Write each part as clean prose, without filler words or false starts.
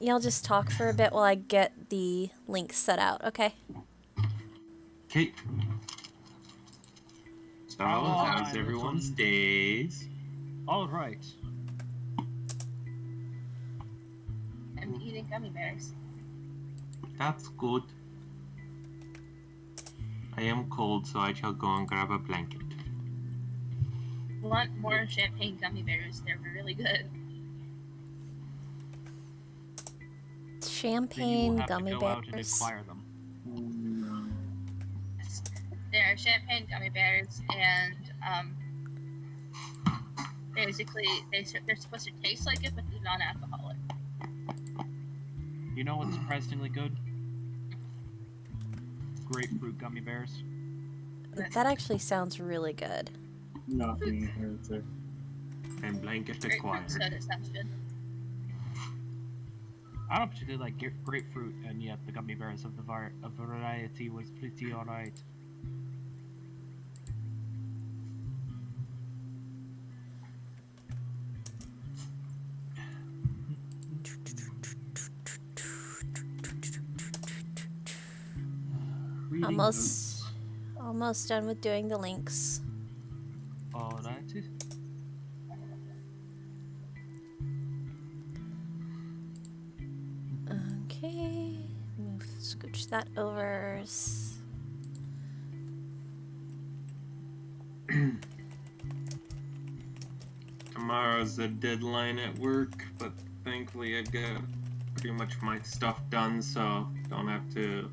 y'all just talk for a bit while I get the links set out, okay? Okay. So, how's everyone's days? All right. I'm eating gummy bears. That's good. I am cold, so I shall go and grab a blanket. Want more champagne gummy bears? They're really good. Champagne have gummy to go out and bears. acquire them. They're champagne gummy bears, and basically they're supposed to taste like it, but they're non-alcoholic. You know what's surprisingly good? Grapefruit gummy bears. That actually sounds really good. Nothing heretic. And blanket Grapefruit acquired. soda sounds good. I don't particularly like grapefruit, and yet the gummy bears of the variety was pretty alright. Almost done with doing the links. Alrighty. Okay, scooch that over. Tomorrow's the deadline at work, but thankfully I've got pretty much my stuff done, so don't have to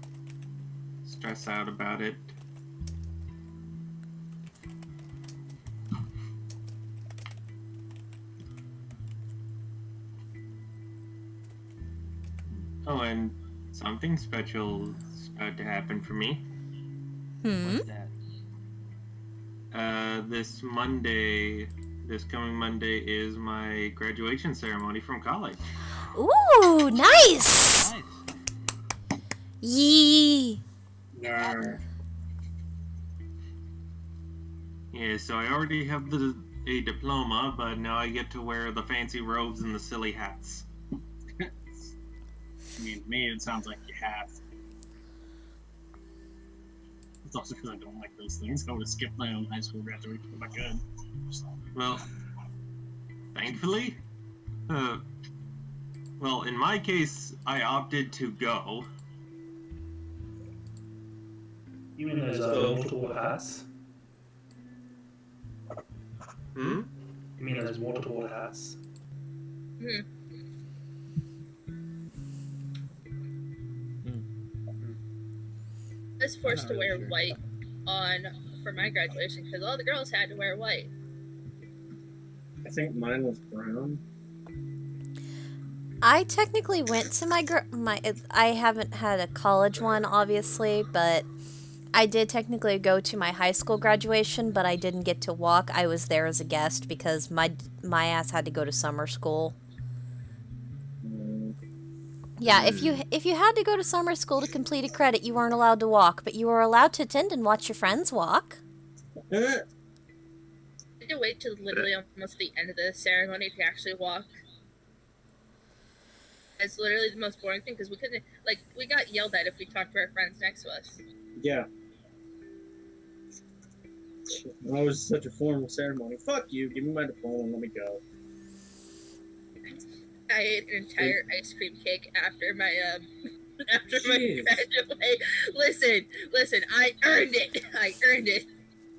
stress out about it. Oh, and something special is about to happen for me. What's that? This coming Monday is my graduation ceremony from college. Ooh, nice! Nice. Yee! Nerd. Yeah, so I already have a diploma, but now I get to wear the fancy robes and the silly hats. I mean, to me, it sounds like you have. It's also because I don't like those things. I would have skipped my own high school graduation if I could. So, Well, thankfully, well, in my case, I opted to go. You mean there's multiple hats? Hmm? You mean there's multiple hats? Hmm. I was forced to wear white for my graduation because all the girls had to wear white. I think mine was brown. I technically went to I haven't had a college one, obviously, but I did technically go to my high school graduation, but I didn't get to walk. I was there as a guest because my ass had to go to summer school. Yeah, if you had to go to summer school to complete a credit, you weren't allowed to walk, but you were allowed to attend and watch your friends walk. I had to wait till literally almost the end of the ceremony to actually walk. It's literally the most boring thing because we couldn't, we got yelled at if we talked to our friends next to us. Yeah. That was such a formal ceremony. Fuck you, give me my diploma and let me go. I ate an entire ice cream cake after my Jeez. graduation. Listen, I earned it. I earned it.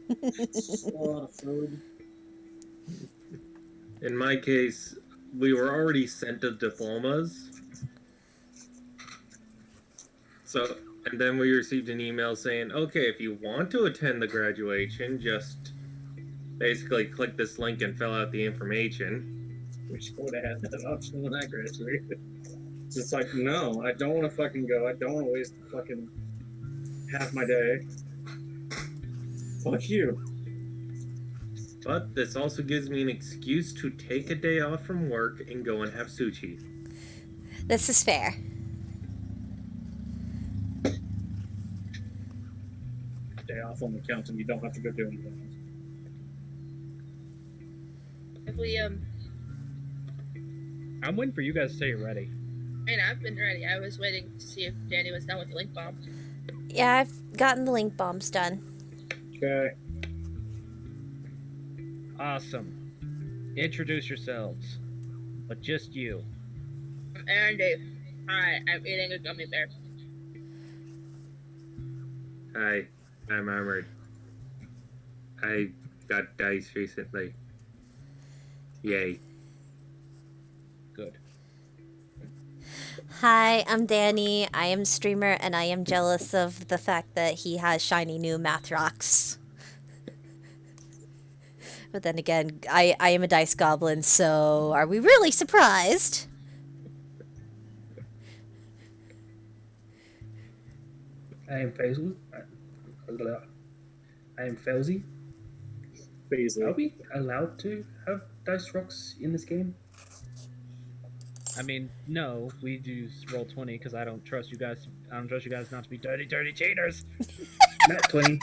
It's a lot of food. In my case, we were already sent the diplomas. So, and then we received an email saying, okay, if you want to attend the graduation, just basically click this link and fill out the information. Wish I would have had that option when I graduated. It's just like, no, I don't want to fucking go. I don't want to waste fucking half my day. Fuck you. But this also gives me an excuse to take a day off from work and go and have sushi. This is fair. Day off on the count and you don't have to go do anything. If we I'm waiting for you guys to say you're ready. I mean, I've been ready. I was waiting to see if Danny was done with the link bomb. Yeah, I've gotten the link bombs done. Okay. Awesome. Introduce yourselves. But just you. I'm Aaron Dave. Hi, I'm eating a gummy bear. Hi, I'm Armored. I got dice recently. Yay. Good. Hi, I'm Danny. I am streamer, and I am jealous of the fact that he has shiny new math rocks. But then again, I am a dice goblin, so are we really surprised? I am Faisal. I am Fauzi. Are Paisley. we allowed to have dice rocks in this game? I mean, no, we do Roll20 because I don't trust you guys. I don't trust you guys not to be dirty cheaters. Nat 20.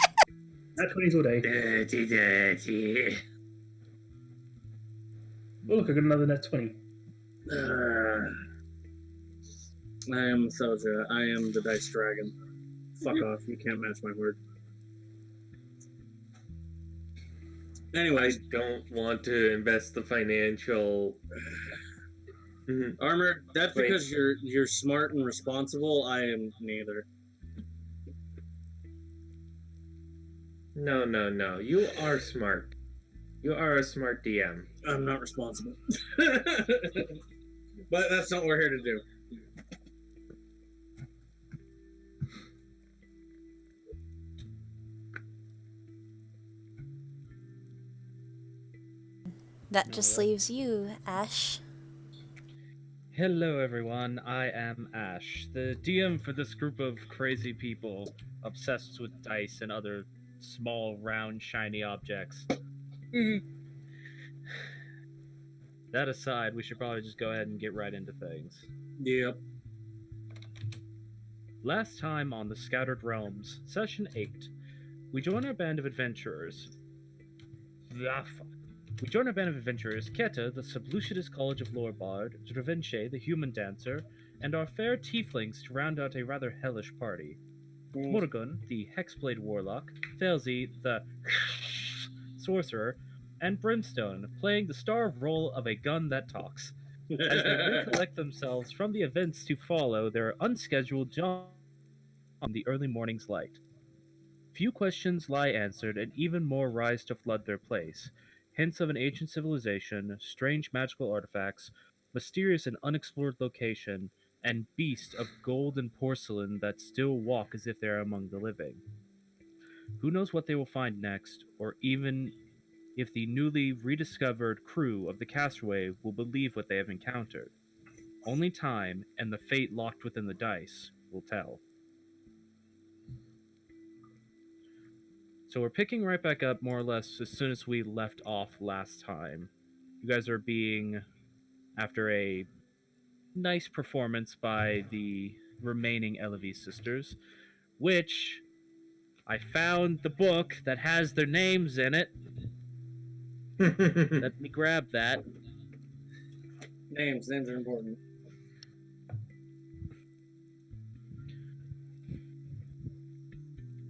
Nat 20s all day. Dirty. Oh, look, I got another nat 20. I am Selja. I am the dice dragon. Fuck off. You can't match my word. I Anyways, don't want to invest the financial. Armored, that's Wait. because you're smart and responsible. I am neither. No. You are smart. You are a smart DM. I'm not responsible. But that's not what we're here to do. That just Alright. leaves you, Ash. Hello, everyone. I am Ash, the DM for this group of crazy people obsessed with dice and other small, round, shiny objects. That aside, we should probably just go ahead and get right into things. Yep. Last time on the Scattered Realms, Session 8, we join our band of adventurers. We join our band of adventurers, Keta, the Sublucidus College of Lore Bard, Dravinche, the Human Dancer, and our fair tieflings to round out a rather hellish party. Morgun, the Hexblade Warlock, Felzi, the Sorcerer, and Brimstone, playing the star role of a gun that talks, as they recollect themselves from the events to follow their unscheduled jaunt on the early morning's light. Few questions lie answered, and even more rise to flood their place. Hints of an ancient civilization, strange magical artifacts, mysterious and unexplored location, and beasts of gold and porcelain that still walk as if they are among the living. Who knows what they will find next, or even if the newly rediscovered crew of the Castaway will believe what they have encountered. Only time, and the fate locked within the dice, will tell. So we're picking right back up more or less as soon as we left off last time. You guys are being, after a nice performance by the remaining Elevi sisters, which I found the book that has their names in it. Let me grab that. Names are important.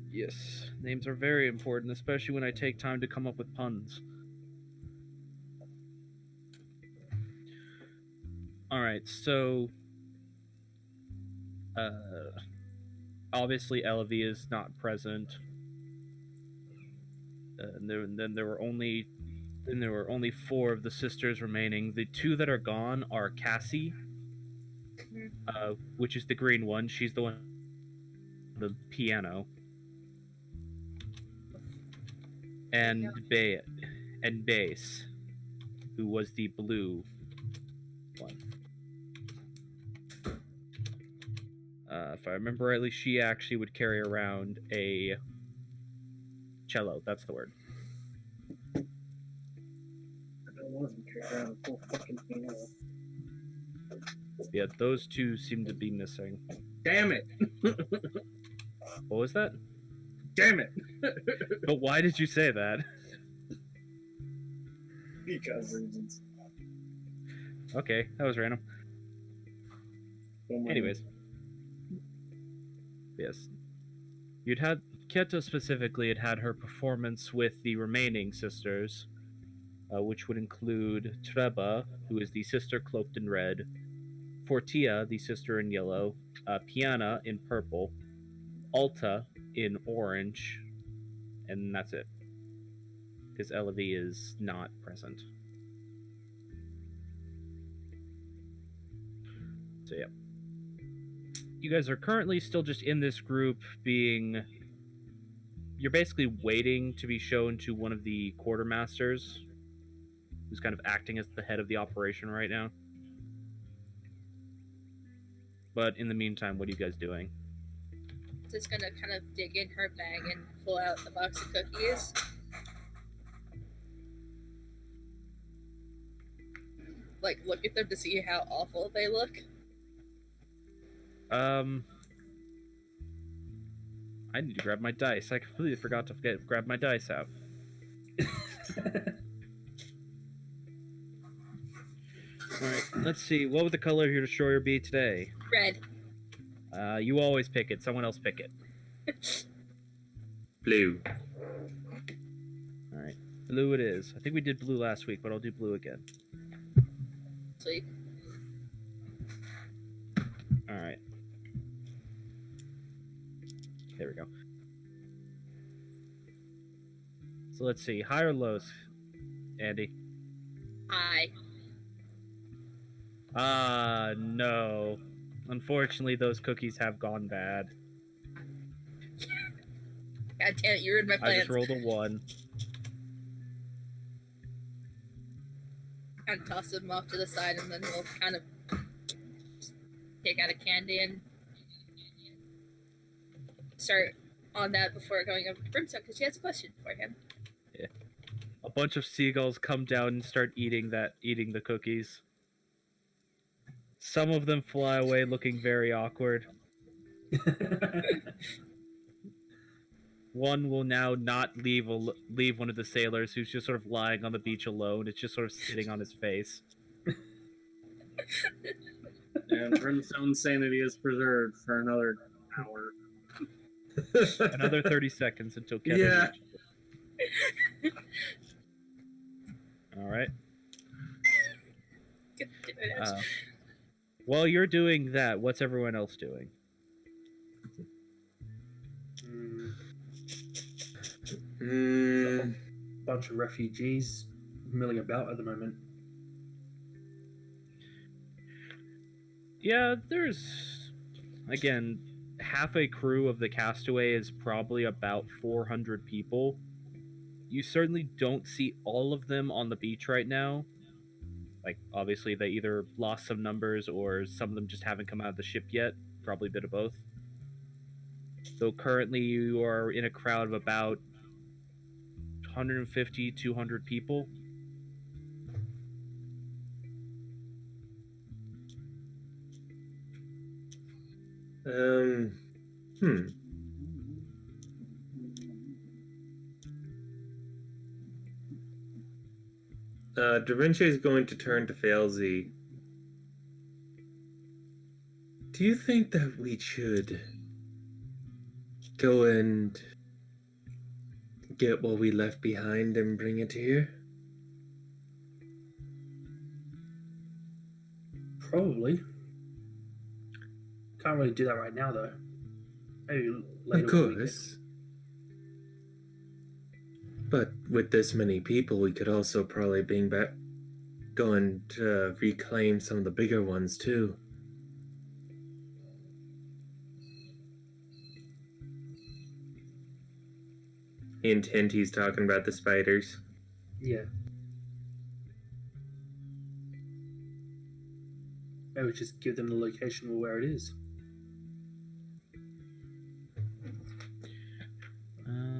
Yes, names are very important, especially when I take time to come up with puns. Alright, so obviously Elevi is not present. And then there were only 4 of the sisters remaining. The 2 that are gone are Cassie, which is the green one. She's the one the piano. And Bass, who was the blue one. If I remember rightly, she actually would carry around a cello. That's the word. I don't want to carry around a full fucking piano. Yeah, those 2 seem to be missing. Damn it! What was that? Damn it! But why did you say that? Because reasons. Okay, that was random. Don't mind. Anyways. Yes. You'd had Keta specifically had her performance with the remaining sisters, which would include Treba, who is the sister cloaked in red, Fortia, the sister in yellow, Piana in purple, Alta in orange, and that's it. Because Elevi is not present. So yeah. You guys are currently still just in this group being... You're basically waiting to be shown to one of the quartermasters, who's kind of acting as the head of the operation right now. But in the meantime, what are you guys doing? Just gonna kind of dig in her bag and pull out the box of cookies. Like, look at them to see how awful they look. I need to grab my dice. I completely forgot to grab my dice out. Alright, let's see. What would the color of your destroyer be today? Red. You always pick it. Someone else pick it. Blue. Alright. Blue it is. I think we did blue last week, but I'll do blue again. Sweet. Alright. There we go. So let's see. High or lows, Andy? High. No. Unfortunately, those cookies have gone bad. God damn it, you ruined my I plans. just rolled a 1. Kind of toss them off to the side, and then we'll kind of take out a candy and start on that before going over to Brimstone, because she has a question for him. A bunch of seagulls come down and start eating the cookies. Some of them fly away looking very awkward. One will now not leave one of the sailors who's just sort of lying on the beach alone. It's just sort of sitting on his face. And Brimstone's sanity is preserved for another hour. Another 30 seconds until Kevin Yeah. reaches. All right. God damn it. While you're doing that, what's everyone else doing? Bunch of refugees milling about at the moment. Yeah, there's... Again, half a crew of the Castaway is probably about 400 people. You certainly don't see all of them on the beach right now. Like, obviously, they either lost some numbers or some of them just haven't come out of the ship yet. Probably a bit of both. So currently you are in a crowd of about 150, 200 people. Da Vinci is going to turn to Failsy. Do you think that we should go and get what we left behind and bring it here? Probably. Can't really do that right now, though. Maybe later. Of course. But with this many people, we could also probably go and reclaim some of the bigger ones too. Intent, he's talking about the spiders. Yeah. Maybe just give them the location of where it is.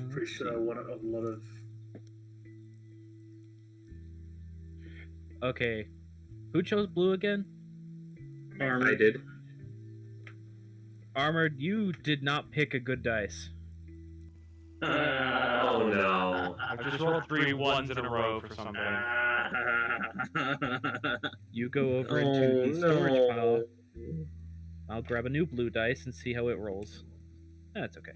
Pretty sure I want a lot of. Okay. Who chose blue again? I did. Armored, you did not pick a good dice. Oh no. I've just rolled 3 1s in a row for something. You go over into the storage pile. I'll grab a new blue dice and see how it rolls. That's okay.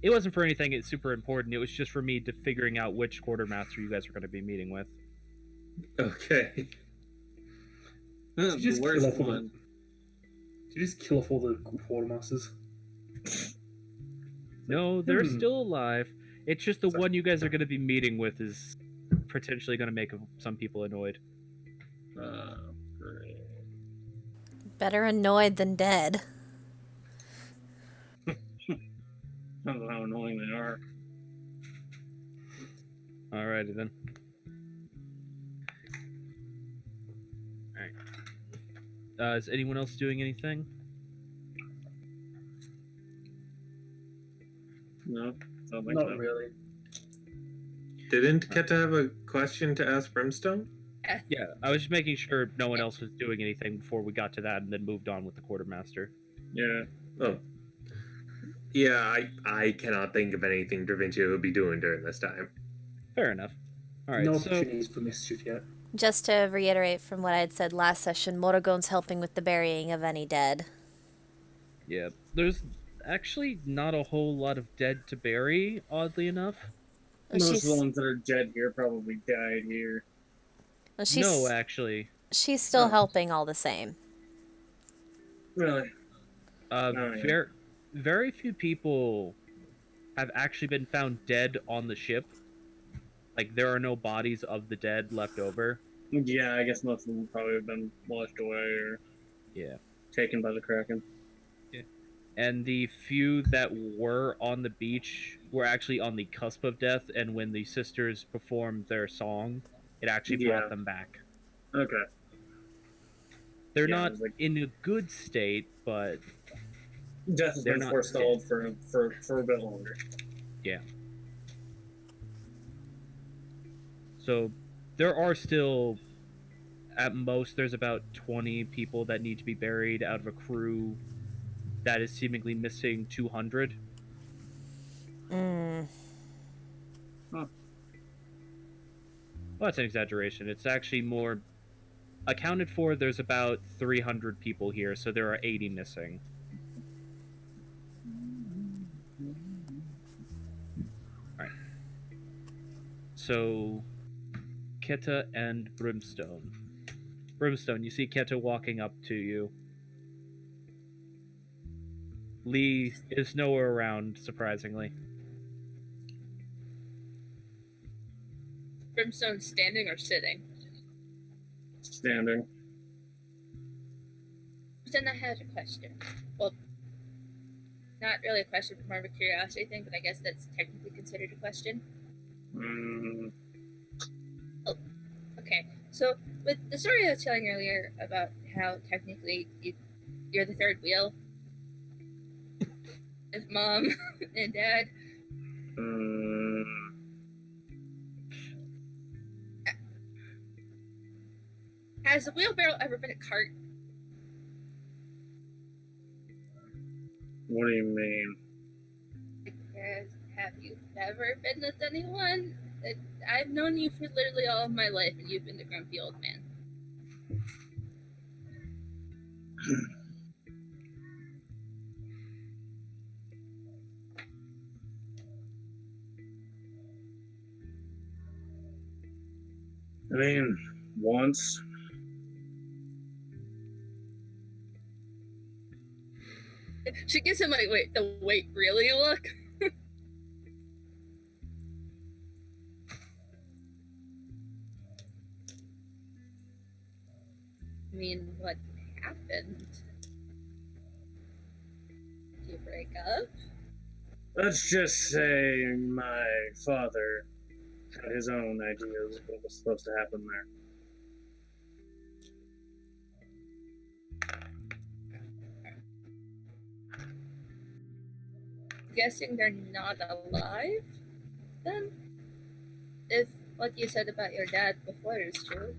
It wasn't for anything it's super important. It was just for me to figuring out which quartermaster you guys are going to be meeting with. Okay. The just worst kill off all one. Did you just kill off all the quartermasters? No, they're Hmm. still alive. It's just the So- one you guys are going to be meeting with is potentially going to make some people annoyed. Great. Better annoyed than dead. I don't know how annoying they are. Alrighty then. Alright. Is anyone else doing anything? No, don't think Not so. really. Didn't Keta have a question to ask Brimstone? Yeah, I was just making sure no one else was doing anything before we got to that and then moved on with the quartermaster. Yeah. Oh. Yeah, I cannot think of anything Da Vinci would be doing during this time. Fair enough. Alright, No so opportunities for mischief yet. Just to reiterate from what I had said last session, Morrigone's helping with the burying of any dead. yeah, there's actually not a whole lot of dead to bury, oddly enough. Most of She's, the ones that are dead here probably died here. No, actually. she's still Oh. helping all the same. Really? Uh, Oh, yeah. very few people have actually been found dead on the ship. Like, there are no bodies of the dead left over. Yeah, I guess most of them probably have been washed away or Yeah. taken by the Kraken. And the few that were on the beach were actually on the cusp of death, and when the sisters performed their song, it actually Yeah. brought them back. Okay. They're Yeah, it not was like- in a good state, but Death has They're been not forestalled for a bit longer. so there are still, at most, there's about 20 people that need to be buried out of a crew that is seemingly missing 200. Mm. Well, that's an exaggeration. It's actually more accounted for. There's about 300 people here, so there are 80 missing. Alright. So, Keta and Brimstone. Brimstone, you see Keta walking up to you. Lee is nowhere around, surprisingly. Brimstone standing or sitting? Standing. Then I had a question. Well, not really a question, more of a curiosity thing, but I guess that's technically considered a question. Mm, Okay, so with the story I was telling earlier about how technically you're the third wheel, with mom and dad, mm, has the wheelbarrow ever been a cart? what do you mean? Have you ever been with anyone? I've known you for literally all of my life, and you've been the grumpy old man. I mean, once. She gives him like the wait really look. I mean, what happened? Did you break up? Let's just say my father had his own ideas of what was supposed to happen there. Guessing they're not alive? Then? If what you said about your dad before is true.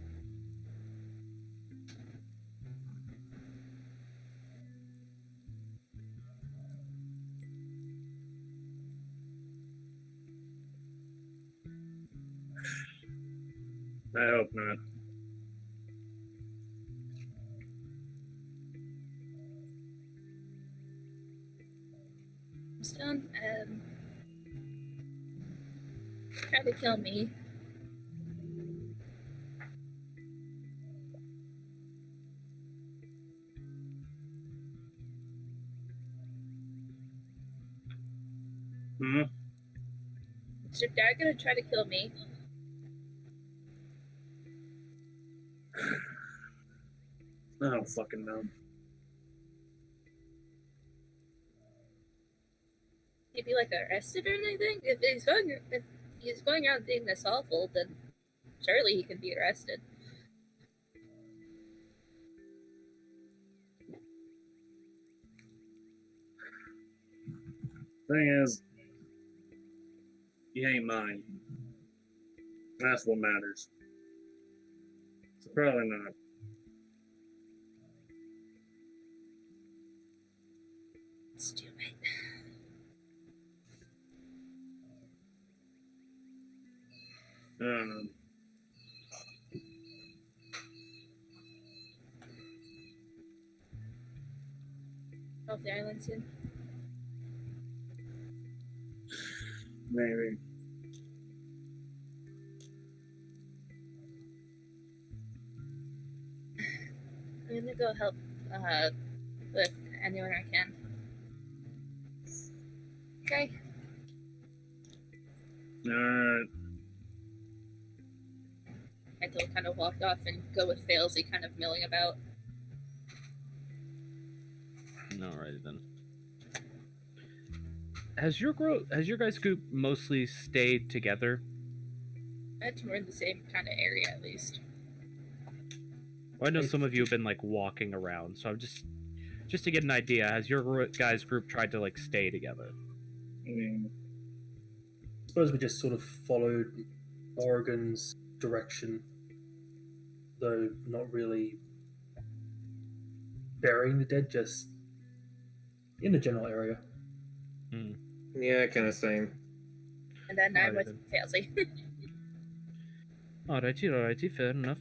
I hope not. Stone, try to kill me. Hmm? Is your dad gonna try to kill me? I don't fucking know. He'd be like arrested or anything? If he's going around being this awful, then surely he can be arrested. Thing is, he ain't mine. That's what matters. So probably not. Stupid. I don't know. Off the island soon. Maybe. I'm gonna go help with anyone I can. Okay. Alright. He'll kind of walk off and go with Failsy kind of milling about. Alrighty then. Has your guys' group mostly stayed together? We're in the same kind of area at least. Well, I know some of you have been like walking around, so I'm just to get an idea. Has your guys' group tried to like stay together? I mean, I suppose we just sort of followed Oregon's direction, though not really burying the dead, just in the general area. Yeah, kind of same. And then I'm Alright, with Failsy. Alrighty, fair enough.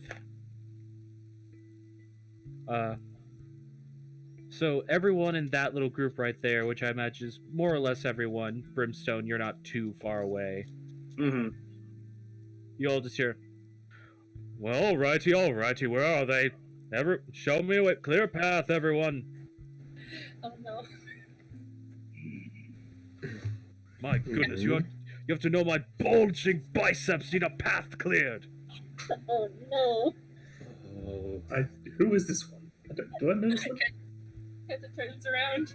So everyone in that little group right there, which I imagine is more or less everyone, Brimstone, you're not too far away. mm-hmm. You all just hear, well, alrighty, where are they? Show me a way, clear path, everyone. Oh no. My goodness, you have to know my bulging biceps need a path cleared. Oh no. Oh, who is this one? Do I know this one? Have to turn this around.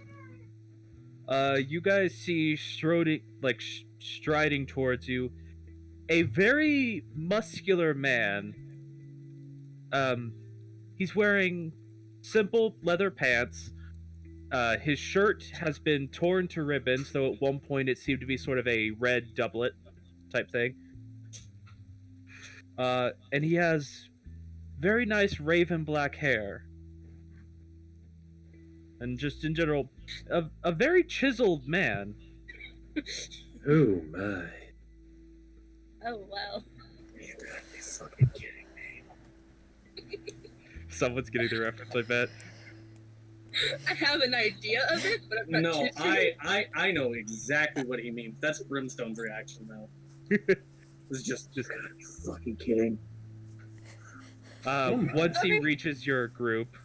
You guys see striding towards you, a very muscular man. He's wearing simple leather pants. His shirt has been torn to ribbons, though at one point it seemed to be sort of a red doublet type thing. And he has very nice raven black hair. And just in general, a very chiseled man. Oh my. Oh wow. You gotta be fucking kidding me. Someone's getting the reference, I bet. I have an idea of it, but I'm not No, too sure. I know exactly what he means. That's Brimstone's reaction, though. It's just gotta be fucking kidding. Once he reaches your group,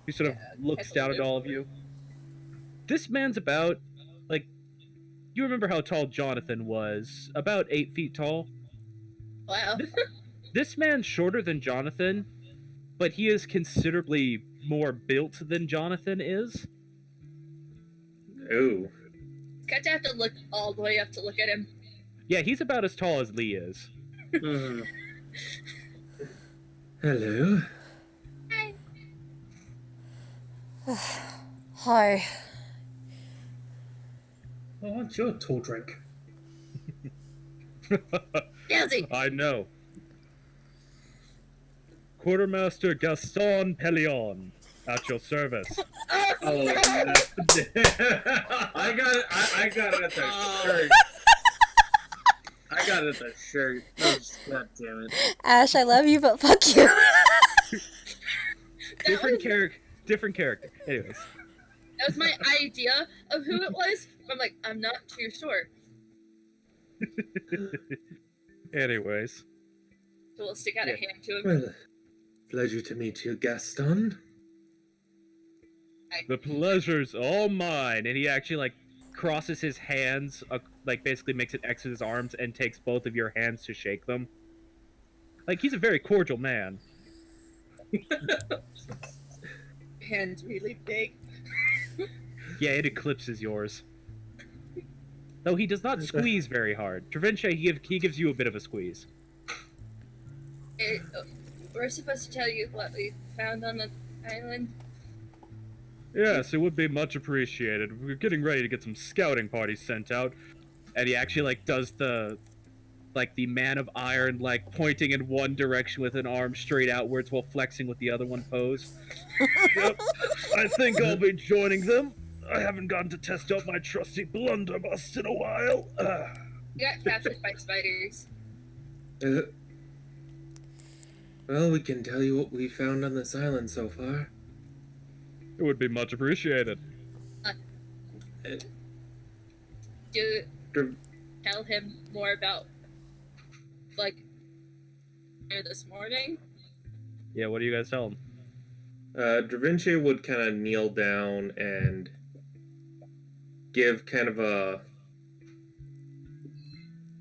he sort of looks down at all of you. This man's about, you remember how tall Jonathan was? About 8 feet tall. Wow. This man's shorter than Jonathan, but he is considerably more built than Jonathan is. Oh. Gotcha, have to look all the way up to look at him. Yeah, he's about as tall as Lee is. Mm. Hello. Hi. Oh, aren't you a tall drink? Failsy! I know. Quartermaster Gaston Pelion, at your service. Oh, I got it at the shirt. I got it at the shirt. Oh, God damn it. Ash, I love you, but fuck you. Different character. Anyways. That was my idea of who it was. I'm like, I'm not too sure. Anyways. So we'll stick out a hand to him. Well, pleasure to meet you, Gaston. The pleasure's all mine. And he actually, like, crosses his hands, like, basically makes an X with his arms and takes both of your hands to shake them. Like, he's a very cordial man. Hands really big. Yeah, it eclipses yours. Though he does not squeeze very hard. Travinche, he gives you a bit of a squeeze. We're supposed to tell you what we found on the island. Yes, it would be much appreciated. We're getting ready to get some scouting parties sent out. And he actually, like, does the Man of Iron, like, pointing in one direction with an arm straight outwards while flexing with the other one pose. Yep, I think I'll be joining them. I haven't gotten to test out my trusty blunderbuss in a while. We got captured by spiders. Well, we can tell you what we found on this island so far. It would be much appreciated. Tell him more about, like, this morning. Yeah, what do you guys tell him? Dravinci would kind of kneel down and give kind of a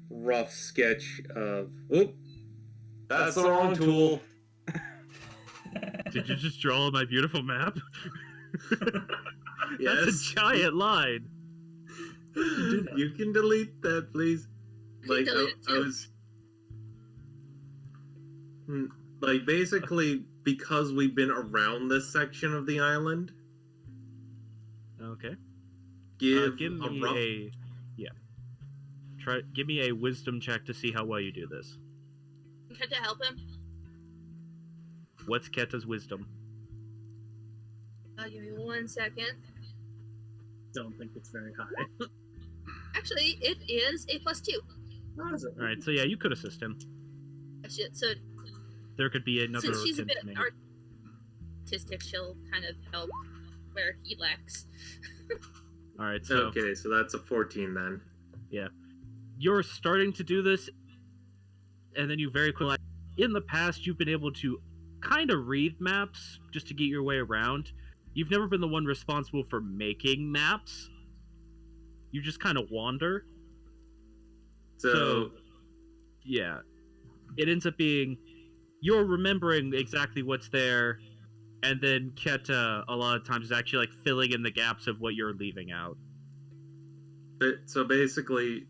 rough sketch of... Oop! That's the wrong tool! Did you just draw my beautiful map? Yes. That's a giant line. You can delete that, please. Like, I was... Like, basically, because we've been around this section of the island... Okay. Give me a rough... Give me a wisdom check to see how well you do this. Can to help him? What's Keta's wisdom? Give me 1 second. Don't think it's very high. Actually, it is a +2. Awesome. Alright, so yeah, you could assist him. Shit, so There could be another since she's a bit made. artistic, she'll kind of help where he lacks. Alright, so Okay, so that's a 14 then. you're starting to do this, and then you very quickly... In the past, you've been able to kind of read maps just to get your way around. You've never been the one responsible for making maps. You just kind of wander. So, yeah. It ends up being... You're remembering exactly what's there, and then Keta, a lot of times, is actually like filling in the gaps of what you're leaving out. So basically,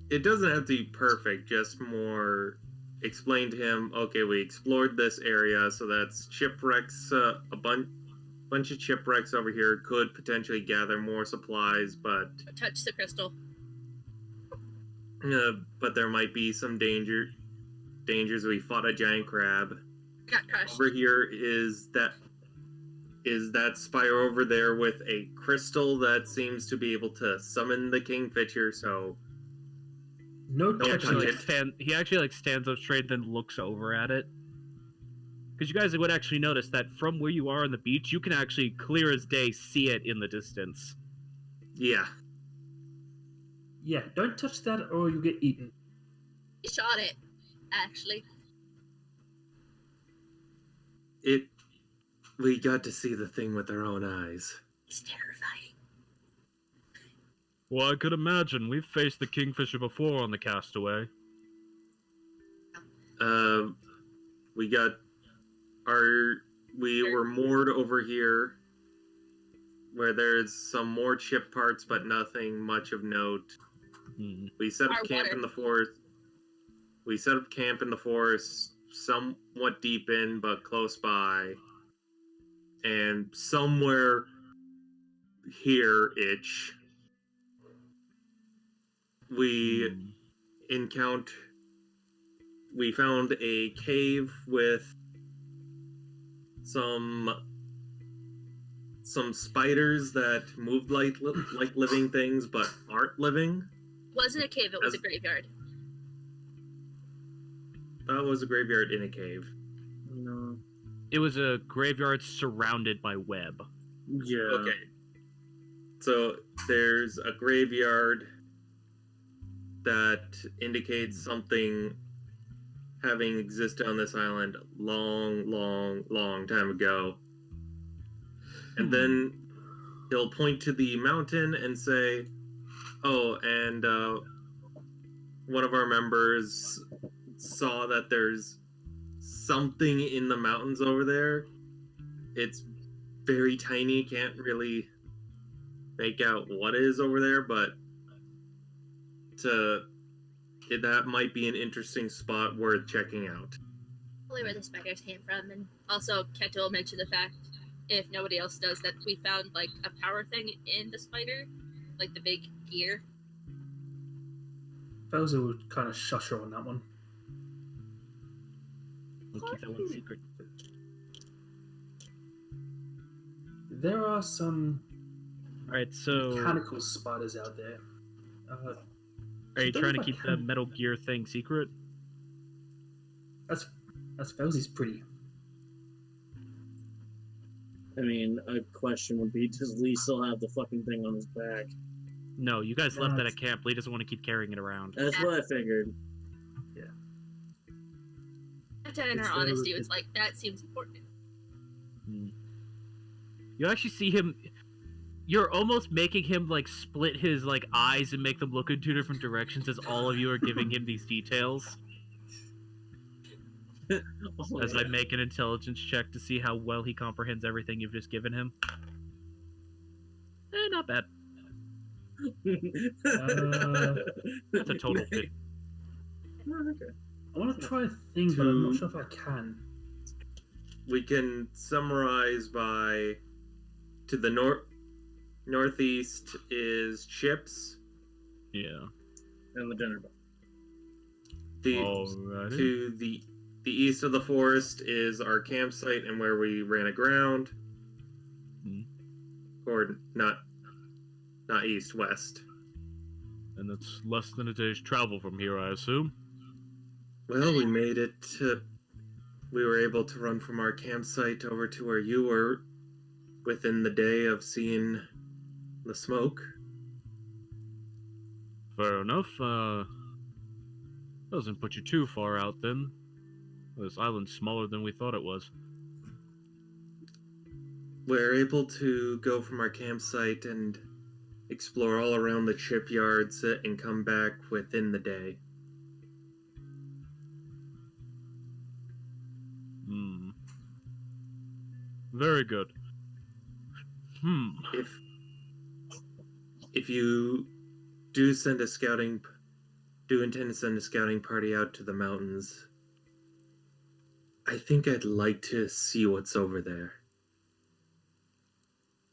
it doesn't have to be perfect, just more explain to him, okay, we explored this area, so that's shipwrecks, a bunch of shipwrecks over here, could potentially gather more supplies, but... Touch the crystal. But there might be some dangers. We fought a giant crab. Got crushed. Over here is that spire over there with a crystal that seems to be able to summon the Kingfisher, so... No Don't touch touch it. He actually like stands up straight, then looks over at it. Because you guys would actually notice that from where you are on the beach, you can actually clear as day see it in the distance. Yeah. Yeah, don't touch that or you'll get eaten. He shot it, actually. We got to see the thing with our own eyes. It's terrifying. Well, I could imagine. We've faced the Kingfisher before on the Castaway. We were moored over here, where there's some more chip parts, but nothing much of note. We set up camp in the forest. We set up camp in the forest, somewhat deep in, but close by. And somewhere here-ish, we found a cave with some spiders that moved like living things, but aren't living. Wasn't a cave, it was a graveyard. That was a graveyard in a cave. No. It was a graveyard surrounded by web. Yeah. Okay. So there's a graveyard that indicates something having existed on this island long time ago. And then he'll point to the mountain and say, oh, and one of our members saw that there's something in the mountains over there. It's very tiny, can't really make out what is over there, but that might be an interesting spot worth checking out. Probably where the spiders came from, and also Keto mentioned the fact, if nobody else does, that we found like a power thing in the spider, like the big gear. Bowser would kind of shush her on that one. We'll keep that one secret. There are some Alright, so mechanical spiders out there. are you don't trying know to if I keep the can- Metal Gear thing secret? That's Bowser's pretty. I mean, a question would be, does Lee still have the fucking thing on his back? No, you guys left No, that it's- at camp. Lee doesn't want to keep carrying it around. That's what I figured. Keto, in It's her there honesty, with was like, that seems important. You actually see him. You're almost making him like split his like eyes and make them look in two different directions as all of you are giving him these details. Oh, As I make an intelligence check to see how well he comprehends everything you've just given him. Not bad. That's a total fit. Okay. I want to try a thing, but I'm not sure if I can. We can summarize by to the northeast is Chips. Yeah. And the dinner bell. Alrighty. To the east of the forest is our campsite and where we ran aground. Or not east, west. And it's less than a day's travel from here, I assume. Well, we made it to... We were able to run from our campsite over to where you were within the day of seeing the smoke. Fair enough. Doesn't put you too far out then. This island's smaller than we thought it was. We're able to go from our campsite and explore all around the shipyards and come back within the day. Very good. If you do intend to send a scouting party out to the mountains, I think I'd like to see what's over there.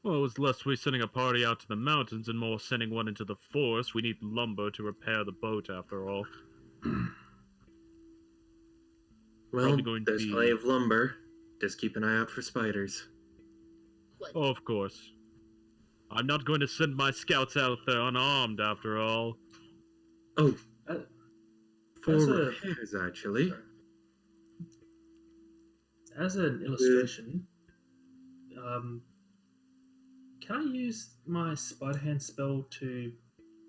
Well, it was less we sending a party out to the mountains and more sending one into the forest. We need lumber to repair the boat, after all. Well, Probably going to there's be- plenty of lumber. Just keep an eye out for spiders. Oh, of course. I'm not going to send my scouts out there unarmed, after all. Oh, Uh, for as a- repairs, actually. As an illustration, can I use my spider hand spell to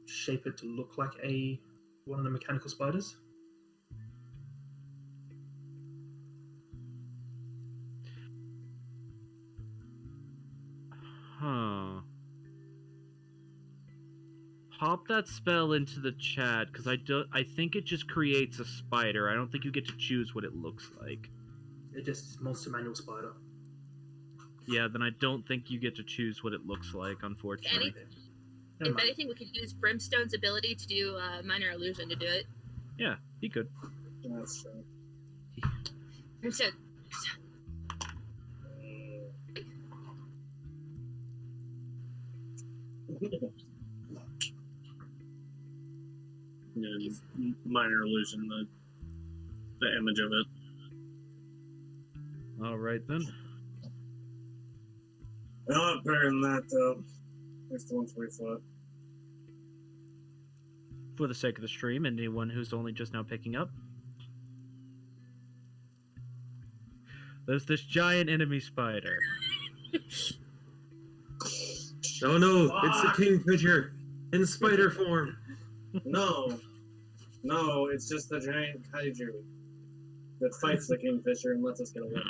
shape it to look like one of the mechanical spiders? Huh. Pop that spell into the chat, because I think it just creates a spider. I don't think you get to choose what it looks like. It just monster manual spider. Yeah, then I don't think you get to choose what it looks like, unfortunately. Never If mind. anything, we could use Brimstone's ability to do minor illusion to do it. Yeah, he could. That's true. Brimstone. Yeah, minor illusion, the image of it. Alright then. A lot better than that, though. There's the 140 foot. For the sake of the stream, and anyone who's only just now picking up, there's this giant enemy spider. Oh no, it's the Kingfisher in spider form. No, it's just the giant kaiju that fights the Kingfisher and lets us get away.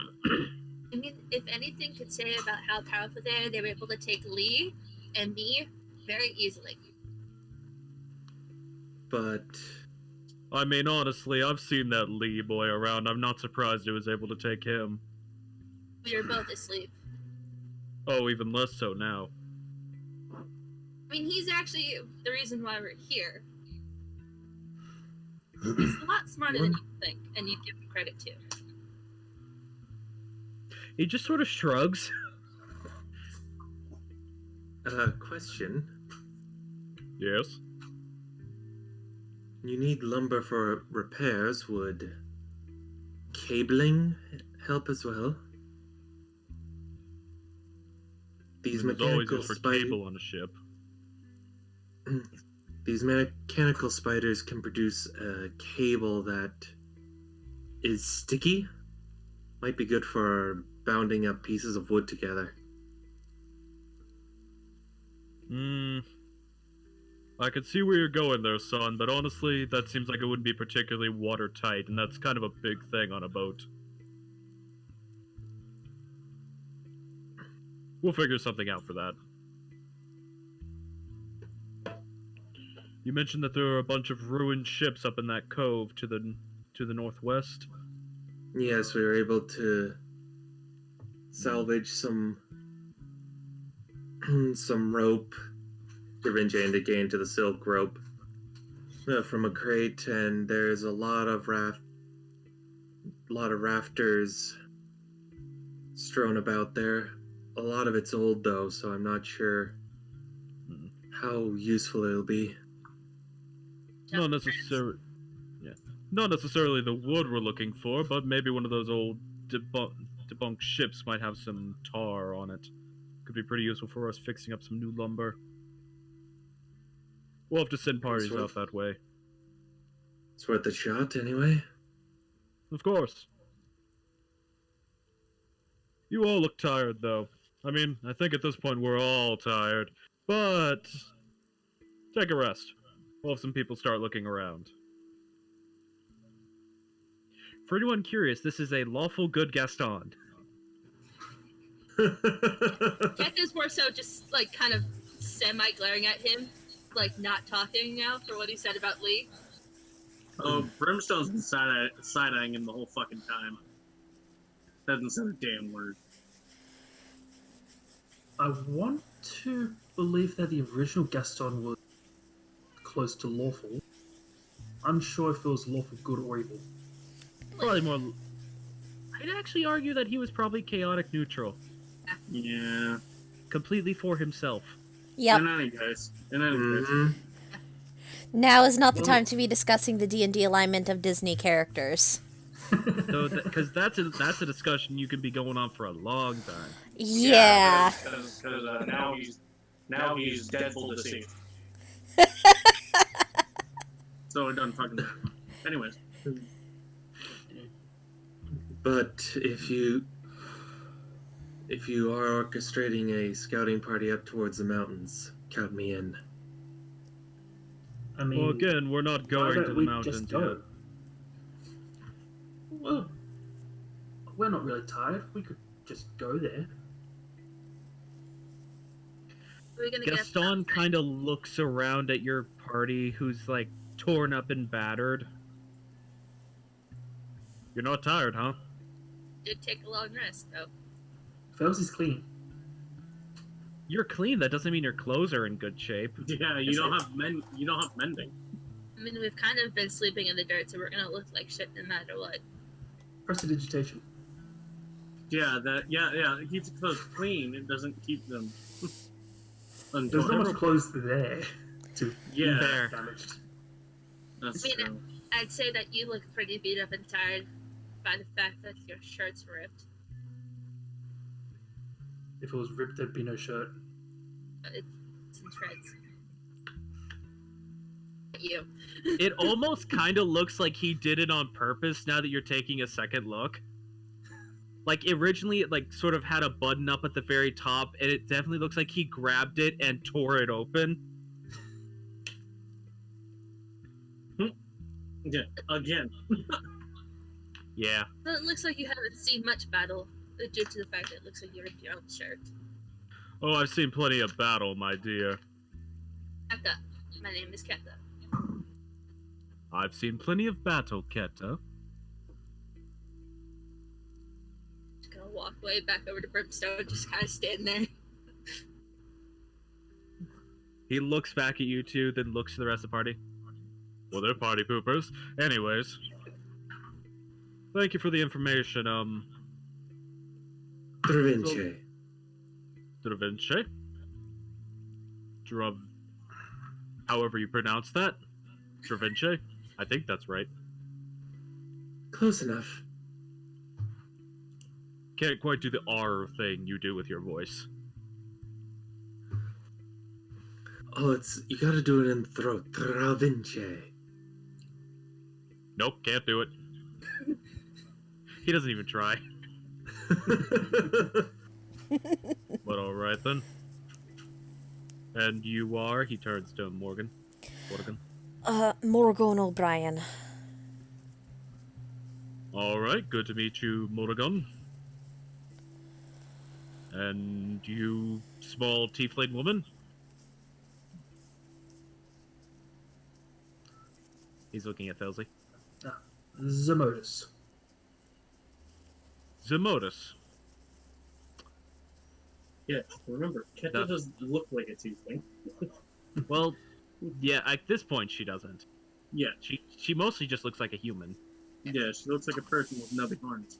I mean, if anything could say about how powerful they were able to take Lee and me very easily. But I mean, honestly, I've seen that Lee boy around. I'm not surprised it was able to take him. We were both asleep. Oh, even less so now. I mean, he's actually the reason why we're here. He's a lot smarter than you think, and you give him credit to. He just sort of shrugs. Question. Yes? You need lumber for repairs. Would cabling help as well? These There's always mechanical use for spiders. cable on a ship. These mechanical spiders can produce a cable that is sticky. Might be good for bounding up pieces of wood together. I could see where you're going there, son, but honestly, that seems like it wouldn't be particularly watertight, and that's kind of a big thing on a boat. We'll figure something out for that. You mentioned that there were a bunch of ruined ships up in that cove to the northwest. Yes, we were able to salvage some rope, Dervinge indicating to the silk rope, from a crate, and there's a lot of rafters strewn about there. A lot of it's old though, so I'm not sure how useful it'll be. Not necessarily the wood we're looking for, but maybe one of those old debunked ships might have some tar on it. Could be pretty useful for us fixing up some new lumber. We'll have to send parties out that way. It's worth a shot, anyway. Of course. You all look tired, though. I mean, I think at this point we're all tired. But take a rest. We'll have some people start looking around. For anyone curious, this is a lawful good Gaston. Cat is more so just, like, kind of semi-glaring at him, like, not talking now for what he said about Lee. Oh, Brimstone's been side-eyeing him the whole fucking time. Hasn't said a damn word. I want to believe that the original Gaston was close to lawful. Unsure if it was lawful good or evil. Probably more... I'd actually argue that he was probably chaotic neutral. Yeah. Completely for himself. Yep. In any case. Now is not the time to be discussing the D&D alignment of Disney characters. So, because that's a discussion you could be going on for a long time. Yeah. Because now he's Deadpool deceived. So it doesn't fucking matter. Anyways. But if you are orchestrating a scouting party up towards the mountains, count me in. I mean, Well, again, we're not going to the mountains just go? Well, we're not really tired. We could just go there. We're gonna Gaston kind of looks around at your party, who's like torn up and battered. You're not tired, huh? Did take a long rest, though. Phelps is clean. You're clean. That doesn't mean your clothes are in good shape. Yeah, you don't have mending. I mean, we've kind of been sleeping in the dirt, so we're gonna look like shit no matter what. Prestidigitation. Yeah, it keeps clothes clean. It doesn't keep them There's not much clothes there to be Fair. damaged. That's I mean, true. I'd say that you look pretty beat up and tired by the fact that your shirt's ripped. If it was ripped, there'd be no shirt. But it's in shreds. You. It almost kind of looks like he did it on purpose now that you're taking a second look. Like, originally it, like, sort of had a button up at the very top, and it definitely looks like he grabbed it and tore it open. Yeah, again. Yeah. Well, it looks like you haven't seen much battle due to the fact that it looks like you're in your own shirt. Oh, I've seen plenty of battle, my dear. Keta. My name is Keta. I've seen plenty of battle, Keta. Just gonna walk way back over to Brimstone, just kind of stand there. He looks back at you two, then looks to the rest of the party. Well, they're party poopers. Anyways. Thank you for the information, Dravinche. Dravinche? However you pronounce that. Dravinche? I think that's right. Close enough. Can't quite do the R thing you do with your voice. Oh, you gotta do it in the throat. Dravinche. Nope, can't do it. He doesn't even try. But alright then. And you are? He turns to Morgan. Morgan O'Brien. Alright, good to meet you, Morgan. And you, small tiefling woman? He's looking at Felsley. Zemodus. Zemodus. Yeah, remember, Keta doesn't look like a tiefling. Well, yeah, at this point she doesn't. Yeah. She mostly just looks like a human. Yeah, she looks like a person with nubby horns.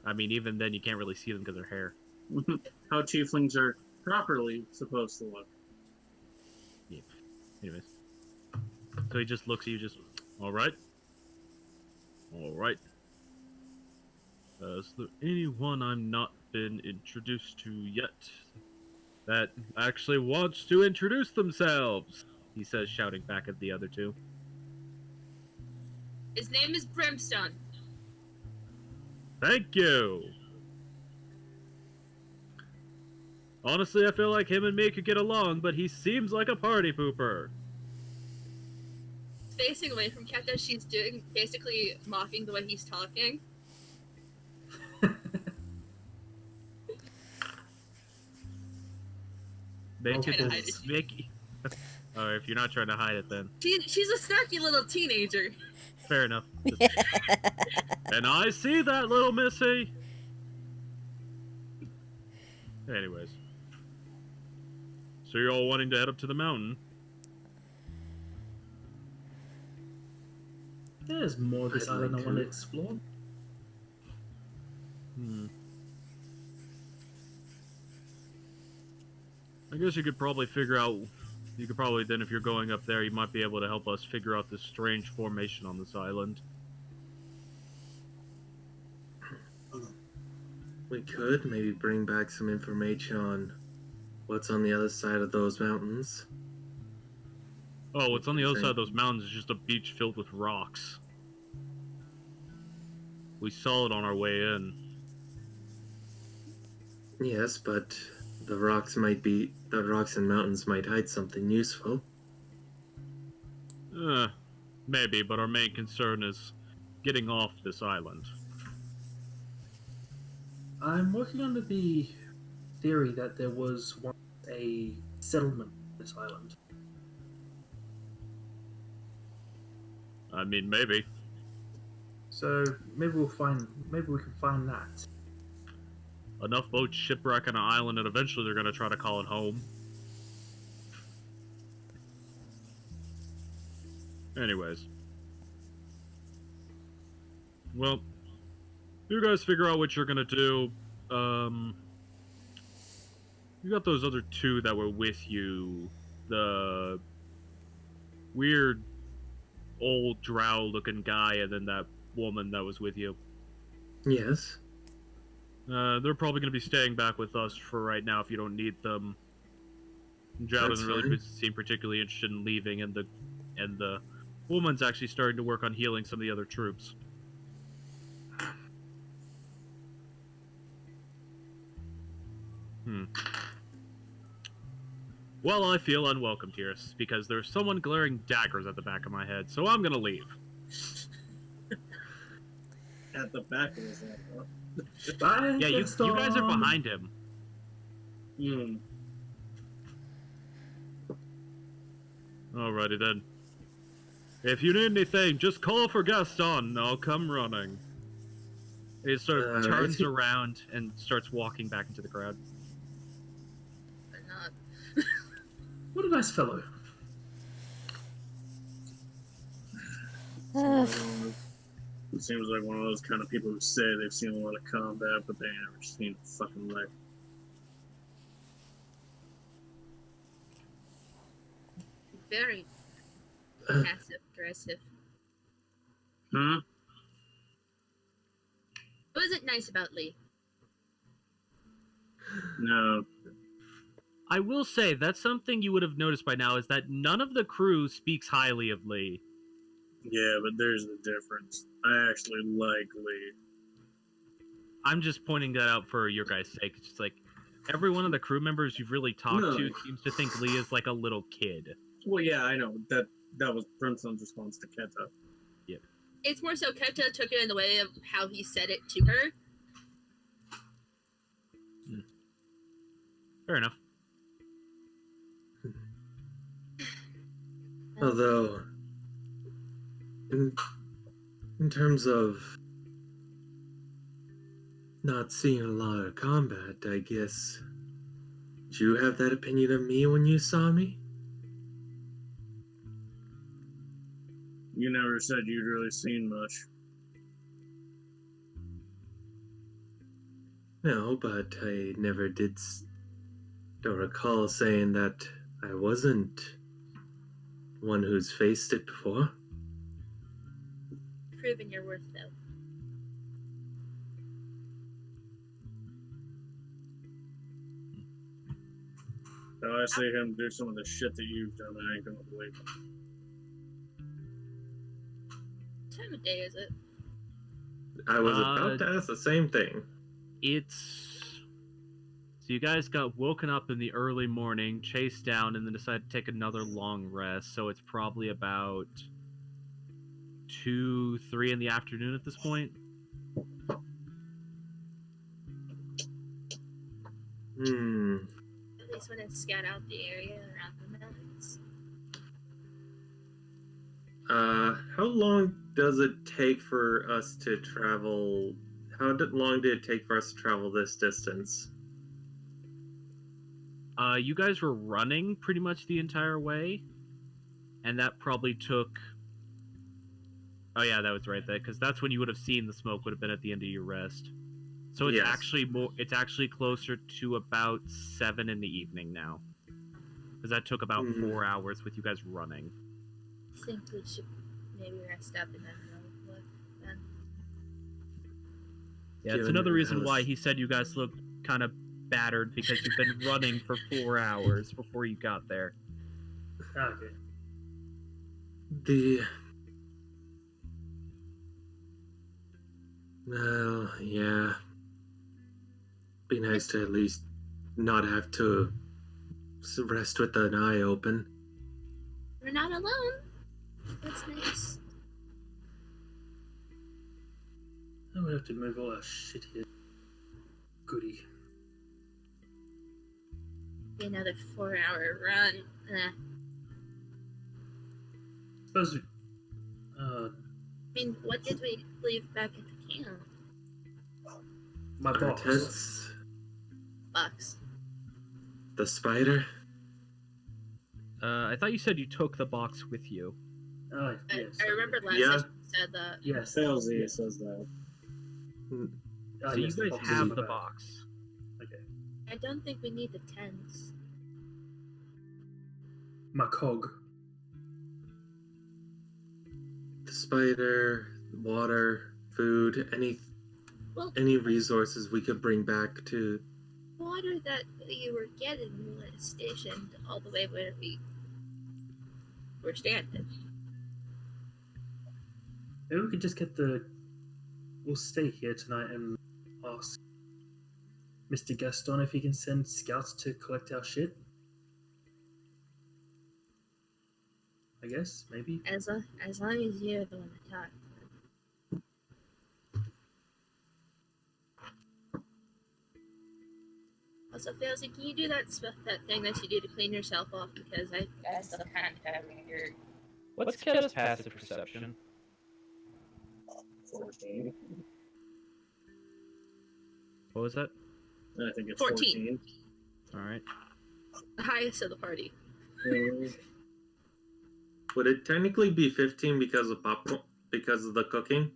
I mean, even then you can't really see them because of her hair. How tieflings are properly supposed to look. Yeah. Anyways. So he just looks at you, just, alright. Alright. Is there anyone I'm not been introduced to yet that actually wants to introduce themselves? He says, shouting back at the other two. His name is Brimstone. Thank you! Honestly, I feel like him and me could get along, but he seems like a party pooper. Facing away from Keta, she's doing basically mocking the way he's talking. Alright, if you're not trying to hide it, then. She's a snarky little teenager. Fair enough. And I see that, little missy! Anyways. So you're all wanting to head up to the mountain? There's more of this island I want to explore. I guess you could probably then, if you're going up there, you might be able to help us figure out this strange formation on this island. We could maybe bring back some information on what's on the other side of those mountains. Oh, what's on the other side of those mountains is just a beach filled with rocks. We saw it on our way in. Yes, but the rocks and mountains might hide something useful. Maybe, but our main concern is getting off this island. I'm working under the theory that there was once a settlement on this island. I mean, maybe. So maybe we can find that. Enough boats shipwreck on an island and eventually they're gonna try to call it home. Anyways. Well, you guys figure out what you're gonna do. You got those other two that were with you. The weird old drow looking guy and then that woman that was with you. Yes. They're probably going to be staying back with us for right now if you don't need them. Drow doesn't really seem particularly interested in leaving, and the woman's actually starting to work on healing some of the other troops. Well, I feel unwelcomed here because there's someone glaring daggers at the back of my head, so I'm gonna leave. At the back of his head, huh? Bye, Yeah, you guys are Gaston. behind him. Hmm. Alrighty then. If you need anything, just call for Gaston and I'll come running. He sort of turns around and starts walking back into the crowd. Or not. What a nice fellow. It seems like one of those kind of people who say they've seen a lot of combat, but they ain't never seen a fucking life. Very passive aggressive. Hmm? What was it nice about Lee? No. I will say, that's something you would have noticed by now, is that none of the crew speaks highly of Lee. Yeah, but there's the difference. I actually like Lee. I'm just pointing that out for your guys' sake. It's just like, every one of the crew members you've really talked to seems to think Lee is like a little kid. Well, yeah, I know. That was Brimstone's response to Kenta. Yep. It's more so Kenta took it in the way of how he said it to her. Fair enough. Although, in terms of not seeing a lot of combat, I guess, did you have that opinion of me when you saw me? You never said you'd really seen much. No, but I never did. Don't recall saying that I wasn't one who's faced it before. Proving your worth, though. Now I see him do some of the shit that you've done, I ain't gonna believe him. What time of day is it? I was about to ask the same thing. So you guys got woken up in the early morning, chased down, and then decided to take another long rest. So it's probably about 2, 3 in the afternoon at this point. At least want to scout out the area around the mountains. How long does it take for us to travel? How long did it take for us to travel this distance? You guys were running pretty much the entire way, and that probably took... Oh yeah, that was right there, because that's when you would have seen the smoke would have been at the end of your rest. So it's actually more. It's actually closer to about 7 in the evening now, because that took about 4 hours with you guys running. I think we should maybe rest up and then look then. Yeah, it's another reason why he said you guys look kind of battered, because you've been running for 4 hours before you got there. Okay. Well, yeah. Be nice to at least not have to rest with an eye open. We're not alone. That's nice. I would have to move all our shit here. Goody. Be another 4-hour run. Suppose we... I mean, what did we leave back at the camp? My Our box. tents, Box. the spider. I thought you said you took the box with you. Oh, yes. I remember last Yeah. session you said that. Yes. Failsy says that. Ah, So yes, you guys box is have in the bag. box. Okay. I don't think we need the tents. My cog. The spider, water, food, Well, any resources we could bring back to. water that you were getting was stationed all the way where we were standing. Maybe we could just get the... We'll stay here tonight and ask Mr. Gaston if he can send scouts to collect our shit. I guess, maybe. As long as you're the one that talked. Also, Failsy, can you do that thing that you do to clean yourself off? Because I still kind of have weird. What's Keta's passive perception? 14. What was that? I think it's 14. 14. Alright. The highest of the party. Would it technically be 15 because of because of the cooking?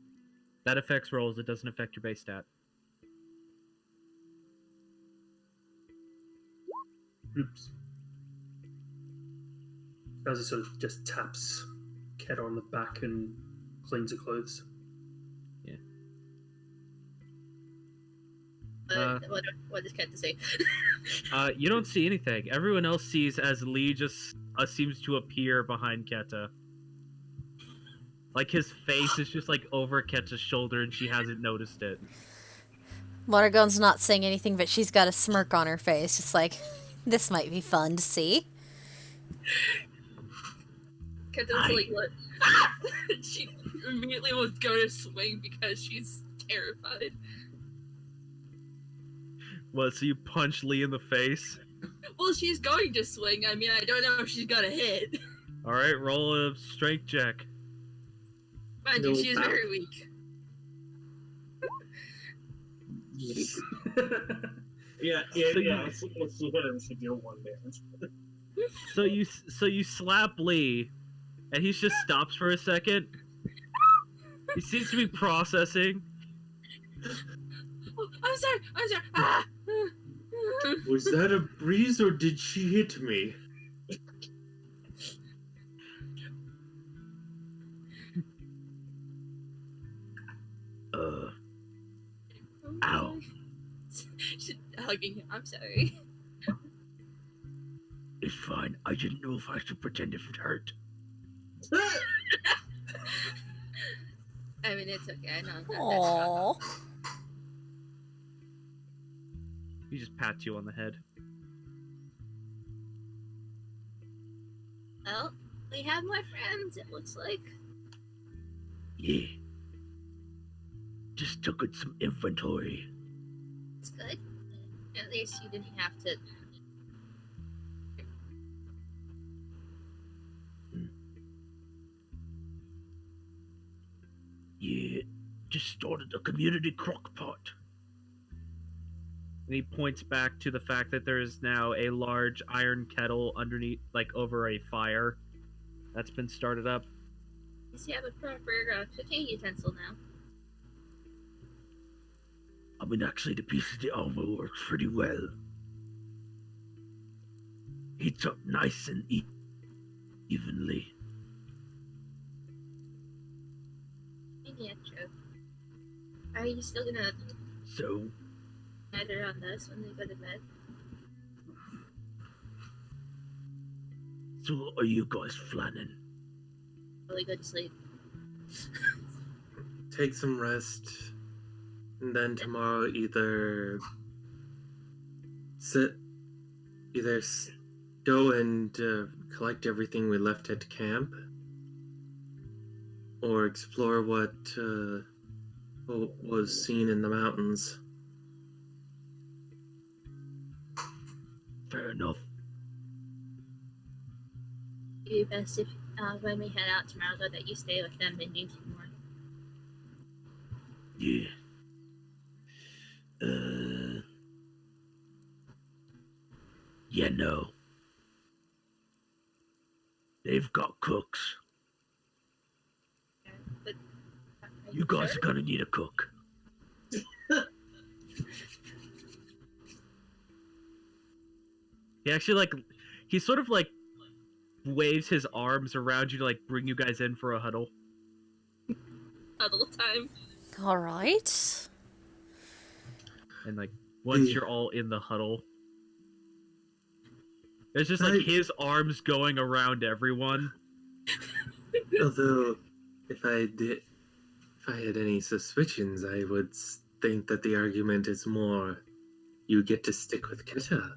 That affects rolls, it doesn't affect your base stat. Oops. As he sort of just taps Keta on the back and cleans her clothes. What does Kenta say? You don't see anything. Everyone else sees as Lee just seems to appear behind Keta. Like his face is just like over Keta's shoulder and she hasn't noticed it. Morrigan's not saying anything, but she's got a smirk on her face. Just like, this might be fun to see. Kenta's like, what? She immediately will go to swing because she's terrified. What, so you punch Lee in the face? Well, she's going to swing. I mean, I don't know if she's gonna hit. Alright, roll a strength check. Mind you, she's very weak. Yeah, So if she hit him, she'd deal 1 damage. So you slap Lee, and he just stops for a second. He seems to be processing. I'm sorry. Ah! Was that a breeze or did she hit me? Ow. She's hugging him. I'm sorry. It's fine. I didn't know if I should pretend if it hurt. I mean, it's okay. I know I'm not that Aww. He just pats you on the head. Well, we have more friends, it looks like. Yeah. Just took in some inventory. It's good. At least you didn't have to. Yeah. Just started a community crock pot. And he points back to the fact that there is now a large iron kettle underneath, like over a fire that's been started up. You have a proper cooking utensil now. I mean, actually, the piece of the armor works pretty well. Heats up nice and evenly. Yeah, true. Are you still gonna So, matter on this when they go to bed? so are you guys planning? Really good sleep. Take some rest. And then tomorrow either go and collect everything we left at camp, or explore what was seen in the mountains. Fair enough. It'd be best if when we head out tomorrow, though, that you stay with them and you two more. Yeah. Yeah, no. They've got cooks. But You guys are gonna need a cook. He actually, he sort of, waves his arms around you to, bring you guys in for a huddle. huddle time. Alright. And, once you're all in the huddle, it's just, his arms going around everyone. Although, if I had any suspicions, I would think that the argument is more you get to stick with Keta.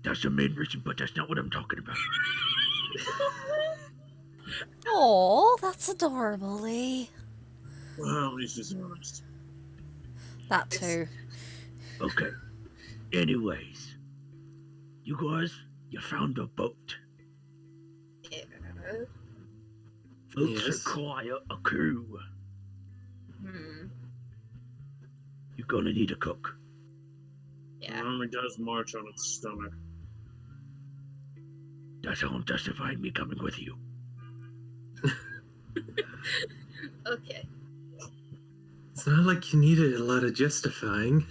That's the main reason, but that's not what I'm talking about. Oh, that's adorable, Lee. Well, at least he's honest. That too. Okay. Anyways, you guys, you found a boat. Yeah. Folks Yes. require a crew. You're gonna need a cook. It Yeah. only does march on its stomach. That's all justifying me coming with you. Okay. It's not like you needed a lot of justifying.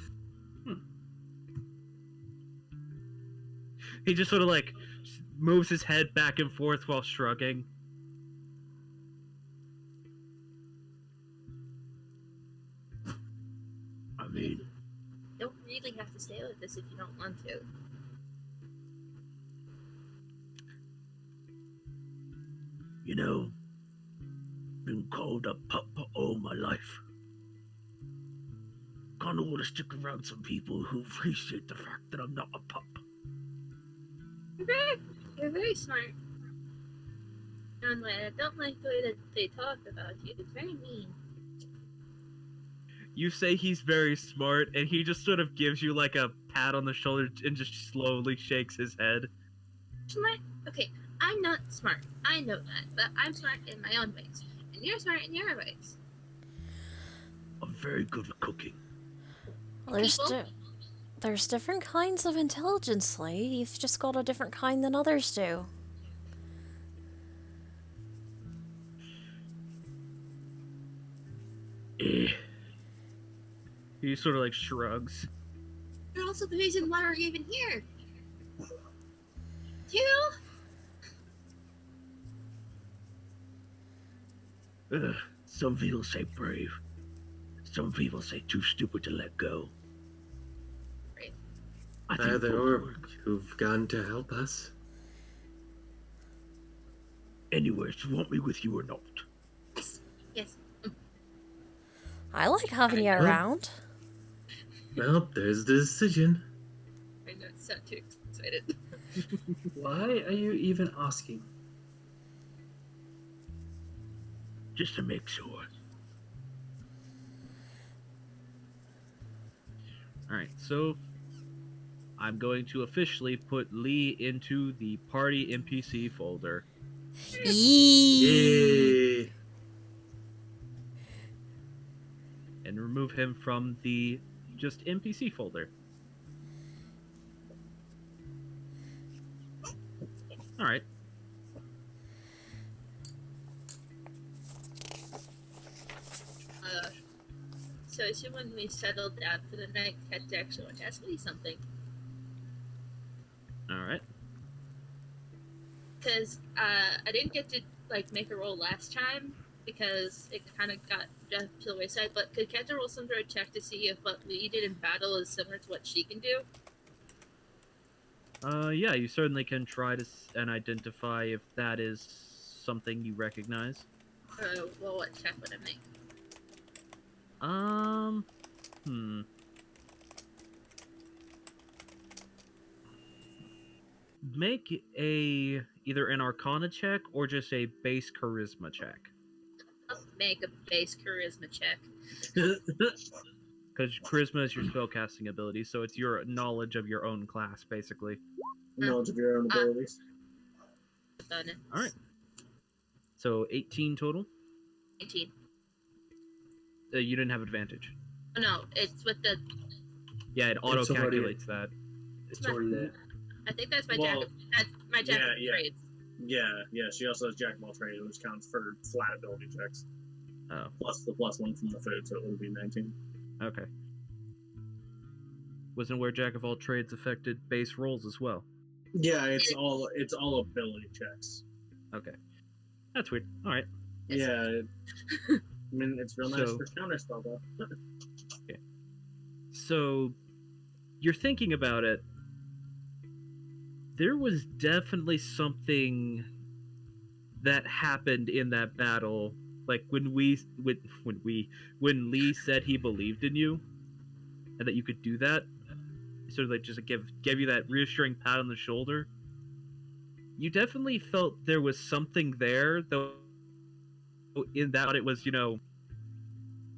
He just sort of like moves his head back and forth while shrugging. I mean, You don't really have to stay with us if you don't want to. you know, been called a pup all my life. Kinda wanna stick around some people who appreciate the fact that I'm not a pup. You're very smart. And I don't like the way that they talk about you. It's very mean. You say he's very smart, and he just sort of gives you like a pat on the shoulder and just slowly shakes his head. Smart? Okay, I'm not smart. I know that, but I'm smart in my own ways. And you're smart in your ways. I'm very good at cooking. Well, there's different kinds of intelligence, Lee. You've just got a different kind than others do. Eh, He sort of like shrugs. You're also the reason why we're even here. Too? some people say brave. Some people say too stupid to let go. Brave. I think Either both or, work. who've gone to help us. Anyways, you want me with you or not? Yes. I like having you Well- around. Well, there's the decision. I know, it's not too excited. Why are you even asking? Just to make sure. Alright, so I'm going to officially put Lee into the party NPC folder. Yee. Yay! And remove him from the just NPC folder. Alright. So I assume when we settled down for the night, Kat actually went to ask Lee something. Alright. Because I didn't get to like make a roll last time because it kind of got left to the wayside. But could Kenta roll some sort of check to see if what Lee did in battle is similar to what she can do? Yeah, you certainly can try to and identify if that is something you recognize. Well, what check would I make? Make either an Arcana check or just a base Charisma check. I'll make a base charisma check. Because Charisma is your spellcasting ability, so it's your knowledge of your own class, basically. Knowledge of your own abilities. Done it. Alright. So 18 total? 18. You didn't have advantage. Oh, no, it's with the. Yeah, it It's already- auto-calculates that. It's already there. I think that's my Well, jack. That's my jack of yeah. trades. Yeah. She also has Jack of all trades, which counts for flat ability checks. Oh, Plus the +1 from the food, so it would be 19. okay. Wasn't aware Jack of all trades affected base rolls as well. Yeah, it's all ability checks. Okay. That's weird. Alright. Yeah. I mean, it's real nice So- for counterspell though. So, you're thinking about it. There was definitely something that happened in that battle Like when Lee said he believed in you and that you could do that, sort of like just give you that reassuring pat on the shoulder. You definitely felt there was something there, though. In that, it was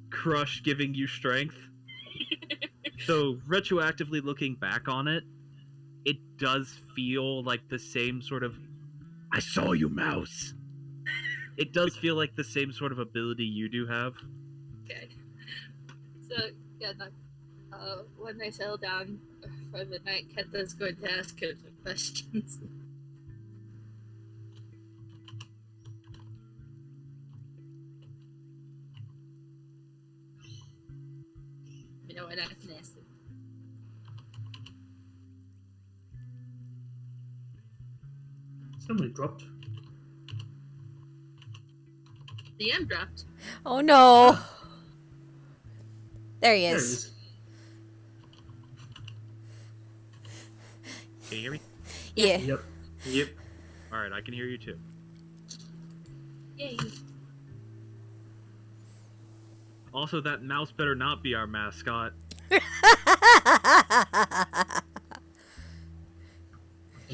Crush giving you strength. So retroactively looking back on it, it does feel like the same sort of "I saw you, mouse." It does feel like the same sort of ability you do have. Okay. So, yeah, when they settle down for the night, Kenta's going to ask him some questions. You know what I can ask him. Somebody dropped. The M dropped. Oh no. There he There it is. is. Can you hear me? Yeah. Yep. Yep. All right, I can hear you too. Yay. Also, that mouse better not be our mascot. It's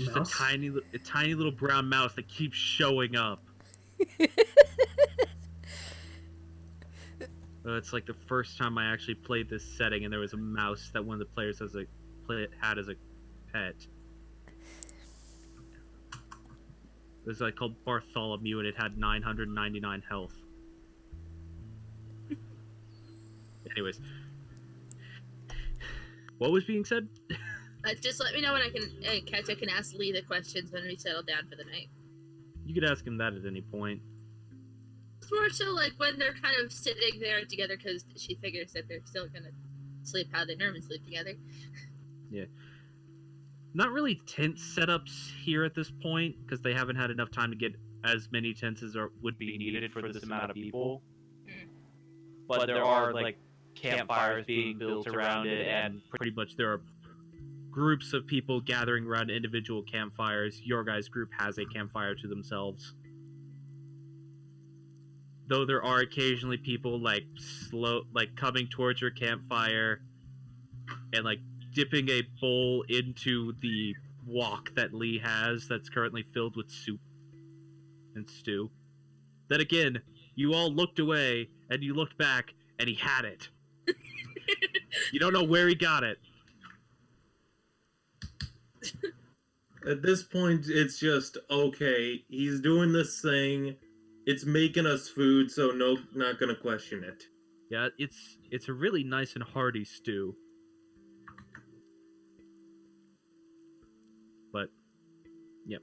just Mouse? a tiny little brown mouse that keeps showing up. It's like the first time I actually played this setting, and there was a mouse that one of the players had as a pet. It was like called Bartholomew, and it had 999 health. Anyways, what was being said? Just let me know when I can ask Lee the questions when we settle down for the night. You could ask him that at any point. It's more so like when they're kind of sitting there together because she figures that they're still gonna sleep how they normally sleep together. Yeah. Not really tent setups here at this point because they haven't had enough time to get as many tents as would be needed for this amount of people. But there are like campfires being built around it, and pretty much there are groups of people gathering around individual campfires. Your guys' group has a campfire to themselves. Though there are occasionally people coming towards your campfire and like dipping a bowl into the wok that Lee has that's currently filled with soup and stew. Then again, you all looked away and you looked back and he had it. You don't know where he got it. At this point, it's just, okay, he's doing this thing, it's making us food, so no, not gonna question it. Yeah, it's a really nice and hearty stew. But, yep.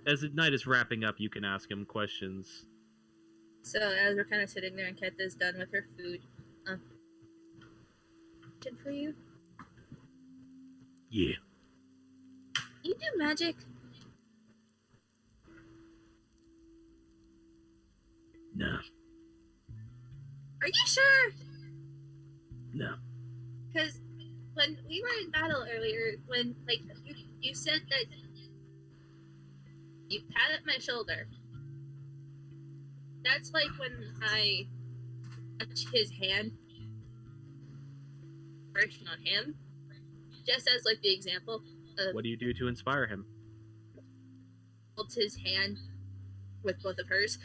As the night is wrapping up, you can ask him questions. So as we're kind of sitting there and Kenta's done with her food, question for you? Yeah. You do magic? No. Are you sure? No. Because when we were in battle earlier, when you said that you patted my shoulder. That's like when I touch his hand, version on him, just as like the example of What do you do to inspire him? holds his hand with both of hers.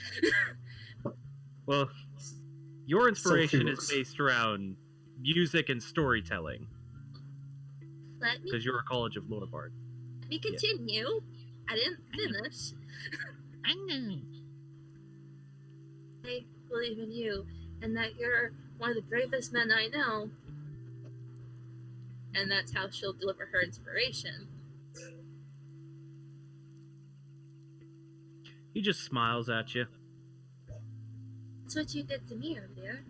Well, your inspiration Something is looks- based around music and storytelling, Let me because you're a College of Lore bard. continue. I didn't finish. I know. I believe in you, and that you're one of the bravest men I know. And that's how she'll deliver her inspiration. He just smiles at you. That's what you did to me earlier.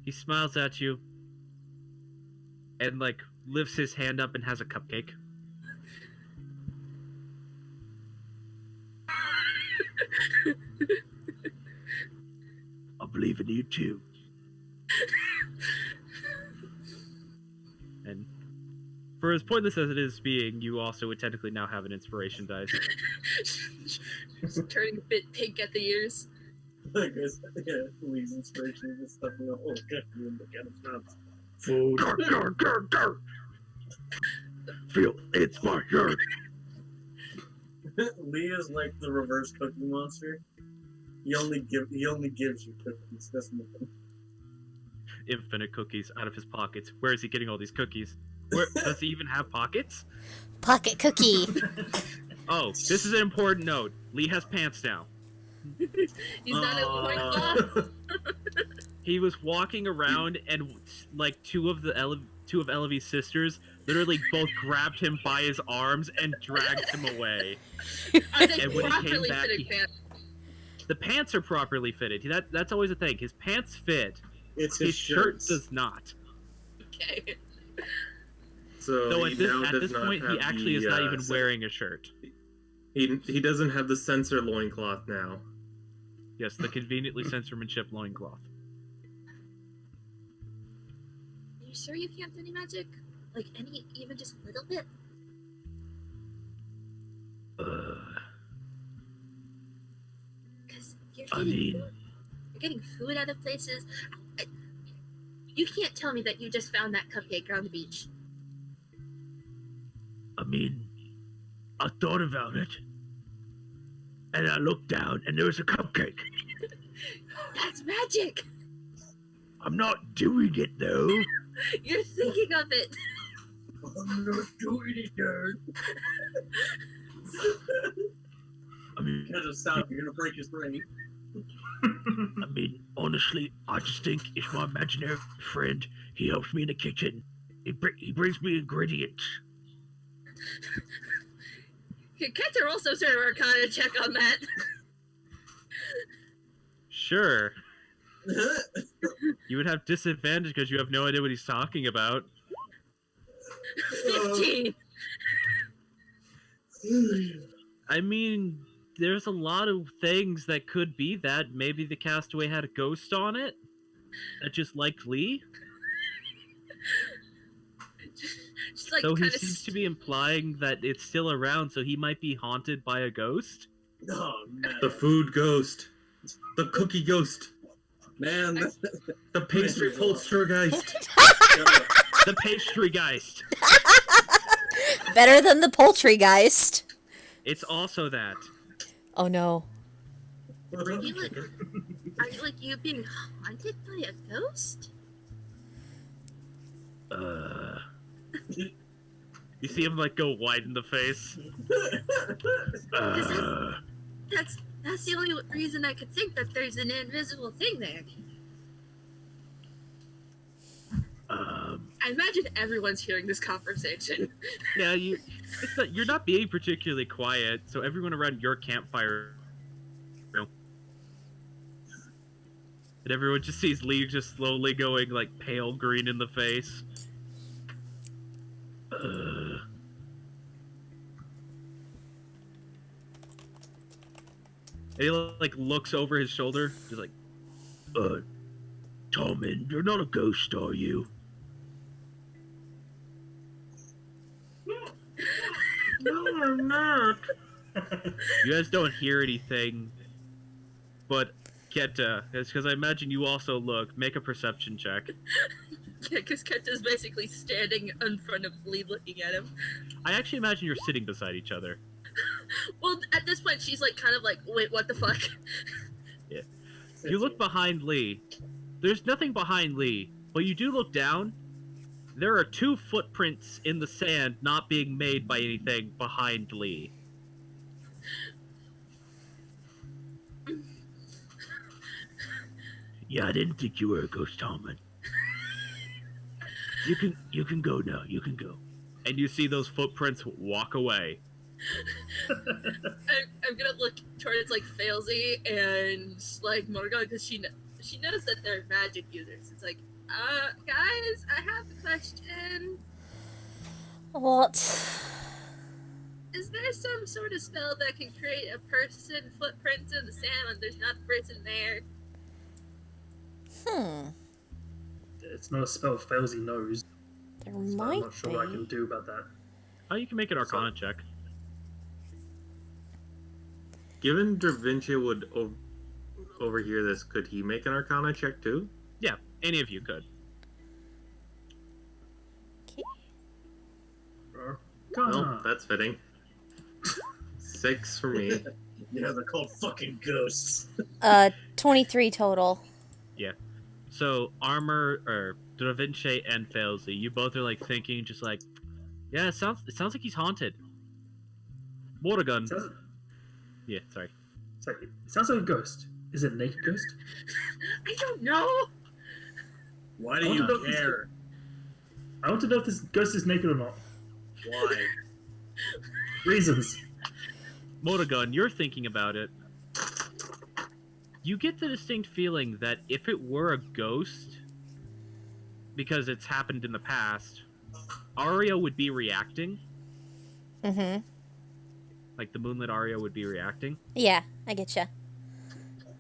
He smiles at you and like lifts his hand up and has a cupcake. I believe in you too. And For as pointless as it is being, you also would technically now have an inspiration dice. Just turning a bit pink at the ears. Like I said, yeah, Lee's inspiration is stuff in the whole country in the kind of mouth. Food. Grr. Feel it's my shirt. Lee is like the reverse Cookie Monster. He only gives you cookies. That's nothing. Infinite cookies out of his pockets. Where is he getting all these cookies? Where does he even have pockets? Pocket cookie. Oh, this is an important note. Lee has pants now. He's not a loincloth. He was walking around and like two of Elevy's sisters literally both grabbed him by his arms and dragged him away. Are they And when he came properly back, fitted pants? the pants are properly fitted. That's always a thing. His pants fit. It's His his shirt shirts. does not. Okay. So So he at this, now at does this not point, he have actually is the, not even wearing a shirt. He doesn't have the sensor loincloth now. Yes, the conveniently censormanship loincloth. Are you sure you can't do any magic? Like any, even just a little bit? Because you're getting food out of places. You can't tell me that you just found that cupcake on the beach. I mean, I thought about it. And I looked down and there was a cupcake. That's magic! I'm not doing it though. You're thinking of it! I'm not doing it, Dad. I mean, You gotta stop. You're gonna break his brain. honestly, I just think it's my imaginary friend. He helps me in the kitchen. He brings me ingredients. Can Kenter also sort of Arcana check on that? Sure. You would have disadvantage because you have no idea what he's talking about. 15! I mean, there's a lot of things that could be that. Maybe the castaway had a ghost on it that just liked Lee. Just like So he kinda seems to be implying that it's still around, so he might be haunted by a ghost. Oh, man. The food ghost. The cookie ghost. Man, The pastry poltergeist. The pastry geist. Better than the poultrygeist. It's also that. Oh no. Are you like you being haunted by a ghost? You see him like go white in the face. That's the only reason I could think that there's an invisible thing there. I imagine everyone's hearing this conversation. Yeah, you're not being particularly quiet, so everyone around your campfire. And everyone just sees Lee just slowly going like pale green in the face. And he like looks over his shoulder, just like, Tommen, you're not a ghost, are you? no, I'm not. you guys don't hear anything, but Kenta, it's because I imagine you also look. Make a perception check. Yeah, because Kenta's basically standing in front of Lee looking at him. I actually imagine you're sitting beside each other. Well, at this point, she's like kind of like, wait, what the fuck? Yeah. You look behind Lee. There's nothing behind Lee, but you do look down. There are 2 footprints in the sand not being made by anything behind Lee. Yeah, I didn't think you were a ghost, Tommen. You can go now. You can go. And you see those footprints walk away. I'm gonna look towards like Failsy and like Morgan because she knows that they're magic users. It's like, guys, I have a question. What? Is there some sort of spell that can create a person footprints in the sand when there's not a person there? Hmm. It's not a spell Failsy knows. There So I'm might not sure be. what I can do about that. Oh, you can make an Arcana check. Given Da Vinci would overhear this, could he make an Arcana check too? Yeah, any of you could. Well, that's fitting. 6 for me. Yeah, they're called fucking ghosts. 23 total. So Armor or Da Vinci and Failsy, you both are like thinking, just like, yeah, it sounds like he's haunted. Morrigan. Sounds, Yeah, sorry. sorry, it sounds like a ghost. Is it a naked ghost? I don't know. Why I do want you to know if this- care? I want to know if this ghost is naked or not. Why? Reasons. Morrigan, you're thinking about it. You get the distinct feeling that if it were a ghost, because it's happened in the past, Arya would be reacting. Mm-hmm. Like the moonlit Arya would be reacting. Yeah, I get you.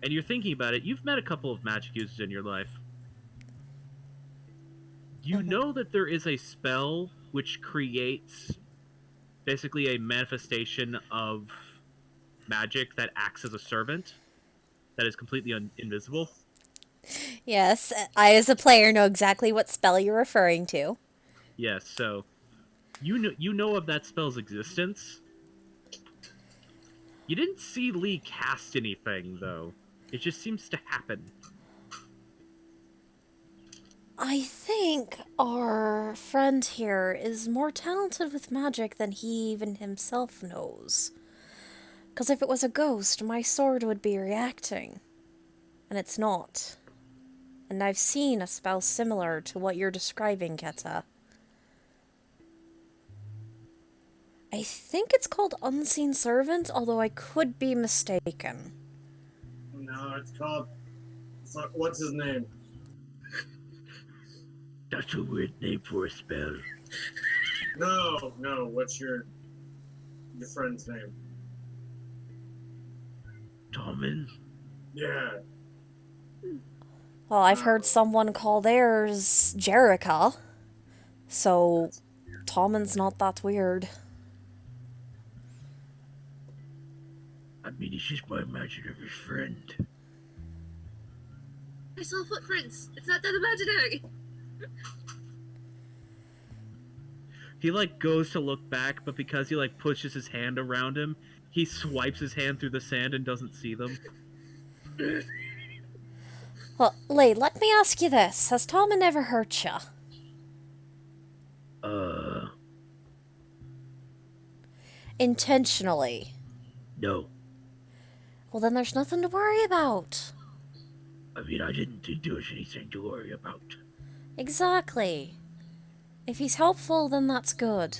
And you're thinking about it, you've met a couple of magic users in your life. You know that there is a spell which creates basically a manifestation of magic that acts as a servant that is completely invisible. Yes, I as a player know exactly what spell you're referring to. Yes, so you know of that spell's existence. You didn't see Lee cast anything though. It just seems to happen. I think our friend here is more talented with magic than he even himself knows. Because if it was a ghost, my sword would be reacting. And it's not. And I've seen a spell similar to what you're describing, Keta. I think it's called Unseen Servant, although I could be mistaken. No, it's called. Fuck, what's his name? That's a weird name for a spell. No, what's your friend's name? Tommen? Yeah. Well, I've heard someone call theirs Jerica. So, Tommen's not that weird. I mean, it's just my imaginary friend. I saw footprints. It's not that imaginary. He like goes to look back, but because he like pushes his hand around him, he swipes his hand through the sand and doesn't see them. Well, Lee, let me ask you this. Has Tommen ever hurt you? Intentionally? No. Well, then there's nothing to worry about. I mean, I didn't do anything to worry about. Exactly. If he's helpful, then that's good.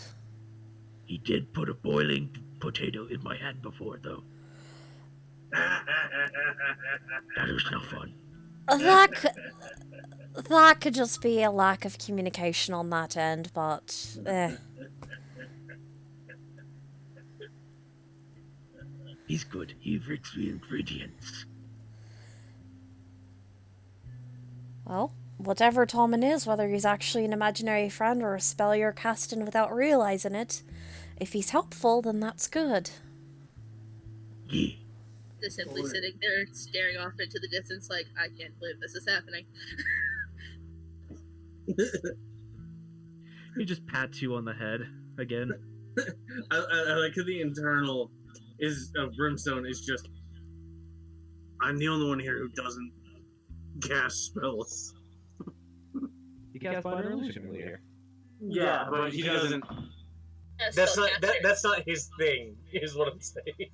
He did put a boiling potato in my hand before, though. That was no fun. That could just be a lack of communication on that end, but He's good. He brings me ingredients. well, whatever Tommen is, whether he's actually an imaginary friend or a spell you're casting without realizing it, if he's helpful, then that's good. Yeah. Just simply sitting there staring off into the distance like, I can't believe this is happening. He just pats you on the head again. I like how the internal is of Brimstone is just. I'm the only one here who doesn't cast spells. You cast Minor Illusion earlier. Yeah, but he doesn't. That's not his thing. Is what I'm saying.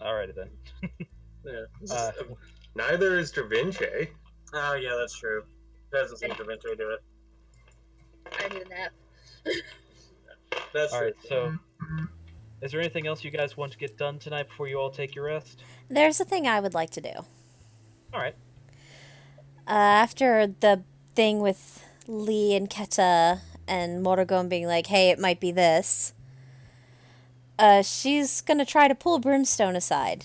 Alrighty then. Yeah. Neither is Da Vinci. Oh yeah, that's true. Doesn't seem to venture to do it. I need a nap. That's Alright, so is there anything else you guys want to get done tonight before you all take your rest? There's a thing I would like to do. Alright. After the thing with Lee and Keta and Morrigan being like, hey, it might be this, she's gonna try to pull Brimstone aside.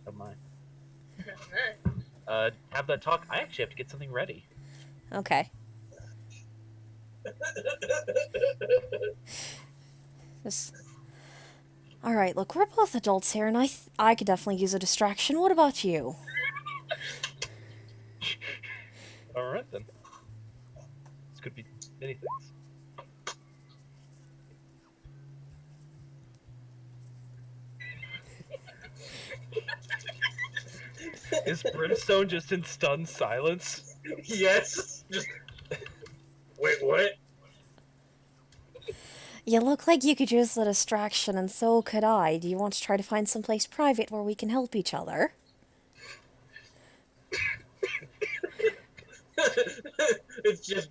Don't mind. Have that talk. I actually have to get something ready. Okay. All right, look, we're both adults here, and I could definitely use a distraction. What about you? All right then. This could be many things. Is Brimstone just in stunned silence? Yes. Just wait, what? You look like you could use the distraction, and so could I. Do you want to try to find someplace private where we can help each other? It's just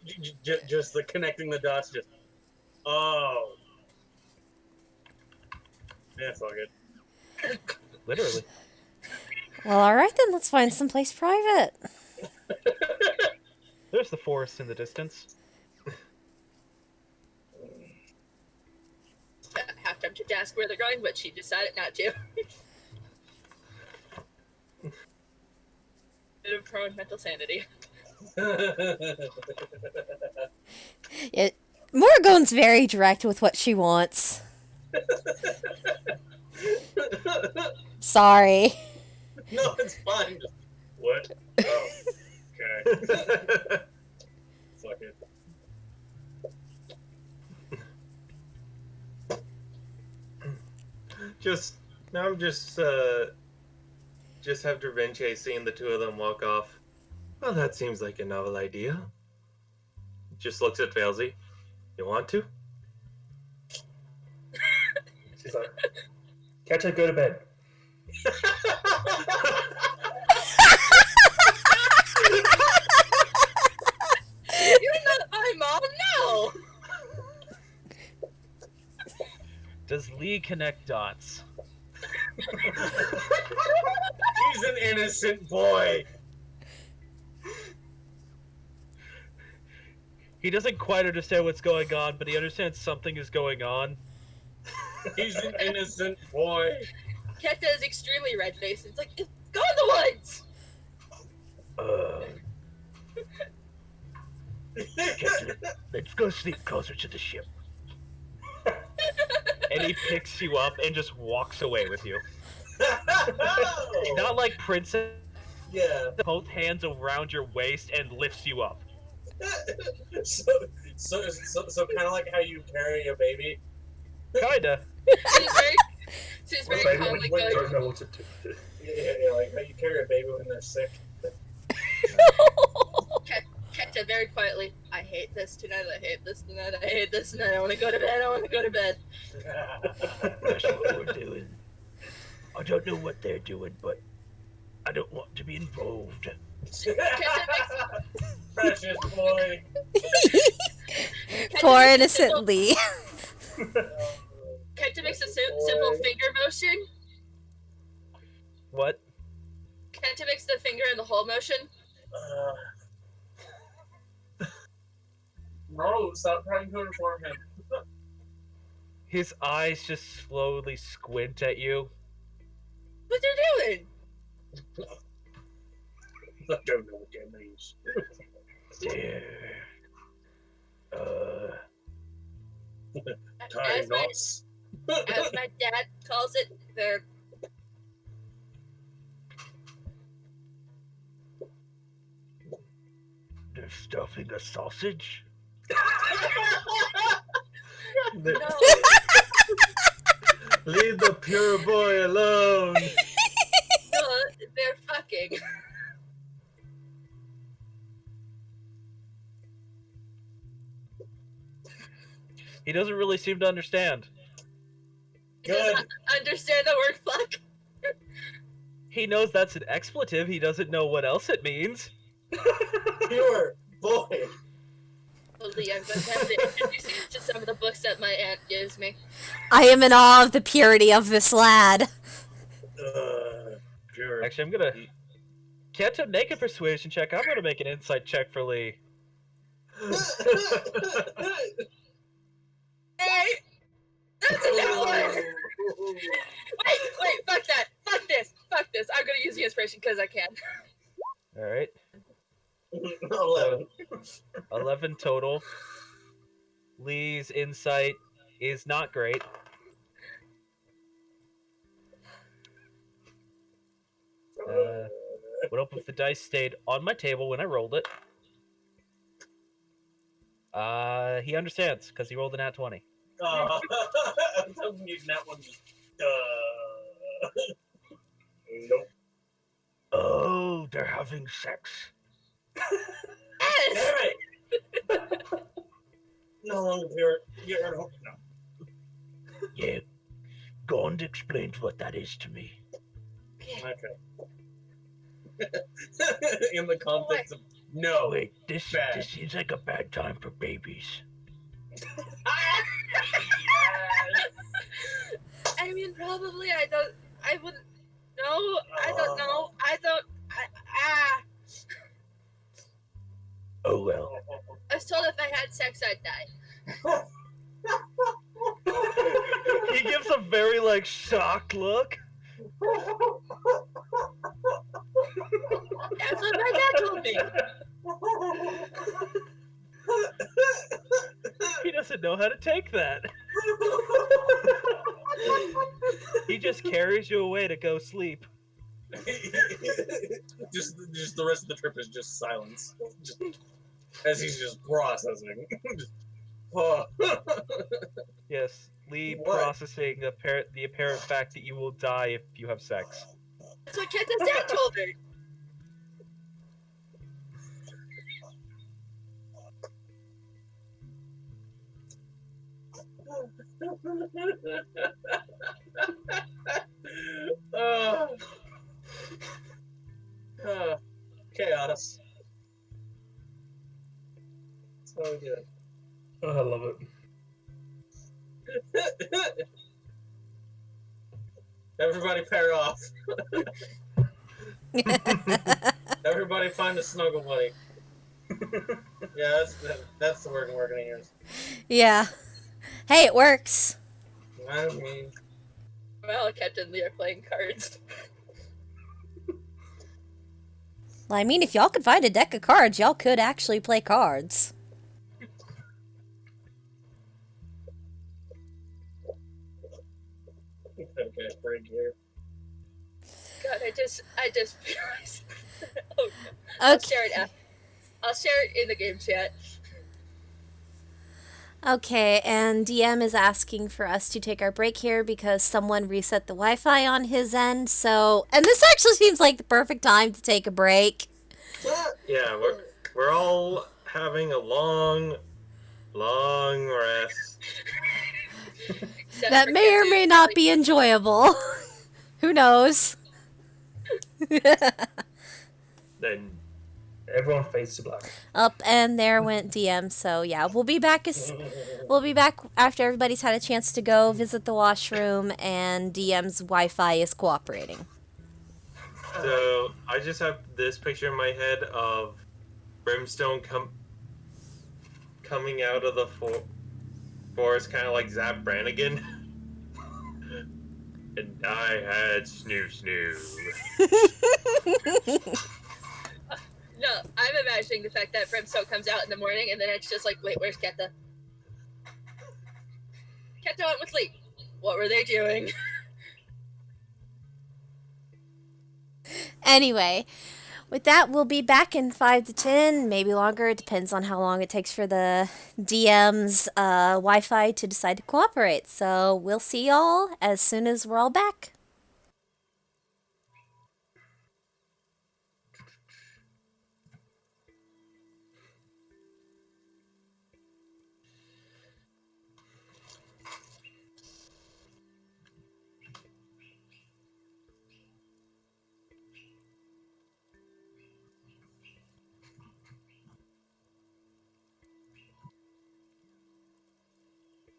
the connecting the dots. Just oh, yeah, fuck it. Literally. Well, all right then. Let's find someplace private. There's the forest in the distance. Half tempted to ask where they're going, but she decided not to. Bit of prone mental sanity. Morrigone's very direct with what she wants. Sorry. No, it's fine. Just, what? Oh, okay. Fuck it. I'm just have Dravinche seeing the two of them walk off. Well, that seems like a novel idea. Just looks at Failsy. You want to? She's like, catch up, go to bed. You're not my mom, no! Does Lee connect dots? He's an innocent boy. He doesn't quite understand what's going on, but he understands something is going on. He's an innocent boy. Keta is extremely red-faced. It's like, go in the woods! Let's go sleep closer to the ship. And he picks you up and just walks away with you. Not like Princess. Yeah. Both hands around your waist and lifts you up. So kind of like how you carry a baby. Kinda. She's very calmly going. Don't know what to do. Yeah, like how you carry a baby when they're sick. Keta very quietly. I hate this tonight. I hate this tonight. I hate this tonight. I want to go to bed. I want to go to bed. That's what we're doing. I don't know what they're doing, but I don't want to be involved. Precious boy. Poor innocent Lee. Kenta makes a simple finger motion. What? Kenta makes the finger in the hole motion. No, stop trying to inform him. His eyes just slowly squint at you. What they're doing? I don't know what that means. Tying knots. As my dad calls it, they're stuffing a sausage? no. Leave the pure boy alone. No, they're fucking. He doesn't really seem to understand. He doesn't understand the word fuck. He knows that's an expletive. He doesn't know what else it means. Pure boy. Lee, I'm going to have to introduce you to some of the books that my aunt gives me. I am in awe of the purity of this lad. Pure. Actually, I'm gonna. Kenta, make a persuasion check. I'm gonna make an insight check for Lee. Hey! That's a new one! Wait, fuck that! Fuck this! I'm gonna use the inspiration because I can. Alright. 11. 11 total. Lee's insight is not great. What up if the dice stayed on my table when I rolled it? He understands because he rolled an nat 20. I'm hoping you that one. Nope. Oh, they're having sex. Yes! Damn it! No longer pure. You're no. Yeah, Gond explained what that is to me. Okay. In the context of no. Wait, this bad. seems like a bad time for babies. I mean, probably I wouldn't know. I don't know. Oh well. I was told if I had sex, I'd die. He gives a very, like, shocked look. That's what my dad told me. He doesn't know how to take that. He just carries you away to go sleep. just the rest of the trip is just silence. Just, as he's just processing. Oh. Yes, Lee What? processing the apparent fact that you will die if you have sex. That's what Kenta's dad told her. Chaos. So good. Oh, I love it. Everybody pair off. Everybody find a snuggle buddy. Yeah, that's the word we're gonna use. Yeah. Hey, it works. I mean, Well, Kenta and Lee are playing cards. Well, I mean, if y'all could find a deck of cards, y'all could actually play cards. okay, break here. God, I just realized. Oh, no. Okay. I'll share it in the game chat. Okay, and DM is asking for us to take our break here because someone reset the Wi-Fi on his end. So, and this actually seems like the perfect time to take a break. Yeah, we're all having a long rest. That may or may not be enjoyable. Who knows? Then Everyone fades to black. Up and there went DM. So yeah, we'll be back after everybody's had a chance to go visit the washroom and DM's Wi-Fi is cooperating. So I just have this picture in my head of Brimstone coming out of the forest, kind of like Zap Brannigan. And I had snoo. No, I'm imagining the fact that Brimstone comes out in the morning and then it's just like, wait, where's Kenta? Kenta went with Lee. What were they doing? Anyway, with that, we'll be back in 5 to 10, maybe longer. It depends on how long it takes for the DM's Wi-Fi to decide to cooperate. So we'll see y'all as soon as we're all back.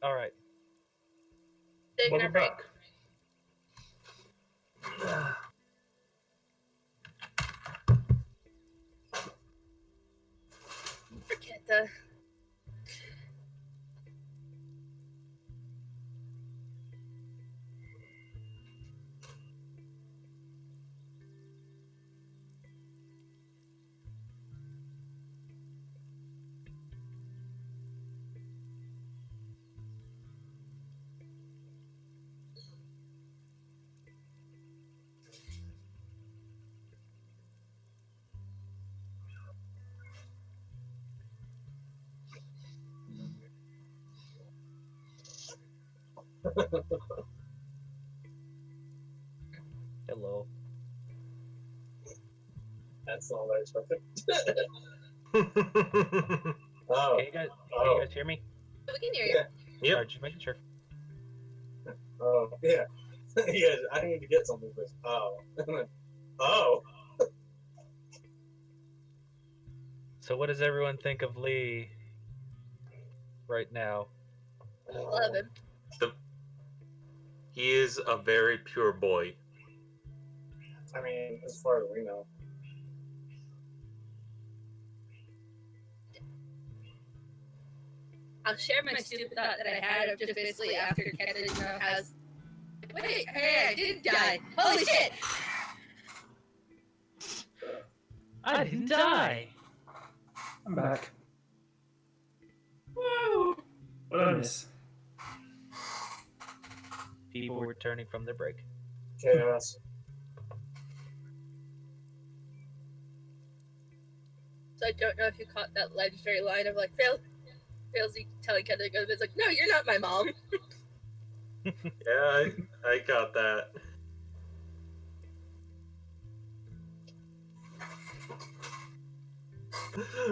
All right. Welcome back. Kenta. Hello. That's not what I expected. Can you guys hear me? We can hear you. Yeah. Yep. Sorry, just making sure. Oh, yeah. Yeah, I need to get something first. Oh. Oh. So what does everyone think of Lee right now? Love him. He is a very pure boy. I mean, as far as we know. I'll share my stupid thought that I had of just basically after Keta, has. Wait, hey, I didn't die. Holy shit! I didn't die. I'm back. Woo! What did I miss? People returning from their break. Chaos. So I don't know if you caught that legendary line of like, Failsy telling Keta to go to bed. It's like, no, you're not my mom. Yeah, I got that.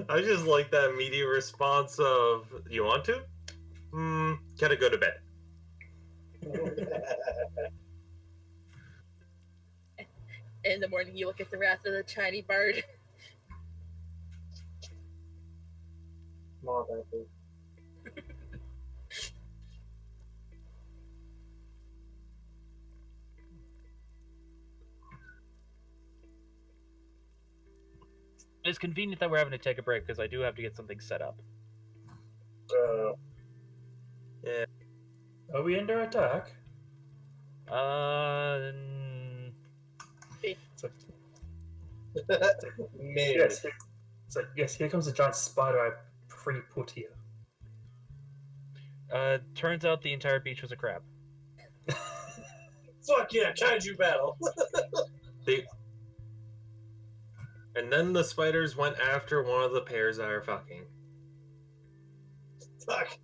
I just like that immediate response of, you want to? Gotta go to bed. In the morning, you look at the wrath of the tiny bird. Not that big. It's convenient that we're having to take a break because I do have to get something set up. Yeah. Are we under attack? Maybe. Yes. It's like, yes, here comes a giant spider I pre-put here. Turns out the entire beach was a crab. Fuck yeah, kaiju battle. And then the spiders went after one of the pairs that are fucking. Fuck.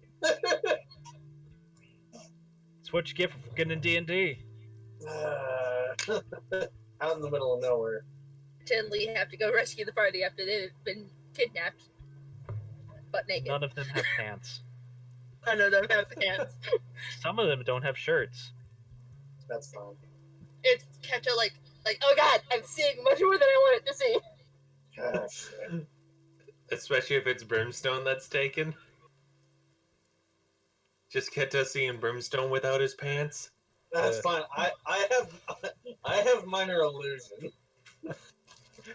It's what you get for getting in D&D. Out in the middle of nowhere. Chen Lee have to go rescue the party after they've been kidnapped. But naked. None of them have pants. None of them have pants. Some of them don't have shirts. That's fine. It's Ketcha like, oh god, I'm seeing much more than I wanted to see. Gosh. Especially if it's Brimstone that's taken. Just Keta seeing Brimstone without his pants. That's fine. I have minor illusion.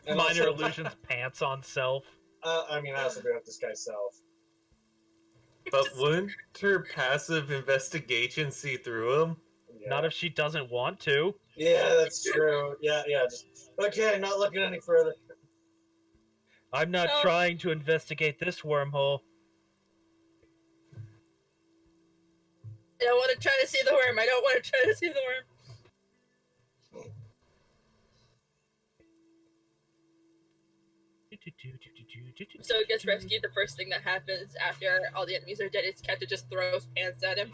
And Minor also- illusions, pants on self. I mean, I also do have this guy's self. But wouldn't her passive investigation see through him? Yeah. Not if she doesn't want to. Yeah, that's true. Yeah. Just okay. Not looking any further. I'm not trying to investigate this wormhole. I don't want to try to see the worm. I don't want to try to see the worm. So it gets rescued. The first thing that happens after all the enemies are dead is Keta just throws pants at him.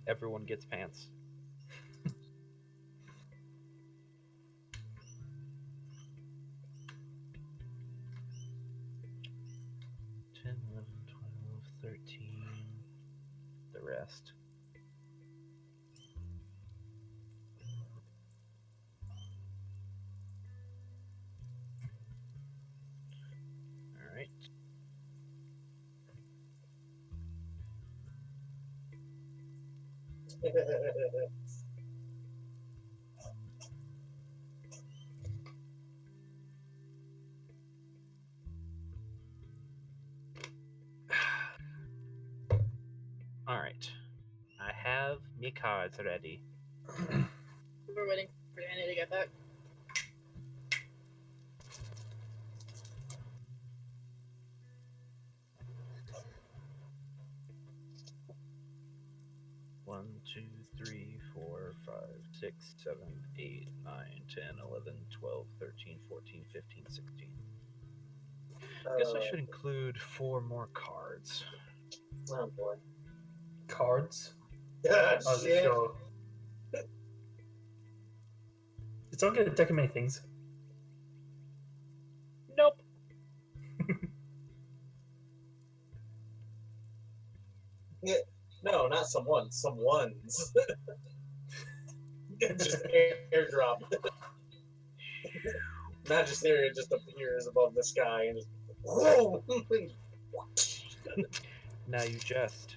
Everyone gets pants. The rest. All right. All right. I have me cards ready. We're waiting for Annie to get back. One, 2, 3, 4, 5, 6, 7, 8, 9, 10, 11, 12, 13, 14, 15, 16. I guess I should include 4 more cards. Oh boy. cards. Ah, I wasn't shit. sure. It's not going to deck of many things. Nope. Yeah, no, not someone. Someone's. Just airdrop. Magisteria just appears above the sky and just. Whoa! Now you jest.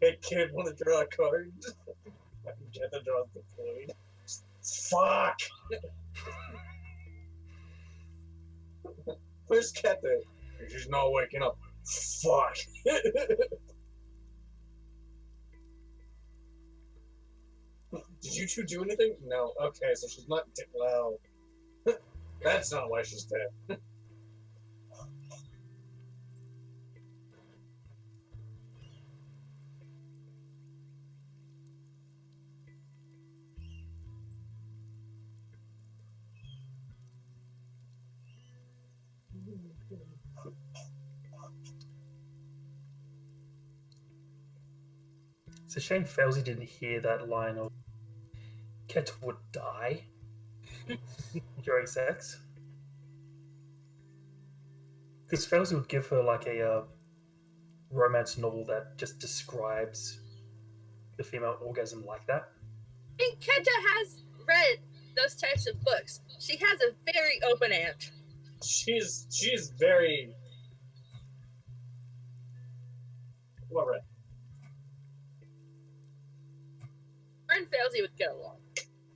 Hey kid, want to draw a card? Get the draw deployed. Fuck! Where's Kete? She's not waking up. Fuck! Did you two do anything? No. Okay, so she's not dead. Well, that's not why she's dead. It's a shame Felzy didn't hear that line of Keta would die during sex. Because Felzy would give her like a romance novel that just describes the female orgasm like that. I think Kenta has read those types of books. She has a very open aunt. She's very. What right? Her and Failsy would get along.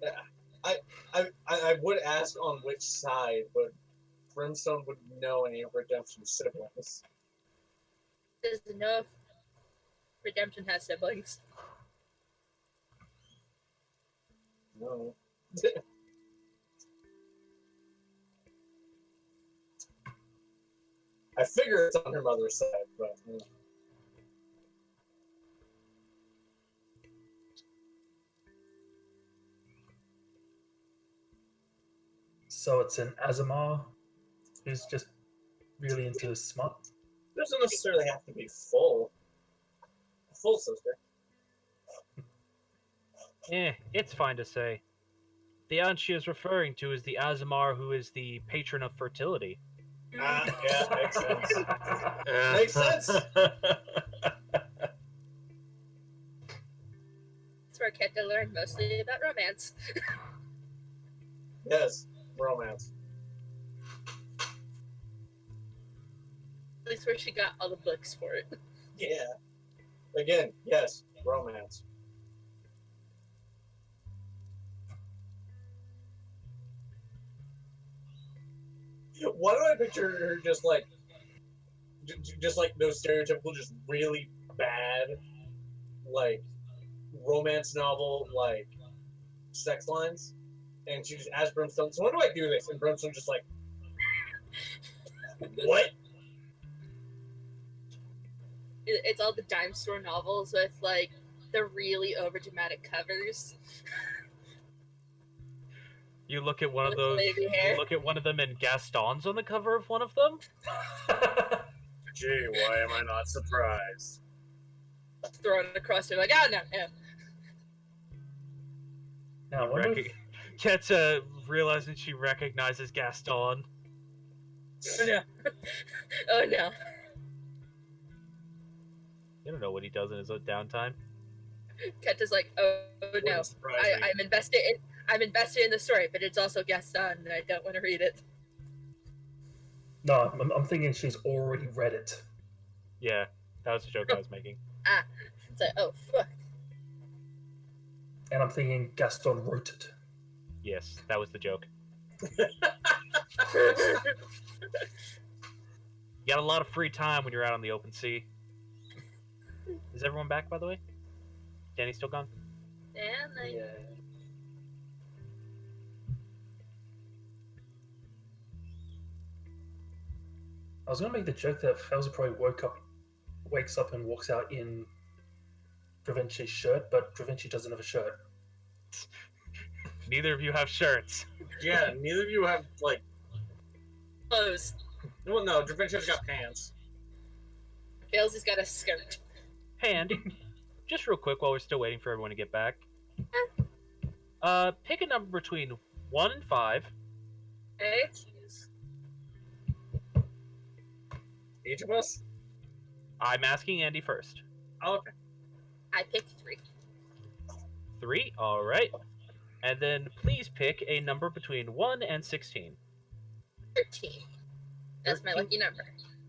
Yeah, I would ask on which side, but Brimstone would know any of Redemption's siblings. Doesn't know if Redemption has siblings. No. I figure it's on her mother's side, but. So it's an Azamar who's just really into smut. Doesn't necessarily have to be full. Full sister. It's fine to say. The aunt she is referring to is the Azamar who is the patron of fertility. Ah, yeah, makes sense. Makes sense. That's where Kenta learned mostly about romance. Yes, romance. At least where she got all the books for it. Yeah. Again, yes, romance. Why do I picture her just like those stereotypical, just really bad, like, romance novel, like, sex lines? And she just asks Brimstone, so when do I do this? And Brimstone just like, what? It's all the dime store novels with, like, the really over-dramatic covers. You look at one of those. Baby hair. You look at one of them, and Gaston's on the cover of one of them. Gee, why am I not surprised? Throwing it across her, like, oh, no, no. Now, what if Keta realizing she recognizes Gaston. Oh, no. Oh, no. You don't know what he does in his own downtime. Kenta's like, oh, no. I'm invested in the story, but it's also Gaston, and I don't want to read it. No, I'm thinking she's already read it. Yeah, that was the joke I was making. Ah, it's like, oh, fuck. And I'm thinking Gaston wrote it. Yes, that was the joke. You got a lot of free time when you're out on the open sea. Is everyone back, by the way? Danny still gone? Yeah. I was gonna make the joke that Felzy probably wakes up and walks out in Dravince's shirt, but Dravince doesn't have a shirt. Neither of you have shirts. Yeah, neither of you have, like... Clothes. Well, no, Dravince's got pants. Fails has got a skirt. Hey, Andy. Just real quick while we're still waiting for everyone to get back. Pick a number between 1 and 5. Okay. Each of us? I'm asking Andy first. Oh, okay. I picked 3. 3, alright. And then please pick a number between 1 and 16. 13. That's my 13? lucky number.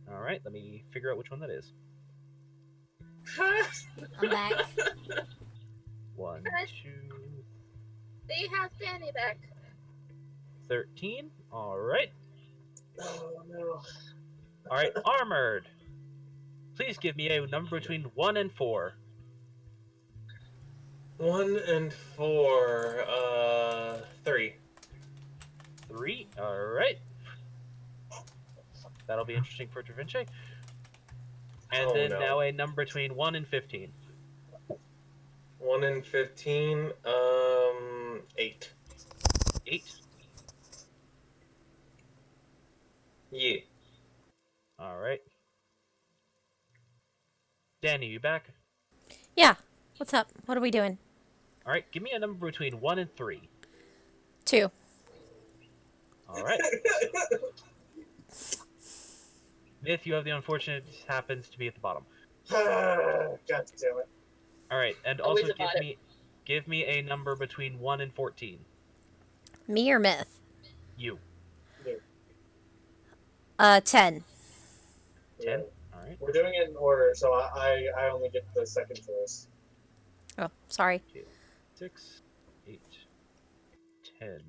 Alright, let me figure out which one that is. I'm back. 1, Right. 2, They have Danny back. 13. Alright. Oh, no. Alright, Armored. Please give me a number between 1 and 4. 1 and 4, 3. 3, alright. That'll be interesting for Dravince. And then now a number between 1 and 15. 1 and 15, 8. 8. Yeah. Alright. Danny, you back? Yeah. What's up? What are we doing? Alright, give me a number between 1 and 3. 2. Alright. Myth, you have the unfortunate happens to be at the bottom. God damn it. Alright, and Always also about give me a number between 1 and 14. Me or Myth? You. 10. 10? Yeah. Alright. We're doing it in order, so I only get the second choice. Oh, sorry. 6, 8, 10.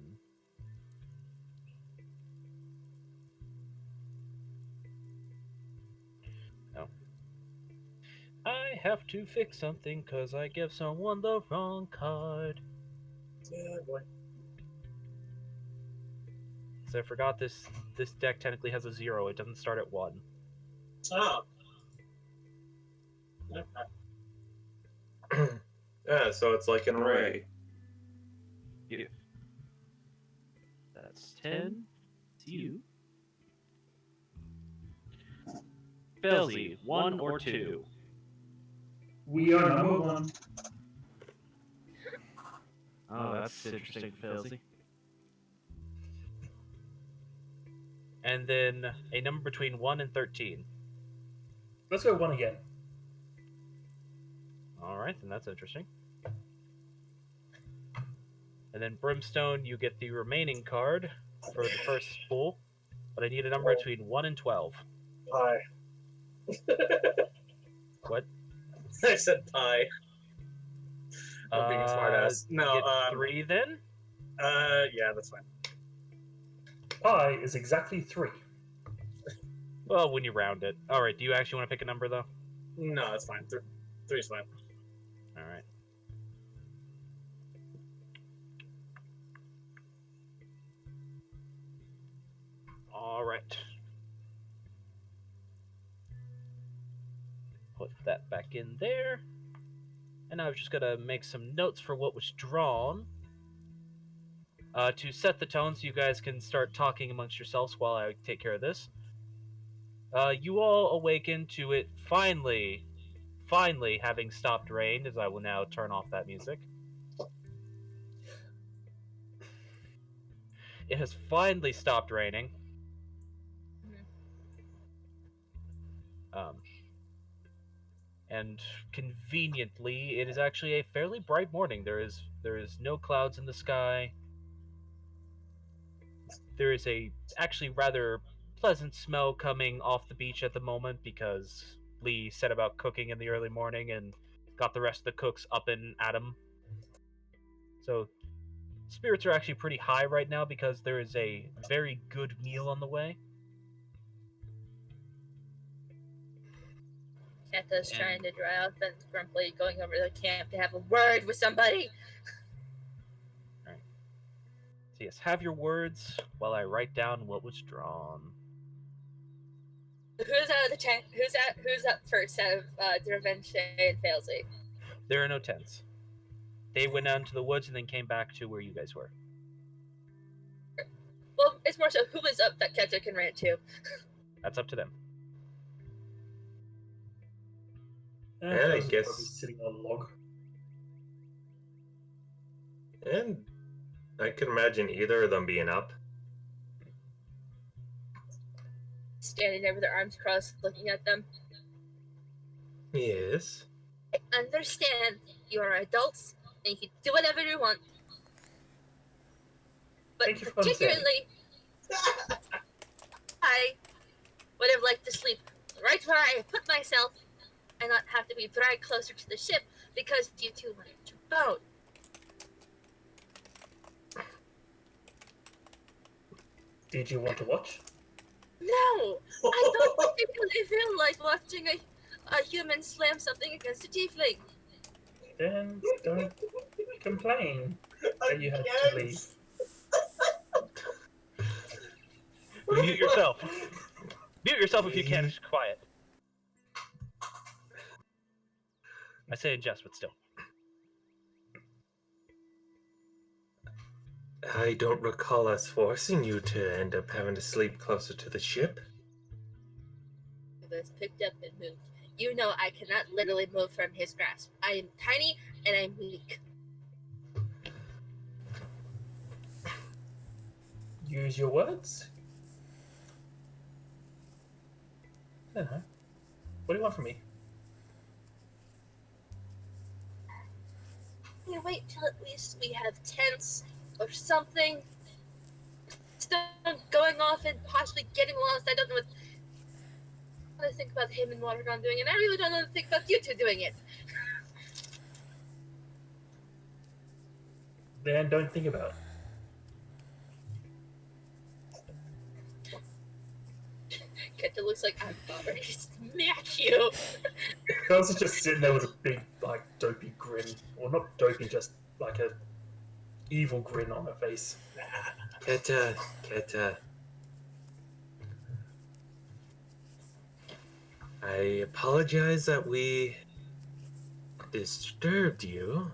Oh. I have to fix something because I gave someone the wrong card. Yeah, boy. So I forgot this deck technically has a 0. It doesn't start at 1. Oh. Yeah, so it's like an array. Yeah. That's 10. It's you. Felzy, 1 or 2? We are number 1. Oh, that's interesting, Felzy. And then a number between 1 and 13. Let's go 1 again. Alright, then that's interesting. And then Brimstone, you get the remaining card for the first spool. But I need a number between 1 and 12. Pie. What? I said pie. I'm being a smartass. No, get 3 then? Yeah, that's fine. Pi is exactly 3. Well, when you round it. Alright, do you actually want to pick a number, though? No, it's fine. 3 is fine. Alright. Alright. Put that back in there. And I've just got to make some notes for what was drawn. To set the tone so you guys can start talking amongst yourselves while I take care of this. You all awaken to it finally having stopped rain, as I will now turn off that music. It has finally stopped raining. And conveniently, it is actually a fairly bright morning. There is no clouds in the sky. There is a actually rather pleasant smell coming off the beach at the moment because Lee set about cooking in the early morning and got the rest of the cooks up and at him. So spirits are actually pretty high right now because there is a very good meal on the way. Kata's trying to dry off and grumpily going over to the camp to have a word with somebody. Alright. So yes, have your words while I write down what was drawn. Who's out of the who's up first out of Dravince and Failsy? There are no tents. They went out into the woods and then came back to where you guys were. Well, it's more so who is up that Keta can rant to. That's up to them. I Probably guess. sitting on a log. And I can imagine either of them being up. Standing there with their arms crossed, looking at them. Yes. I understand you are adults and you can do whatever you want. But Thank you for understanding. particularly, I would have liked to sleep right where I put myself and not have to be dragged closer to the ship because you two wanted to boat. Did you want to watch? No! I don't particularly feel like watching a human slam something against a tiefling. Then don't complain that you had to leave. Mute yourself. Mute yourself if you can. Just quiet. I say in jest, but still. I don't recall us forcing you to end up having to sleep closer to the ship. It was picked up and moved. You know I cannot literally move from his grasp. I am tiny and I'm weak. Use your words. I don't know. What do you want from me? Can you wait till at least we have tents or something? Instead of going off and possibly getting lost, I don't know what I think about him and Watergon doing it. I really don't know what to think about you two doing it. Then don't think about it. Kenta looks like I'm already smack you. Girls are just sitting there with a big, like, dopey grin. Or not dopey, just like a evil grin on her face. Keta. I apologize that we disturbed you.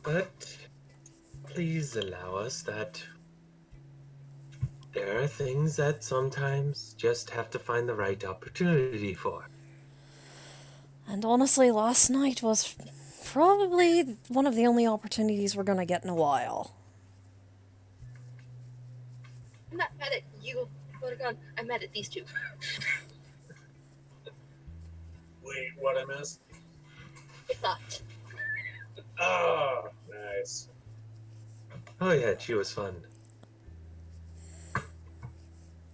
But please allow us that there are things that sometimes just have to find the right opportunity for. And honestly, last night was probably one of the only opportunities we're gonna get in a while. I'm not mad at you, Watergon. I'm mad at these two. Wait, what I missed? I thought. Oh, nice. Oh yeah, she was fun.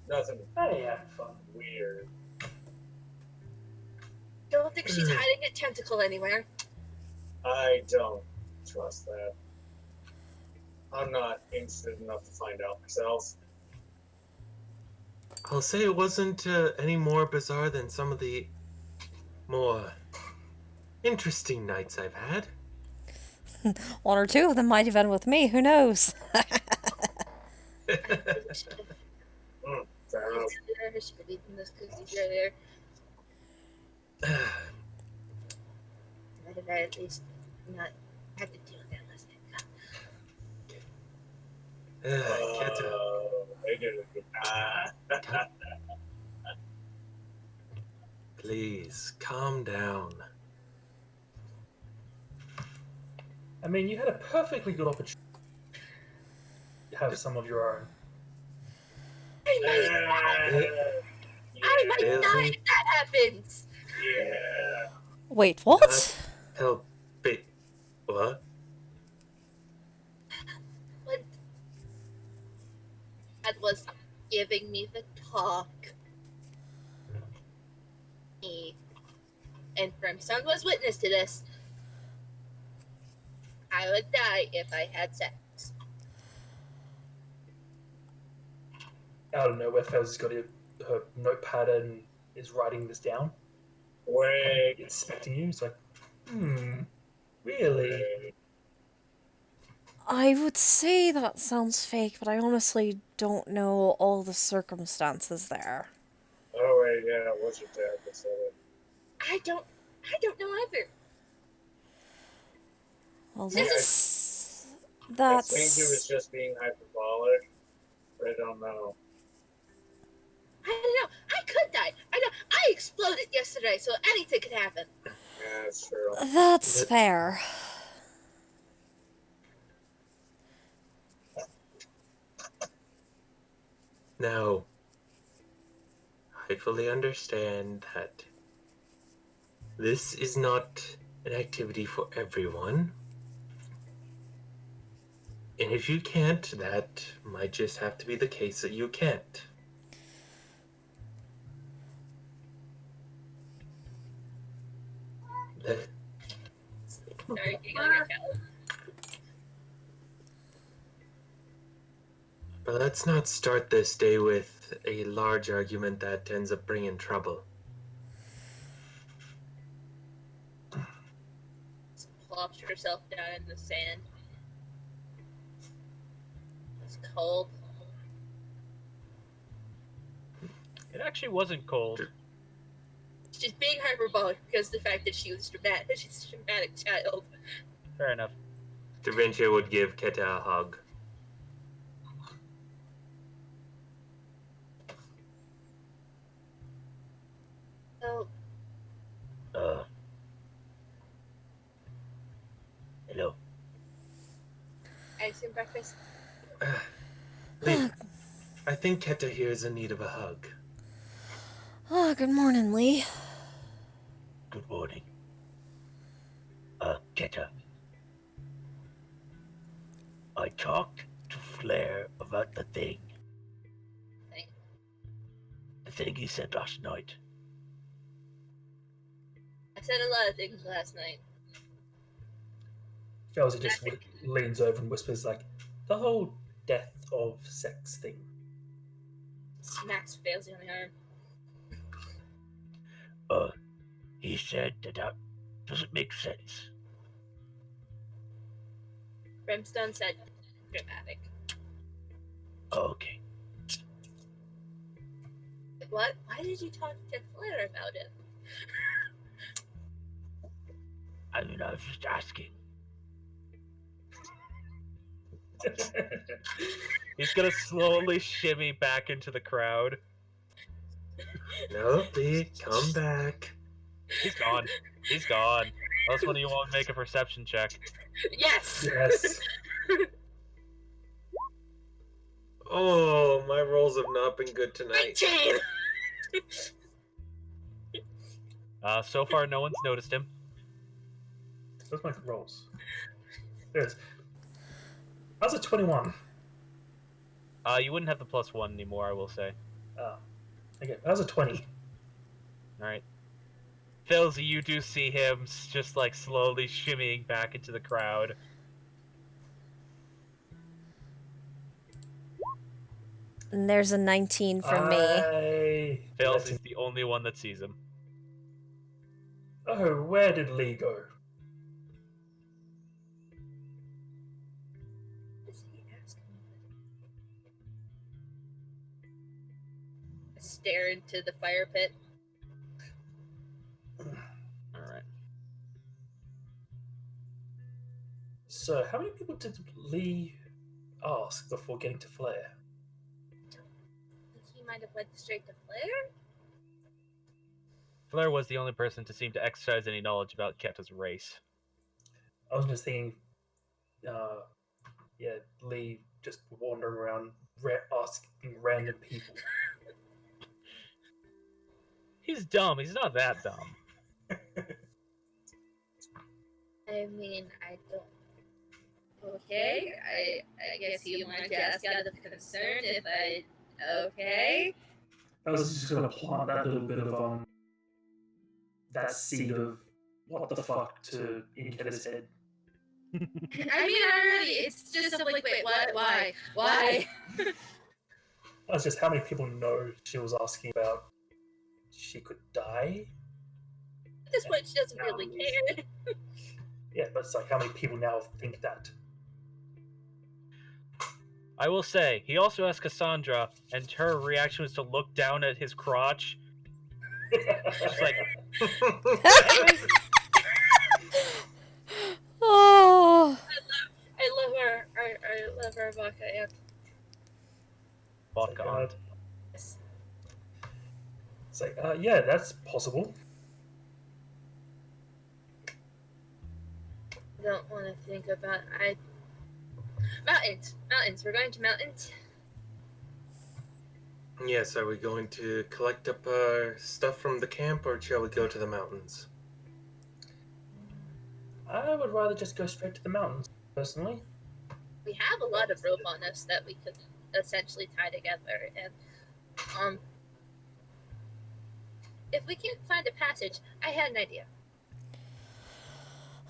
Nothing Hey, have fun. weird. Don't think she's hiding a tentacle anywhere. I don't trust that. I'm not interested enough to find out myself. I'll say it wasn't any more bizarre than some of the more interesting nights I've had. One or two of them might have been with me, who knows? Fair enough. I should have eaten those cookies earlier. Why did I at least not have to deal with that last night? Keta, They did it. please calm down. I mean, you had a perfectly good opportunity to have some of your own. I might die if that happens. Yeah. Wait, what? Help it. What? What? Dad was giving me the talk. And Brimstone was witness to this. I would die if I had sex. Out of nowhere, Fez has got her notepad and is writing this down. Wait. Inspecting you. It's like, really? I would say that sounds fake, but I honestly don't know all the circumstances there. Oh, wait, Yeah, what's your dad that said it? I don't know either. Well, Yeah, I think he was just being hyperbolic, but I don't know. I don't know. I could die. I know. I exploded yesterday, so anything could happen. Yeah, that's true. That's fair. Now, I fully understand that this is not an activity for everyone. And if you can't, that might just have to be the case that you can't. Sorry, you gotta get out. But let's not start this day with a large argument that ends up bringing trouble. Plops herself down in the sand. It's cold. It actually wasn't cold. She's being hyperbolic because of the fact that she was dramatic. She's a dramatic child. Fair enough. Da Vinci would give Keta a hug. So, Hello. I assume breakfast. Lee, I think Keta here is in need of a hug. Oh, good morning, Lee. Good morning. Keta. I talked to Flair about the thing. Thing? The thing he said last night. I said a lot of things last night. Felzy just leans over and whispers, like, the whole death of sex thing. Smacks Failsy on the arm. He said that doesn't make sense. Brimstone said dramatic. Okay. What? Why did you talk to Flair about it? I mean, I was just asking. He's gonna slowly shimmy back into the crowd. No, Lee, come back. He's gone. He's gone. Unless one of you want to make a perception check. Yes! Yes. Oh, my rolls have not been good tonight. 19! So far, no one's noticed him. Those my rolls. There it is. How's a 21? You wouldn't have the +1 anymore, I will say. Oh. Okay, how's a 20? Alright. Filzy, you do see him just like slowly shimmying back into the crowd. And there's a 19 from me. Filzy's the only one that sees him. Oh, where did Lee go? Stare into the fire pit. Alright. So, how many people did Lee ask before getting to Flair? He might have went straight to Flair? Flair was the only person to seem to exercise any knowledge about Keta's race. I was just thinking, Lee just wandering around asking random people. He's dumb. He's not that dumb. I mean, I don't... Okay, I guess you wanted to ask out of concern if I... Okay? I was just going to plant that little bit of, that seed of what the fuck to in Keta's head. I mean, already, it's just like, wait, what? Why? Why? That's just how many people know she was asking about she could die? At this point, she doesn't really care. Yeah, but it's like how many people now think that? I will say, he also asked Cassandra, and her reaction was to look down at his crotch. Just like, Oh. I love our vodka. Yeah. vodka on. Yes. It's like, yeah, that's possible. I don't want to think about mountains. Mountains. We're going to mountains. Yes, are we going to collect up our stuff from the camp, or shall we go to the mountains? I would rather just go straight to the mountains, personally. We have a lot of rope on us that we could essentially tie together, and if we can't find a passage, I had an idea.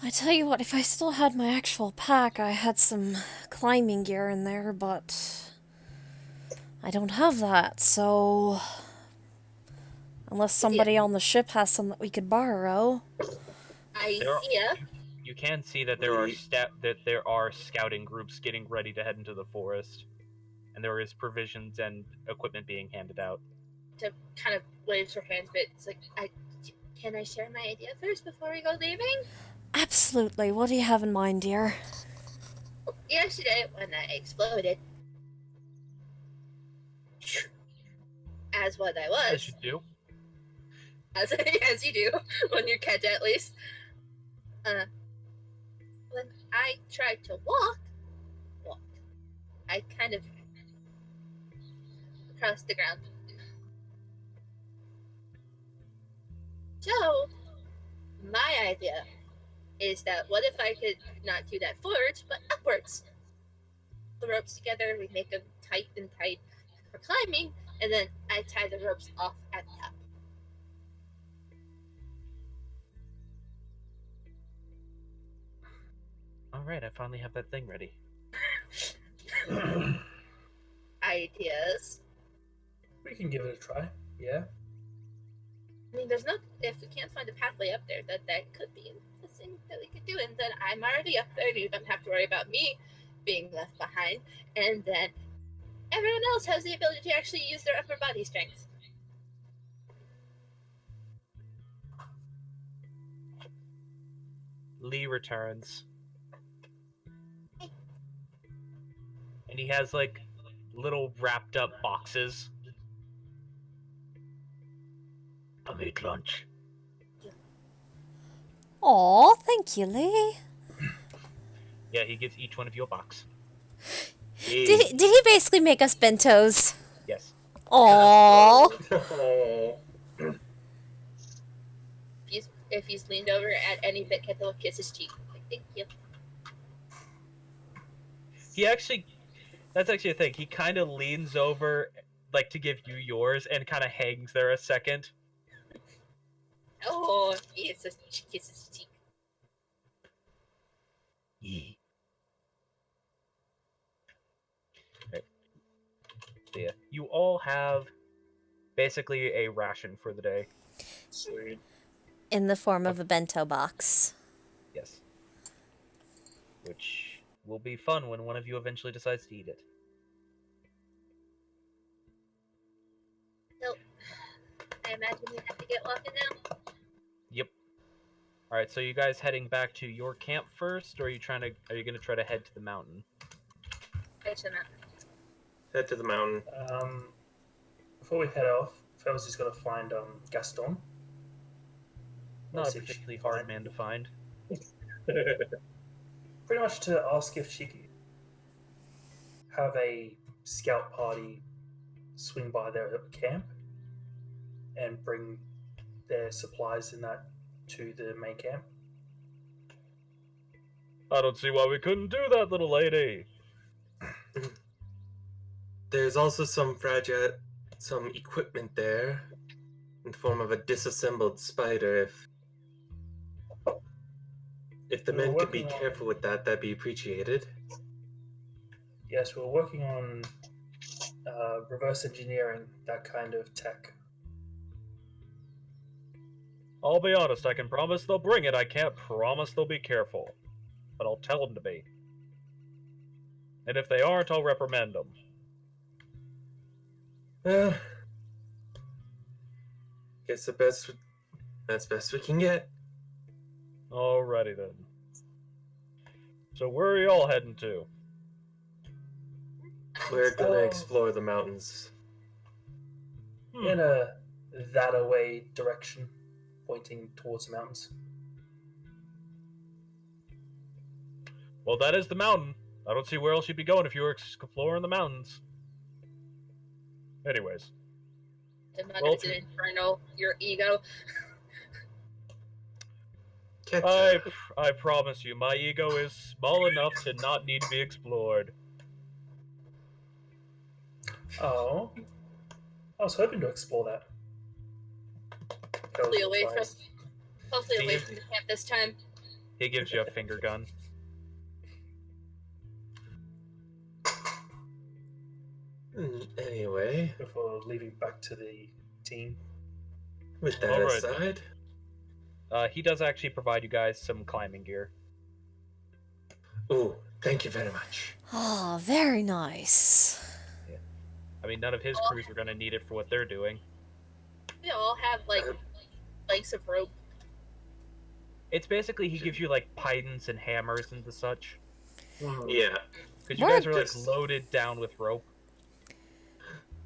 I tell you what, if I still had my actual pack, I had some climbing gear in there, but I don't have that, so unless somebody on the ship has some that we could borrow. Idea. You can see that there are scouting groups getting ready to head into the forest, and there is provisions and equipment being handed out. To kind of waves her hands, but it's like, can I share my idea first before we go leaving? Absolutely. What do you have in mind, dear? Yesterday, when I exploded, as what I was, As you do. as you do when you're cat at least. When I tried to walk, I kind of crossed the ground. So, my idea is that what if I could not do that forwards, but upwards? The ropes together, we make them tight and tight for climbing, and then I tie the ropes off at the top. Alright, I finally have that thing ready. Ideas. We can give it a try, yeah. I mean, if we can't find a pathway up there, that could be the thing that we could do, and then I'm already up there, you don't have to worry about me being left behind, and then everyone else has the ability to actually use their upper body strength. Lee returns. And he has, like, little wrapped up boxes. I made lunch. Aw, thank you, Lee. Yeah, he gives each one of you a box. Did he basically make us bentos? Yes. Aww. If he's leaned over at any bit, Keth will kiss his cheek. Like, thank you. That's actually a thing. He kind of leans over, like, to give you yours, and kind of hangs there a second. Oh, he kisses his cheek. Yeah. Right. So yeah, you all have basically a ration for the day. Sweet. In the form of a bento box. Yes. Which will be fun when one of you eventually decides to eat it. So, I imagine we have to get walking now. Yep. All right. So you guys heading back to your camp first, or are you gonna try to head to the mountain? Head to the mountain. Head to the mountain. Before we head off, Felsy's got to find Gaston. Not See a if she particularly can hard man to find. Pretty much to ask if she could have a scout party swing by their camp and bring their supplies in that to the main camp. I don't see why we couldn't do that, little lady. There's also some equipment there in the form of a disassembled spider. If the men could be careful with that, that'd be appreciated. Yes, we're working on reverse engineering that kind of tech. I'll be honest, I can promise they'll bring it. I can't promise they'll be careful. But I'll tell them to be. And if they aren't, I'll reprimand them. Guess that's best we can get. Alrighty then. So where are y'all heading to? We're gonna explore the mountains. In a that-away direction, pointing towards the mountains. Well, that is the mountain. I don't see where else you'd be going if you were exploring the mountains. Anyways. I'm not gonna say Inferno, your ego. I promise you, my ego is small enough to not need to be explored. Oh. I was hoping to explore that. Hopefully away from the camp this time. He gives you a finger gun. Anyway. Before leaving back to the team. With that aside. He does actually provide you guys some climbing gear. Ooh, thank you very much. Oh, very nice. Yeah. I mean, none of his crews are going to need it for what they're doing. We all have, like, lengths of rope. It's basically, he gives you, like, pidons and hammers and the such. Yeah. Because you guys are, like, loaded down with rope.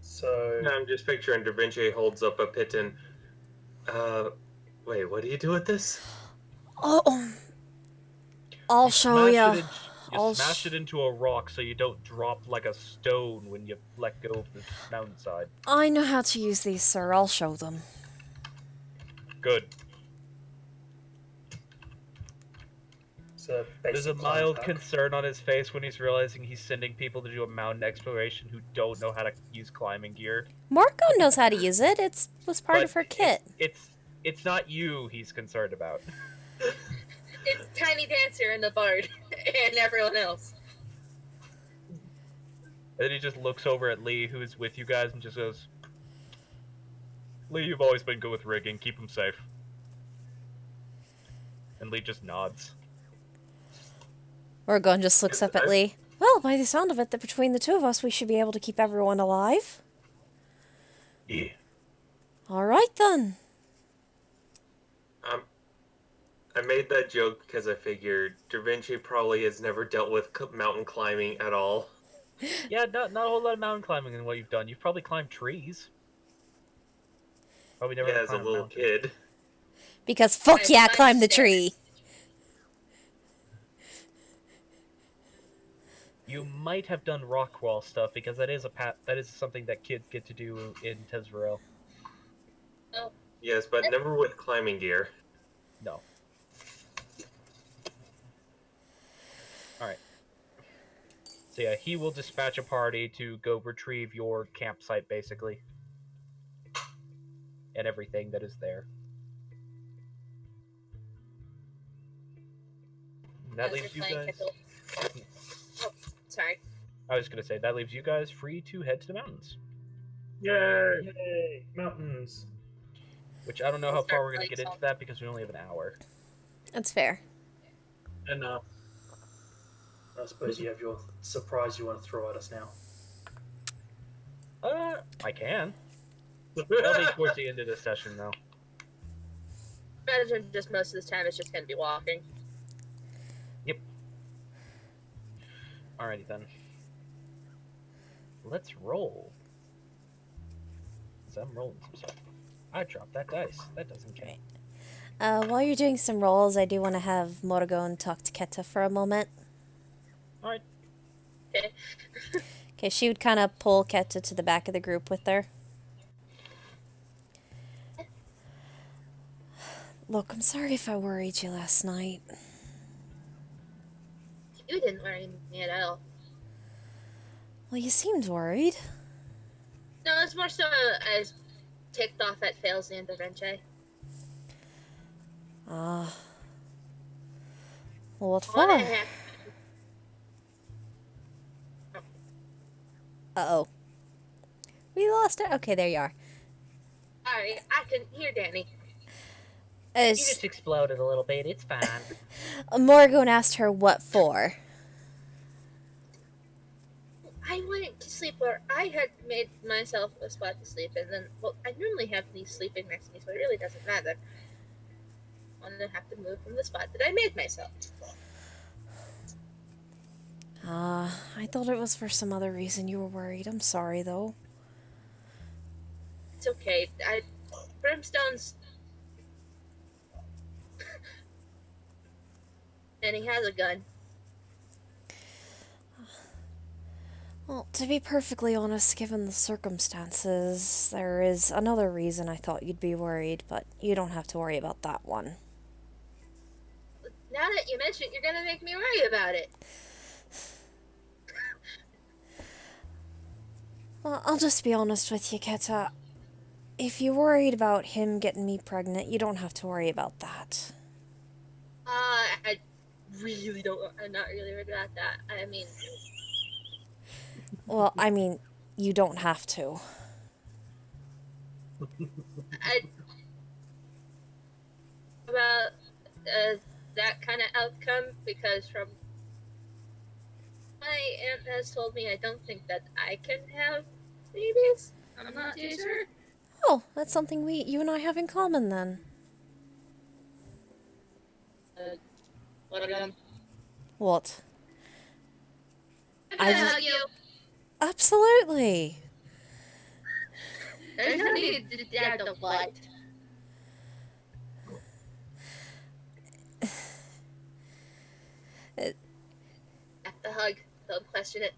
So... I'm just picturing Da Vinci holds up a piton. Wait, what do you do with this? Oh, I'll show you. You smash it into a rock so you don't drop like a stone when you let go of the mountainside. I know how to use these, sir. I'll show them. Good. So there's a mild concern on his face when he's realizing he's sending people to do a mountain exploration who don't know how to use climbing gear. Marco knows how to use it. It was part of her kit. It's not you he's concerned about. It's Tiny Dancer and the Bard and everyone else. And then he just looks over at Lee, who is with you guys, and just goes, Lee, you've always been good with rigging. Keep him safe. And Lee just nods. Morgan just looks up at Lee. Well, by the sound of it, that between the two of us, we should be able to keep everyone alive. Yeah. All right, then. I made that joke because I figured Da Vinci probably has never dealt with mountain climbing at all. Yeah, not a whole lot of mountain climbing in what you've done. You've probably climbed trees. Probably never as a little kid. Because fuck yeah, climb the tree. You might have done rock wall stuff because that is something that kids get to do in Tezverell. Oh. Yes, but never with climbing gear. No. Alright. So yeah, he will dispatch a party to go retrieve your campsite, basically. And everything that is there. And that leaves you guys... Oh, sorry. I was going to say, that leaves you guys free to head to the mountains. Yay! Yay! Mountains. Which I don't know how far we're going to get into that because we only have an hour. That's fair. Enough. I suppose you have your surprise you want to throw at us now. I can. That'll be towards the end of this session, though. Imagine just most of the time it's just going to be walking. Yep. Alrighty then. Let's roll. So I'm rolling some stuff. I dropped that dice. That doesn't count. While you're doing some rolls, I do want to have Morrigan talk to Keta for a moment. Alright. Okay. Okay, she would kind of pull Keta to the back of the group with her. Look, I'm sorry if I worried you last night. You didn't worry me at all. Well, you seemed worried. No, it's more so I was ticked off at Fails and Da Vinci. Well, what for? Uh-oh. We lost her? Okay, there you are. Sorry, I couldn't hear Danny. You just exploded a little bit, it's fine. Morrigan asked her what for. I wanted to sleep where I had made myself a spot to sleep, and then, well, I normally have these sleeping next to me, so it really doesn't matter. I'm gonna have to move from the spot that I made myself. I thought it was for some other reason you were worried. I'm sorry, though. It's okay. Brimstone's... and he has a gun. Well, to be perfectly honest, given the circumstances, there is another reason I thought you'd be worried, but you don't have to worry about that one. Now that you mention it, you're gonna make me worry about it. Well, I'll just be honest with you, Keta. If you're worried about him getting me pregnant, you don't have to worry about that. I really don't... I'm not really worried about that. I mean... Well, I mean, you don't have to. About that kind of outcome, because from my aunt has told me I don't think that I can have babies. I'm not too sure. Oh, that's something you and I have in common then. What again? What? I hug you. Absolutely. There's no need to add the what. The hug. Don't question it.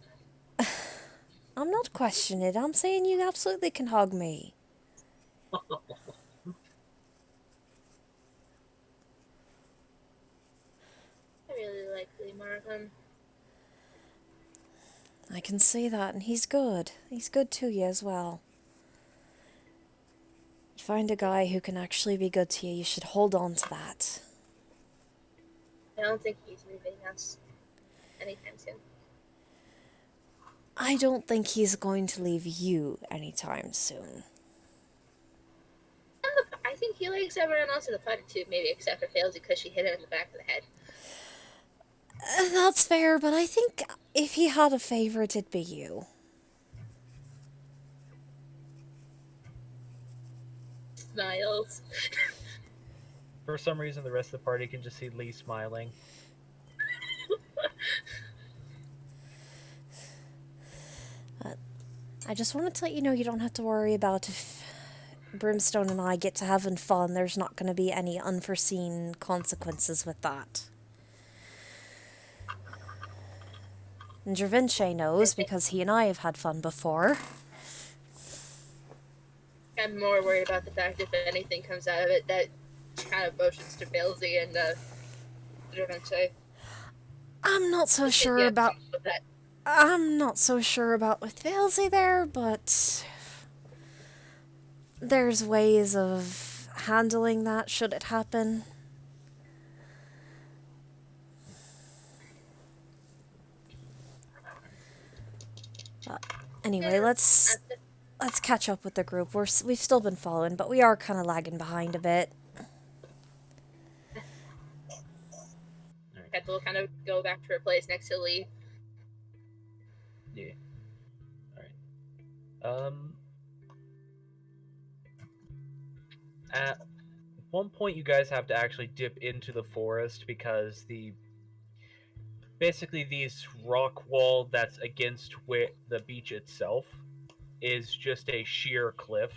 I'm not questioning it. I'm saying you absolutely can hug me. I really like Lee Morgan. I can see that, and he's good. He's good to you as well. You find a guy who can actually be good to you, you should hold on to that. I don't think he's leaving us anytime soon. I don't think he's going to leave you anytime soon. I think he likes everyone else in the party too, maybe except for Failsy because she hit him in the back of the head. That's fair, but I think if he had a favorite, it'd be you. Smiles. For some reason, the rest of the party can just see Lee smiling. I just wanted to let you know you don't have to worry about if Brimstone and I get to having fun. There's not going to be any unforeseen consequences with that. And Dravinche knows because he and I have had fun before. I'm more worried about the fact if anything comes out of it that kind of motions to Failsy and Dravinche. I'm not so sure about... I'm not so sure about with Failsy there, but there's ways of handling that should it happen. Anyway, let's catch up with the group. We've still been following, but we are kind of lagging behind a bit. Cat will kind of go back to her place next to Lee. Yeah. Alright. At one point you guys have to actually dip into the forest because basically these rock wall that's against the beach itself is just a sheer cliff.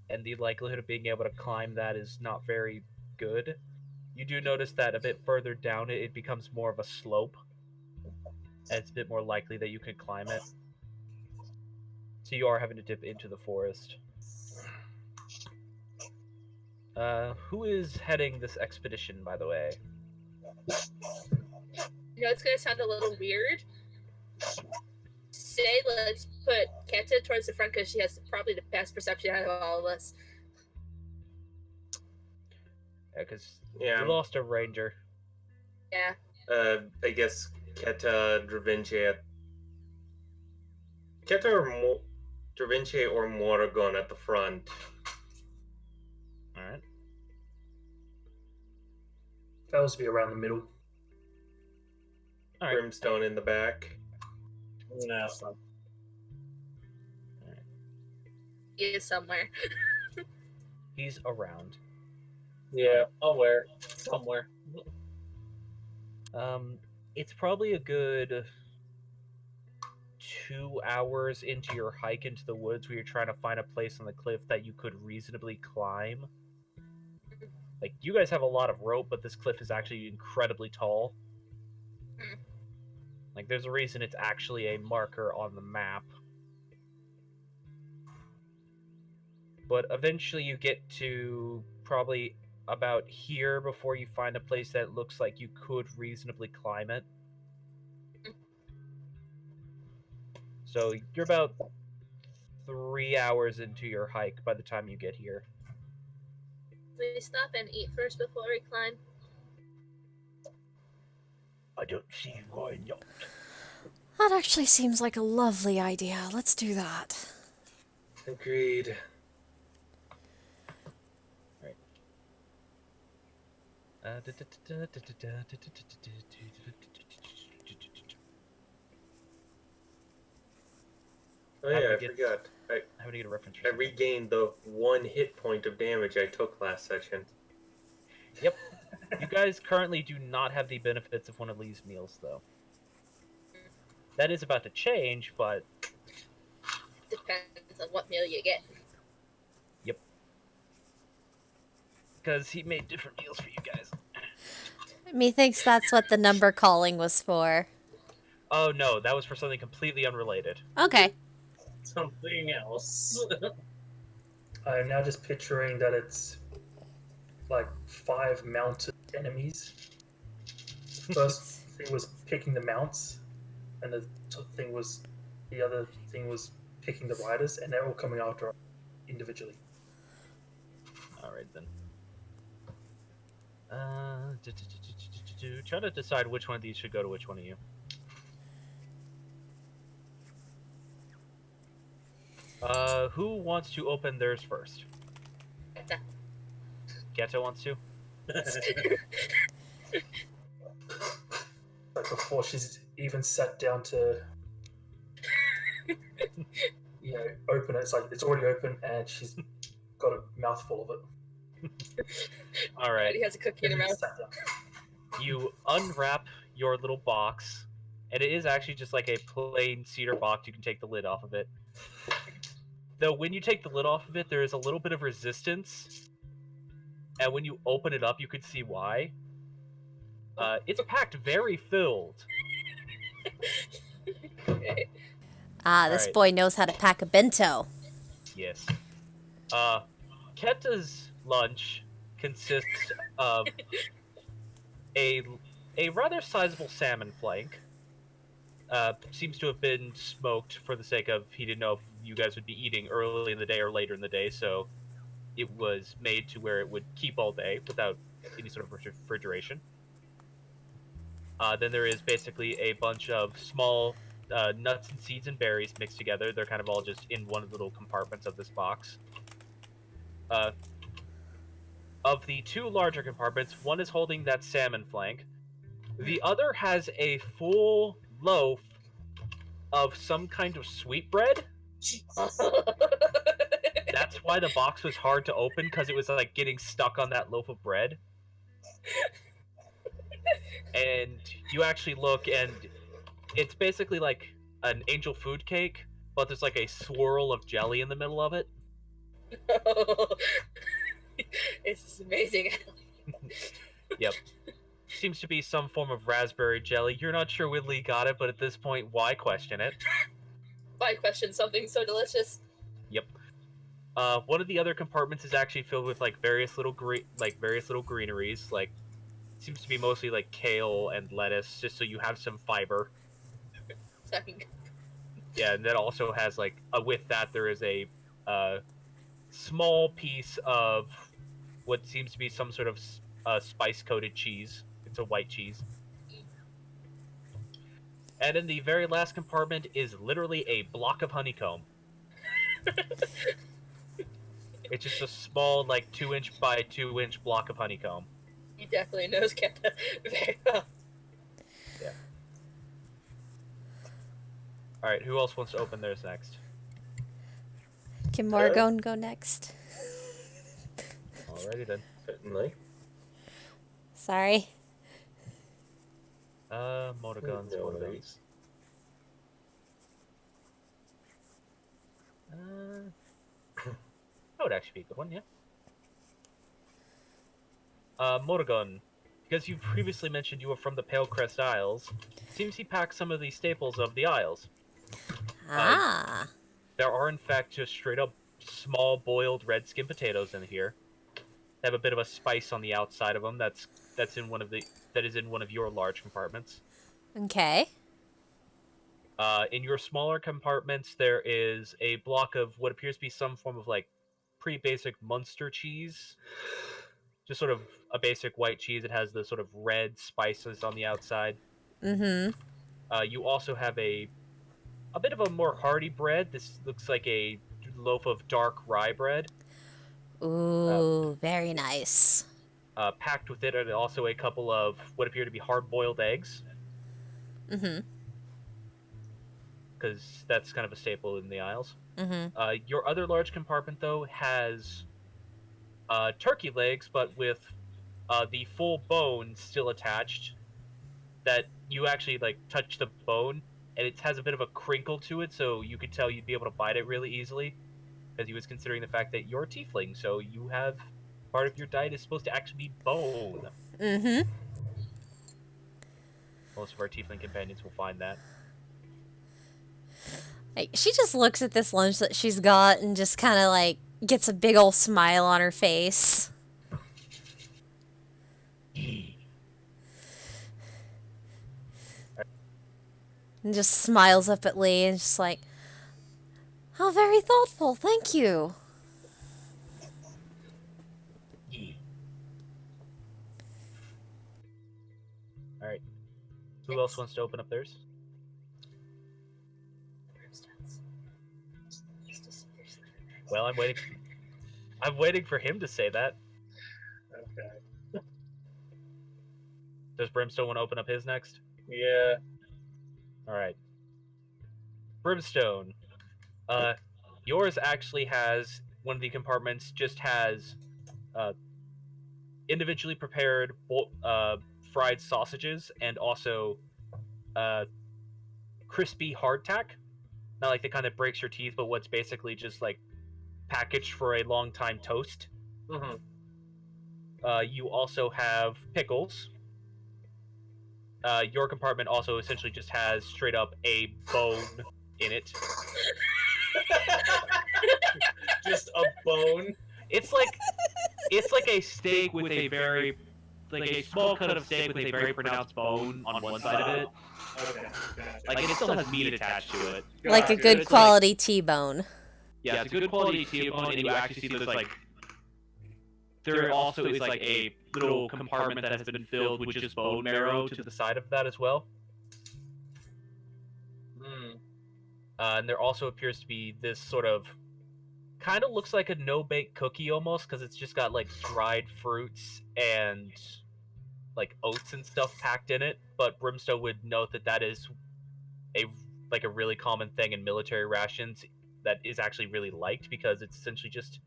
And the likelihood of being able to climb that is not very good. You do notice that a bit further down it becomes more of a slope. And it's a bit more likely that you can climb it. So you are having to dip into the forest. Who is heading this expedition, by the way? You know, it's going to sound a little weird. Say, let's put Kenta towards the front because she has probably the best perception out of all of us. Yeah, because we lost a ranger. Yeah. I guess Keta, Dravinche Dravinche or Morrigan at the front. Alright. Failsy be around the middle. All right. Brimstone in the back. No, it's not. He is somewhere. He's around. Yeah, aware. Somewhere. It's probably a good 2 hours into your hike into the woods where you're trying to find a place on the cliff that you could reasonably climb. Like, you guys have a lot of rope, but this cliff is actually incredibly tall. Like, there's a reason it's actually a marker on the map. But eventually you get to probably about here before you find a place that looks like you could reasonably climb it. So you're about 3 hours into your hike by the time you get here. We stop and eat first before we climb. I don't see why not. That actually seems like a lovely idea. Let's do that. Agreed. Oh yeah, I forgot. How to get a reference? I regained the 1 hit point of damage I took last session. Yep. You guys currently do not have the benefits of one of Lee's meals, though. That is about to change, but... Depends on what meal you get. Yep. Because he made different meals for you guys. Methinks that's what the number calling was for. Oh no, that was for something completely unrelated. Okay. Something else. I'm now just picturing that it's like 5 mounted enemies. The first thing was picking the mounts, and the other thing was picking the riders, and they're all coming after us individually. Alright then. Try to decide which one of these should go to which one of you. Who wants to open theirs first? Ghetto wants to? Like before she's even sat down to open it, it's like it's already open and she's got a mouthful of it. Alright. He has a cookie in her mouth. You unwrap your little box, and it is actually just like a plain cedar box. You can take the lid off of it. Though when you take the lid off of it, there is a little bit of resistance, and when you open it up, you can see why. It's packed very filled. This boy knows how to pack a bento. Yes. Keta's lunch consists of a rather sizable salmon flank. Seems to have been smoked for the sake of he didn't know if you guys would be eating early in the day or later in the day, so it was made to where it would keep all day without any sort of refrigeration. Then there is basically a bunch of small nuts and seeds and berries mixed together. They're kind of all just in one of the little compartments of this box. Of the 2 larger compartments, one is holding that salmon flank. The other has a full loaf of some kind of sweetbread. That's why the box was hard to open, because it was like getting stuck on that loaf of bread. And you actually look, and it's basically like an angel food cake, but there's like a swirl of jelly in the middle of it. It's amazing. Yep. Seems to be some form of raspberry jelly. You're not sure when Lee got it, but at this point, why question it? Why question something so delicious? Yep. One of the other compartments is actually filled with like various little greeneries. Like, seems to be mostly like kale and lettuce, just so you have some fiber. Yeah, and that also has like with that there is a small piece of what seems to be some sort of spice-coated cheese. It's a white cheese. And in the very last compartment is literally a block of honeycomb. It's just a small, like, 2-inch by 2-inch block of honeycomb. He definitely knows Keta very well. Yeah. All right, who else wants to open theirs next? Can Morgan go next? Alrighty then. Certainly. Sorry. Motorguns, No Motorguns. worries. That would actually be a good one, yeah. Motorgun, because you previously mentioned you were from the Palecrest Isles, seems he packed some of the staples of the Isles. Ah. There are, in fact, just straight up small boiled red skin potatoes in here. They have a bit of a spice on the outside of them. That is in one of your large compartments. Okay. In your smaller compartments, there is a block of what appears to be some form of like pretty basic Munster cheese. Just sort of a basic white cheese. It has the sort of red spices on the outside. Mm-hmm. You also have a bit of a more hearty bread. This looks like a loaf of dark rye bread. Ooh, very nice. Packed with it are also a couple of what appear to be hard-boiled eggs. Mm-hmm. Because that's kind of a staple in the Isles. Mm-hmm. Your other large compartment, though, has turkey legs, but with the full bone still attached. That you actually like touch the bone, and it has a bit of a crinkle to it, so you could tell you'd be able to bite it really easily. Because he was considering the fact that you're a tiefling, so you have part of your diet is supposed to actually be bone. Mm-hmm. Most of our tiefling companions will find that. Like, she just looks at this lunch that she's got and just kind of like gets a big old smile on her face. And just smiles up at Lee and just like, "How very thoughtful, thank you." Alright. Who else wants to open up theirs? Well, I'm waiting. I'm waiting for him to say that. Okay. Does Brimstone want to open up his next? Yeah. Alright. Brimstone. Yours actually has one of the compartments just has individually prepared fried sausages and also crispy hardtack. Not like the kind that breaks your teeth, but what's basically just like packaged for a long time toast. Mm-hmm. You also have pickles. Your compartment also essentially just has straight up a bone in it. Just a bone. It's like a steak with a very like a small cut of steak with a very pronounced bone on one side of it. Okay. Gotcha. Like it still has meat attached to it. Like a good quality T-bone. Yeah, it's a good quality T-bone, and you actually see there's like there also is like a little compartment that has been filled with just bone marrow to the side of that as well. And there also appears to be this sort of kind of looks like a no-bake cookie almost, because it's just got like dried fruits and like oats and stuff packed in it. But Brimstone would note that that is a really common thing in military rations that is actually really liked, because it's essentially just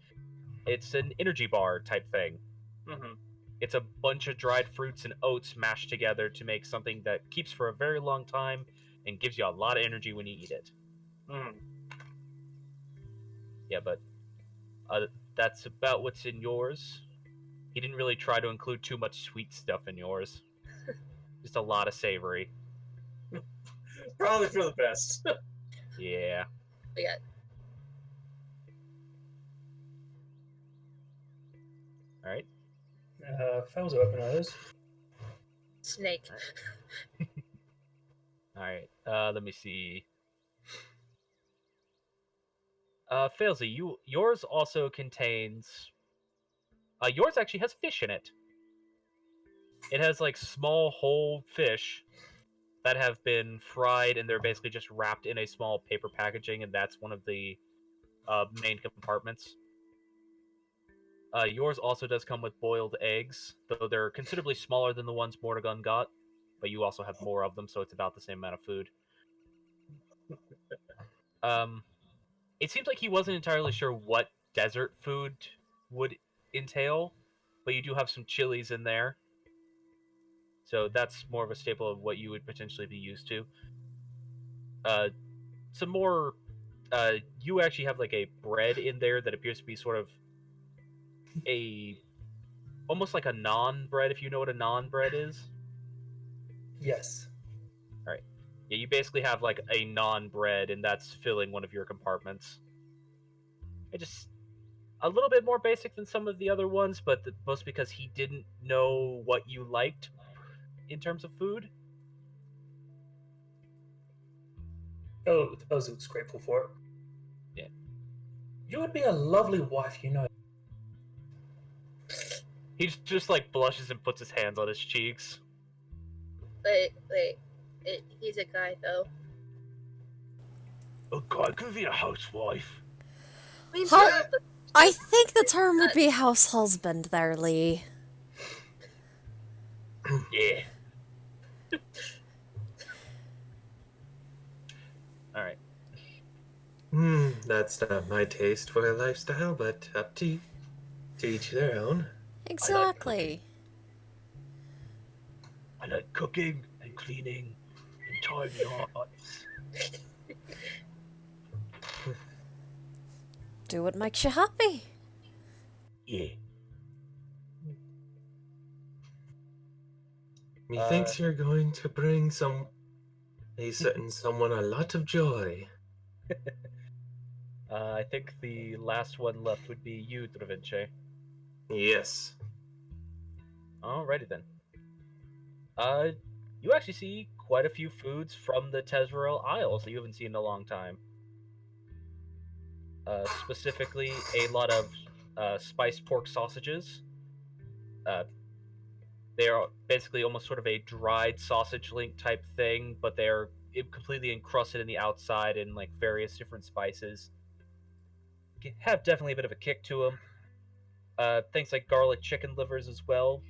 it's an energy bar type thing. Mm-hmm. It's a bunch of dried fruits and oats mashed together to make something that keeps for a very long time and gives you a lot of energy when you eat it. Mm. Yeah, but that's about what's in yours. He didn't really try to include too much sweet stuff in yours. Just a lot of savory. Probably for the best. Yeah. We got Alright. Fails to open those. snake. Alright. Let me see. Failsy, yours also contains yours actually has fish in it. It has like small whole fish that have been fried, and they're basically just wrapped in a small paper packaging, and that's one of the main compartments. Yours also does come with boiled eggs, though they're considerably smaller than the ones Mortagun got, but you also have more of them, so it's about the same amount of food. It seems like he wasn't entirely sure what desert food would entail, but you do have some chilies in there. So that's more of a staple of what you would potentially be used to. Some more. You actually have like a bread in there that appears to be sort of almost like a naan bread, if you know what a naan bread is. Yes. All right. Yeah, you basically have like a naan bread, and that's filling one of your compartments. It just a little bit more basic than some of the other ones, but most because he didn't know what you liked in terms of food. Oh, Ozu looks grateful for it. Yeah. You would be a lovely wife, you know. He just like blushes and puts his hands on his cheeks. Wait. He's a guy, though. A guy could be a housewife. I think the term would be house husband there, Lee. Yeah. Alright. That's not my taste for a lifestyle, but up to each their own. Exactly. I like cooking and cleaning and tidying arts. Do what makes you happy. Yeah. Methinks you're going to bring a certain someone a lot of joy. I think the last one left would be you, Dravince. Yes. Alrighty then. You actually see quite a few foods from the Tezrel Isles that you haven't seen in a long time. Specifically, a lot of spiced pork sausages. They are basically almost sort of a dried sausage link type thing, but they are completely encrusted in the outside in like various different spices. Have definitely a bit of a kick to them. Things like garlic chicken livers as well.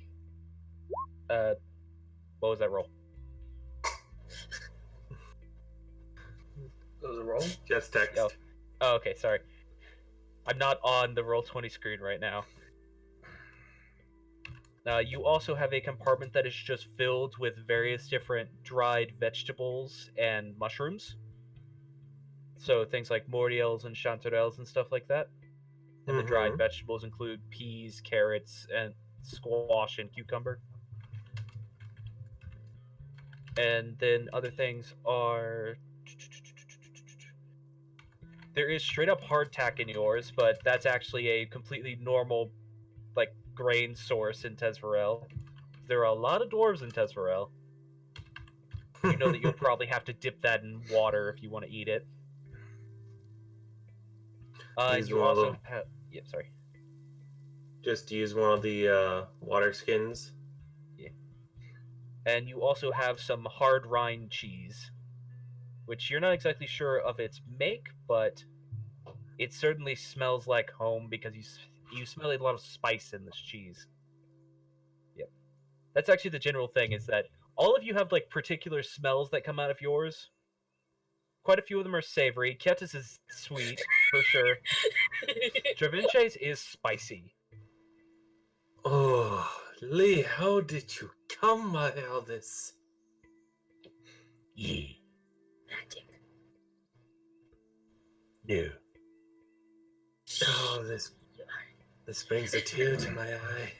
What was that roll? That was a roll? Just text. Oh, okay, sorry. I'm not on the Roll20 screen right now. You also have a compartment that is just filled with various different dried vegetables and mushrooms. So things like mordiels and chanterelles and stuff like that. And the dried vegetables include peas, carrots, and squash and cucumber. And then other things are... There is straight up hardtack in yours, but that's actually a completely normal, like, grain source in Tezvarel. There are a lot of dwarves in Tezvarel. You know that you'll probably have to dip that in water if you want to eat it. You also have... Yeah, sorry. Just use one of the water skins. Yeah. And you also have some hard rind cheese, which you're not exactly sure of its make, but it certainly smells like home because you smell a lot of spice in this cheese. Yep. That's actually the general thing, is that all of you have like particular smells that come out of yours. Quite a few of them are savory. Kietis is sweet, for sure. Dravince's is spicy. Oh, Lee, how did you come by all this? Yeah. Magic. No. Oh, this brings a tear to my eye.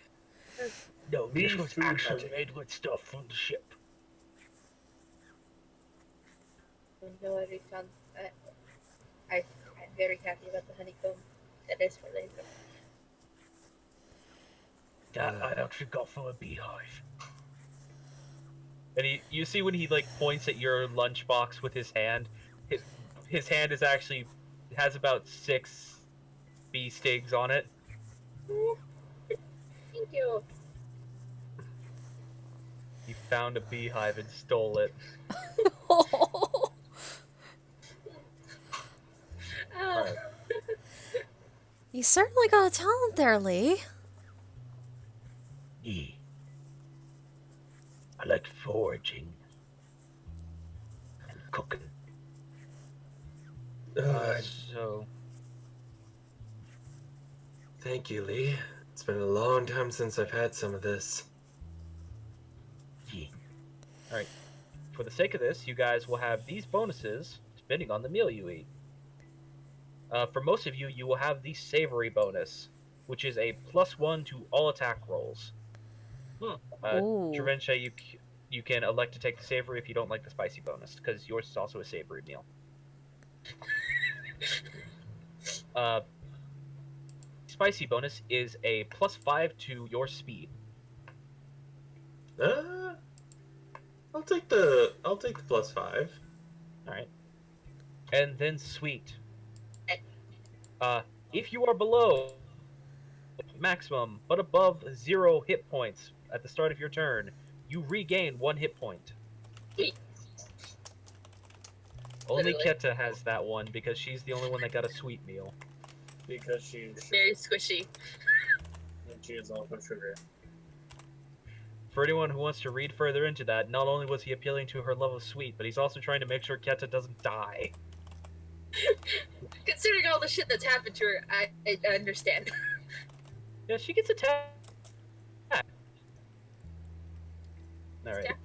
No, this was actually made with stuff from the ship. No, I found. I'm very happy about the honeycomb. That is for later. That I actually got from a beehive. And you see when he like points at your lunchbox with his hand, his hand is actually has about 6 bee stings on it. Thank you. He found a beehive and stole it. Right. You certainly got a talent there, Lee. Yeah. I like foraging and cooking. So, thank you, Lee. It's been a long time since I've had some of this. Alright. For the sake of this, you guys will have these bonuses depending on the meal you eat. For most of you, you will have the savory bonus, which is a +1 to all attack rolls. Ooh. Trevencha, you can elect to take the savory if you don't like the spicy bonus, because yours is also a savory meal. Spicy bonus is a +5 to your speed. I'll take the +5. All right. And then sweet. If you are below maximum but above 0 hit points at the start of your turn, you regain 1 hit point. Sweet. Only Literally. Keta has that one because she's the only one that got a sweet meal. Because she's Very squishy. and she is also sugar. For anyone who wants to read further into that, not only was he appealing to her love of sweet, but he's also trying to make sure Keta doesn't die. Considering all the shit that's happened to her, I understand. Yeah, she gets attacked. Alright.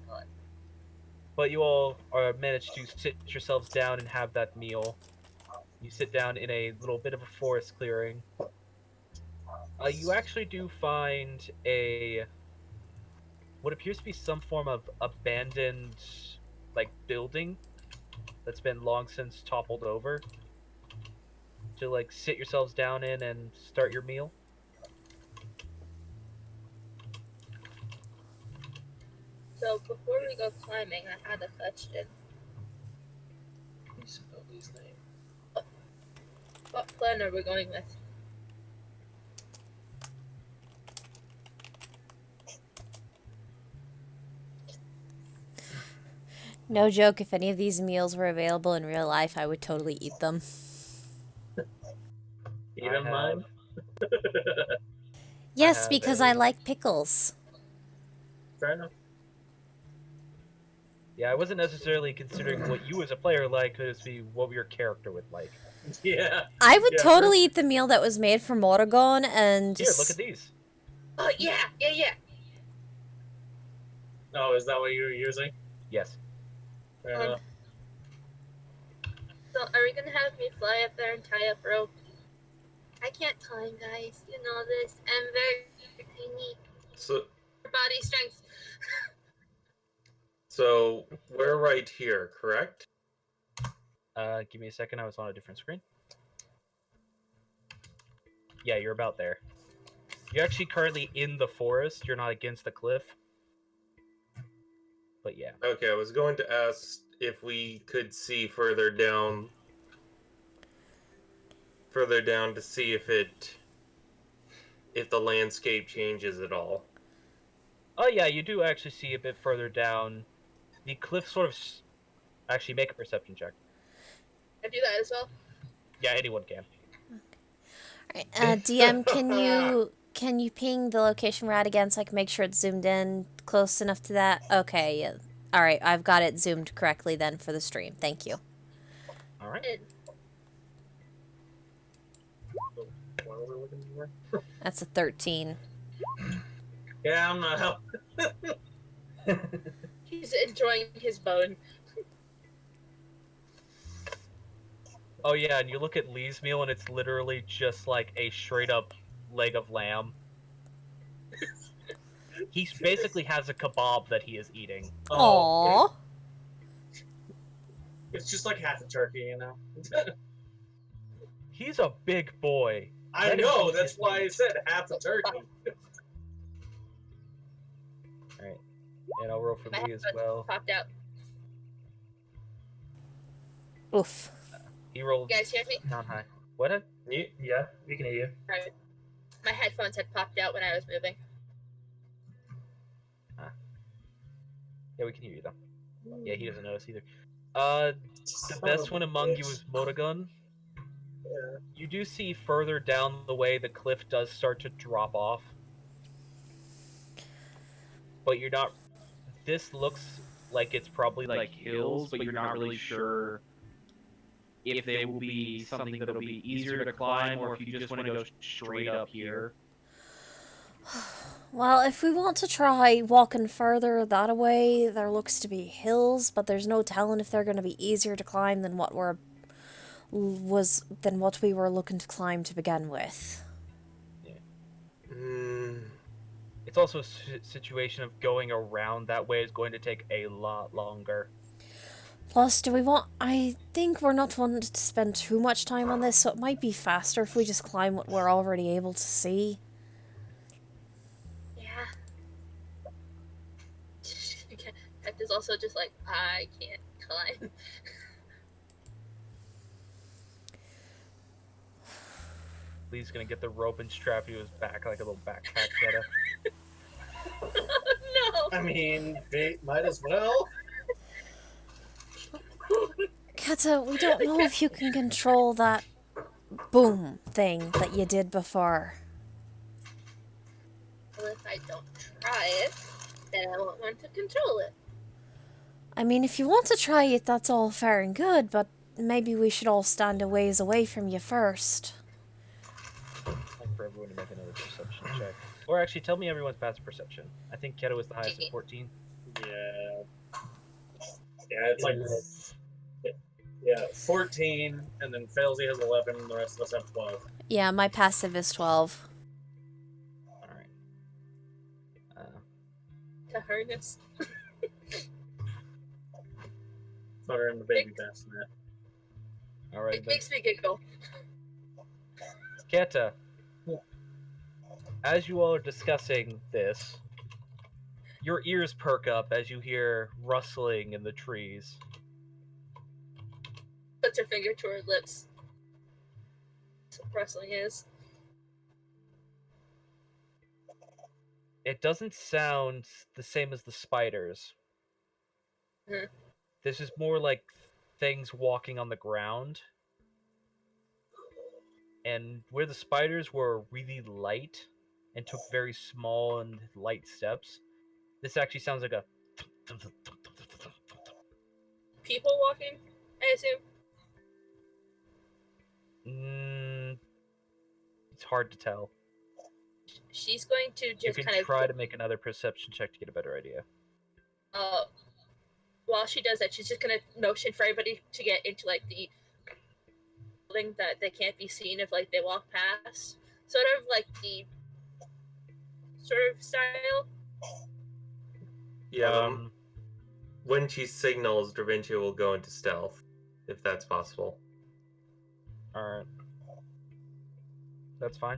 But you all managed to sit yourselves down and have that meal. You sit down in a little bit of a forest clearing. You actually do find what appears to be some form of abandoned, building that's been long since toppled over. To, sit yourselves down in and start your meal. So before we go climbing, I had a question. You spell his name. What plan are we going with? No joke, if any of these meals were available in real life, I would totally eat them. Even mine? Yes, because I like pickles. Fair enough. Yeah, I wasn't necessarily considering what you as a player like, could be what your character would like. Yeah. I would totally eat the meal that was made from Morrigan and Here, look at these. Oh yeah. Oh, is that what you were using? Yes. Fair enough. So are we gonna have me fly up there and tie up rope? I can't climb, guys. You know this. I'm very tiny. So Body strength. So we're right here, correct? Give me a second. I was on a different screen. Yeah, you're about there. You're actually currently in the forest. You're not against the cliff. But yeah. Okay, I was going to ask if we could see further down to see if the landscape changes at all. Oh yeah, you do actually see a bit further down. The cliff sort of... Actually, make a perception check. I do that as well. Yeah, anyone can. Alright, DM, can you ping the location we're at again so I can make sure it's zoomed in close enough to that? Okay, yeah. Alright, I've got it zoomed correctly then for the stream. Thank you. Alright. What are we looking for? That's a 13. Yeah, I'm not helping. He's enjoying his bone. Oh yeah, and you look at Lee's meal and it's literally just like a straight up leg of lamb. He basically has a kebab that he is eating. Aww. It's just like half a turkey, you know? He's a big boy. I know, that's why I said half a turkey. Alright. And I'll roll for My Lee as headphones well. popped out. Oof. He rolled You guys hear me? down high. What? Yeah, we can hear you. Right. My headphones had popped out when I was moving. Yeah, we can hear you though. Yeah, he doesn't notice either. The best one among you is Motogun. Yeah. You do see further down the way the cliff does start to drop off. But you're not... This looks like it's probably like hills, but you're not really sure if they will be something that'll be easier to climb, or if you just want to go straight up here. Well, if we want to try walking further that way, there looks to be hills, but there's no telling if they're going to be easier to climb than what we were looking to climb to begin with. It's also a situation of going around that way is going to take a lot longer. Plus, I think we're not wanting to spend too much time on this, so it might be faster if we just climb what we're already able to see. Yeah. Hector's also just like, I can't climb. Lee's gonna get the rope and strap you to his back like a little backpack Keta. No! I mean, they might as well. Keta, we don't know if you can control that boom thing that you did before. Well, if I don't try it, then I won't want to control it. I mean, if you want to try it, that's all fair and good, but maybe we should all stand a ways away from you first. I'd like for everyone to make another perception check. Or actually, tell me everyone's past perception. I think Keta was the highest at 14. Yeah. Yeah, it's like... Yeah, 14, and then Failsy has 11, and the rest of us have 12. Yeah, my passive is 12. Alright. To harness. Put her in the baby bassinet. Alright, It makes me giggle. Keta, as you all are discussing this, your ears perk up as you hear rustling in the trees. Puts her finger to her lips. That's what rustling is. It doesn't sound the same as the spiders. Hmm. This is more like things walking on the ground. And where the spiders were really light and took very small and light steps, this actually sounds like a... People walking, I assume? It's hard to tell. She's going to You just can kind of... try to make another perception check to get a better idea. While she does that, she's just going to motion for everybody to get into, like, the building that they can't be seen if, like, they walk past. Sort of like the... sort of style. Yeah, when she signals, Da Vinci will go into stealth, if that's possible. Alright. That's fine.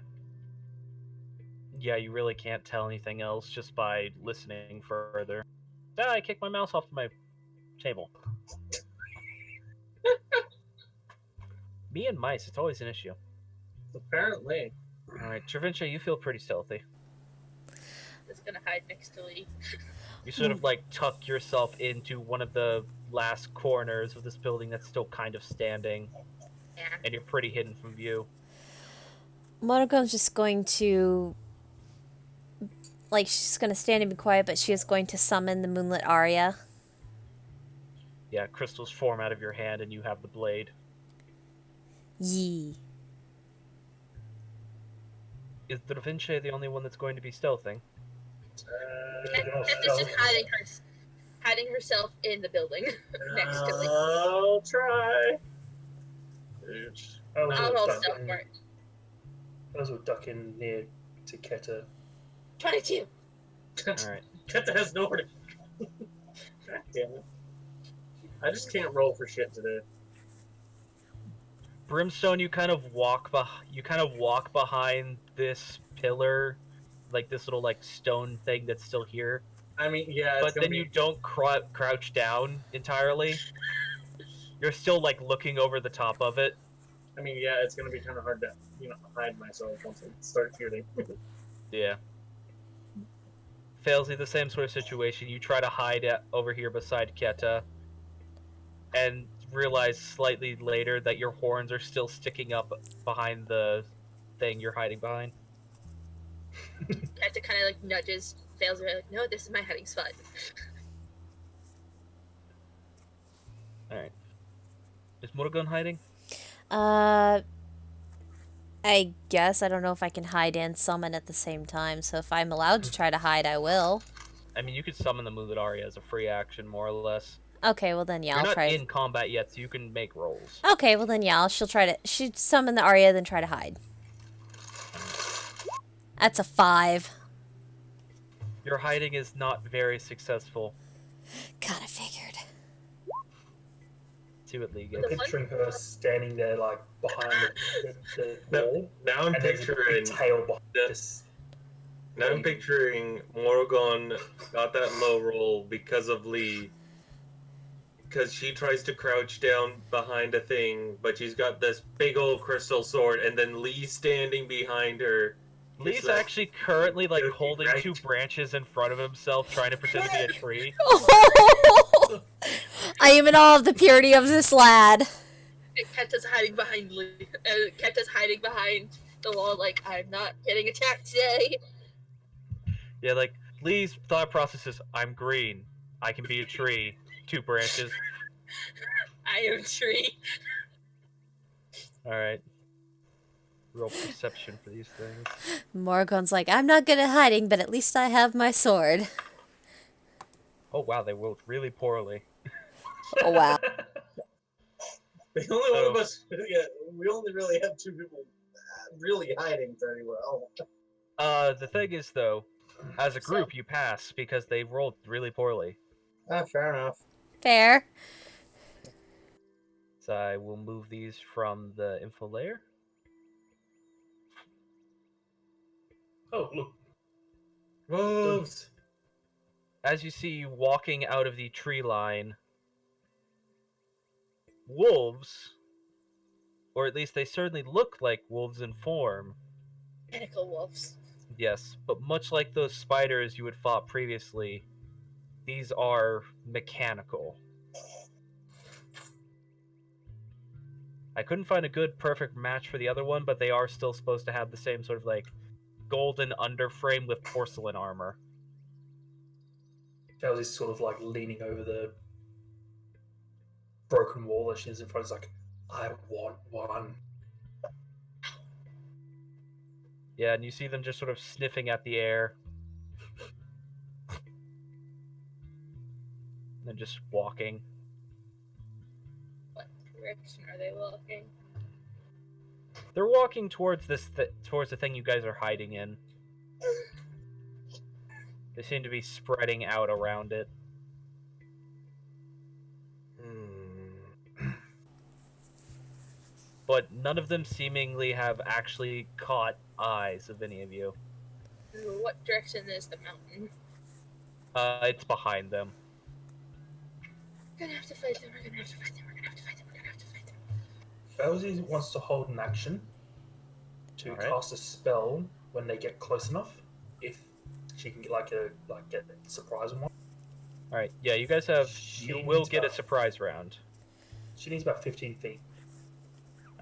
Yeah, you really can't tell anything else just by listening further. Ah, I kicked my mouse off my table. Me and mice, it's always an issue. Apparently. Alright, Travincia, you feel pretty stealthy. That's going to hide next to Lee. You sort of like tuck yourself into one of the last corners of this building that's still kind of standing. Yeah. And you're pretty hidden from view. Monogone's just going to... Like, she's going to stand and be quiet, but she is going to summon the Moonlit Aria. Yeah, crystals form out of your hand and you have the blade. Yee. Is Da Vinci the only one that's going to be stealthing? Kenta's just hiding herself in the building next to Lee. I'll try. I'll roll stealth for it. Those will duck in near to Keta. 22. Alright. Keta has nowhere to... God damn it. I just can't roll for shit today. Brimstone, you kind of walk behind this pillar, like this little like stone thing that's still here. I mean, yeah. But then you don't crouch down entirely. You're still like looking over the top of it. I mean, yeah, it's gonna be kind of hard to, hide myself once I start shooting. Yeah. Failsy, the same sort of situation. You try to hide over here beside Keta, and realize slightly later that your horns are still sticking up behind the thing you're hiding behind. Keta kind of like nudges Failsy, like, no, this is my hiding spot. Alright. Is Murugun hiding? I guess I don't know if I can hide and summon at the same time. So if I'm allowed to try to hide, I will. I mean, you could summon the Muladari as a free action, more or less. Okay, well then yeah, You're I'll not try. in combat yet, so you can make rolls. Okay, well then yeah, she'll try to. She'd summon the Arya, then try to hide. That's a 5. Your hiding is not very successful. God, I figured. See what Lee I'm gets. picturing her standing there, like behind the wall. Now I'm and there's a picturing. big tail behind this. Now I'm picturing Morrigan got that low roll because of Lee. Because she tries to crouch down behind a thing, but she's got this big old crystal sword, and then Lee standing behind her. Lee's like, actually currently like holding 2 branches in front of himself, trying to pretend to be a tree. I am in awe of the purity of this lad. Keta's hiding behind Lee. Keta's hiding behind the wall, like, I'm not getting attacked today. Yeah, like, Lee's thought process is, I'm green. I can be a tree. 2 branches. I am tree. Alright. Roll perception for these things. Morgon's like, I'm not good at hiding, but at least I have my sword. Oh wow, they rolled really poorly. Oh wow. The only one of us, yeah, we only really have 2 people really hiding very well. The thing is, though, as a group, you pass because they rolled really poorly. Fair enough. Fair. So I will move these from the info layer. Oh, look. Wolves! As you see walking out of the tree line, wolves, or at least they certainly look like wolves in form. Tentacle wolves. Yes, but much like those spiders you had fought previously, these are mechanical. I couldn't find a good, perfect match for the other one, but they are still supposed to have the same sort of, like, golden underframe with porcelain armor. Felsey's sort of, like, leaning over the broken wall that she's in front. Is like, I want one. Yeah, and you see them just sort of sniffing at the air. And just walking. What direction are they walking? They're walking towards towards the thing you guys are hiding in. They seem to be spreading out around it. But none of them seemingly have actually caught eyes of any of you. What direction is the mountain? It's behind them. We're gonna have to fight them, we're gonna have to fight them, we're gonna have to fight them, we're gonna have to fight them. Felsey wants to hold an action to cast a spell when they get close enough. If she can get get a surprise on one. Alright, yeah, you guys have... You will get a surprise round. She needs about 15 feet.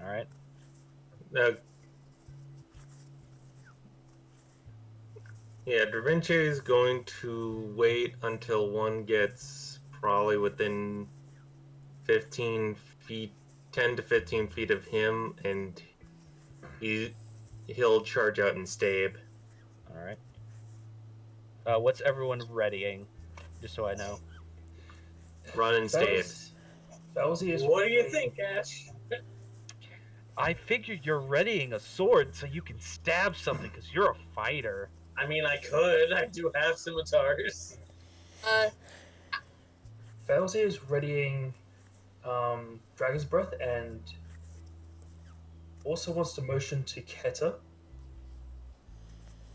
Alright. Yeah, Da Vinci is going to wait until one gets probably within 15 feet, 10 to 15 feet of him, and he'll charge out and stab. Alright. What's everyone readying? Just so I know. Run and stab. Felsey is... What do you think, Ash? I figured you're readying a sword so you can stab something, because you're a fighter. I mean, I could. I do have scimitars. Felsey is readying Dragon's Breath and also wants to motion to Keta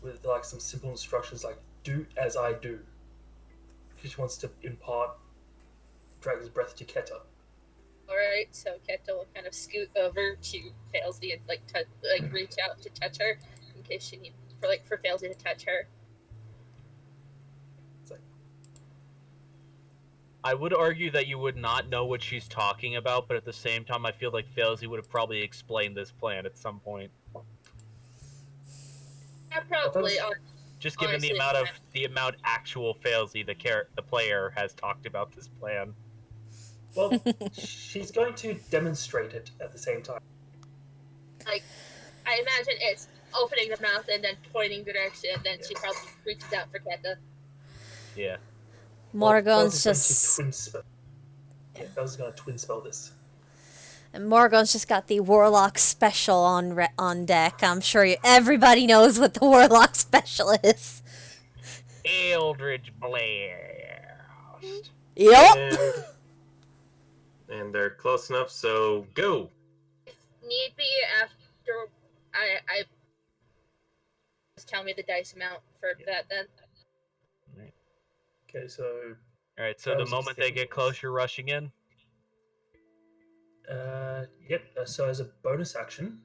with like some simple instructions like, do as I do. She wants to impart Dragon's Breath to Keta. Alright, so Keta will kind of scoot over to Felsey and reach out to touch her in case she needs for Felsey to touch her. I would argue that you would not know what she's talking about, but at the same time, I feel like Felsey would have probably explained this plan at some point. Yeah, probably. Just given honestly, the amount actual Felsey the player has talked about this plan. Well, she's going to demonstrate it at the same time. Like, I imagine it's opening the mouth and then pointing the direction, and then she probably reaches out for Keta. Yeah. Morgon's just. Twin spell. Yeah, Bel's gonna twin spell this. And Morgon's just got the Warlock special on deck. I'm sure everybody knows what the Warlock special is. Eldritch Blast. Yep. And they're close enough, so go. Need be after I just tell me the dice amount for that then. Okay, so. Alright, so the moment they get close, you're rushing in? Yep. So as a bonus action,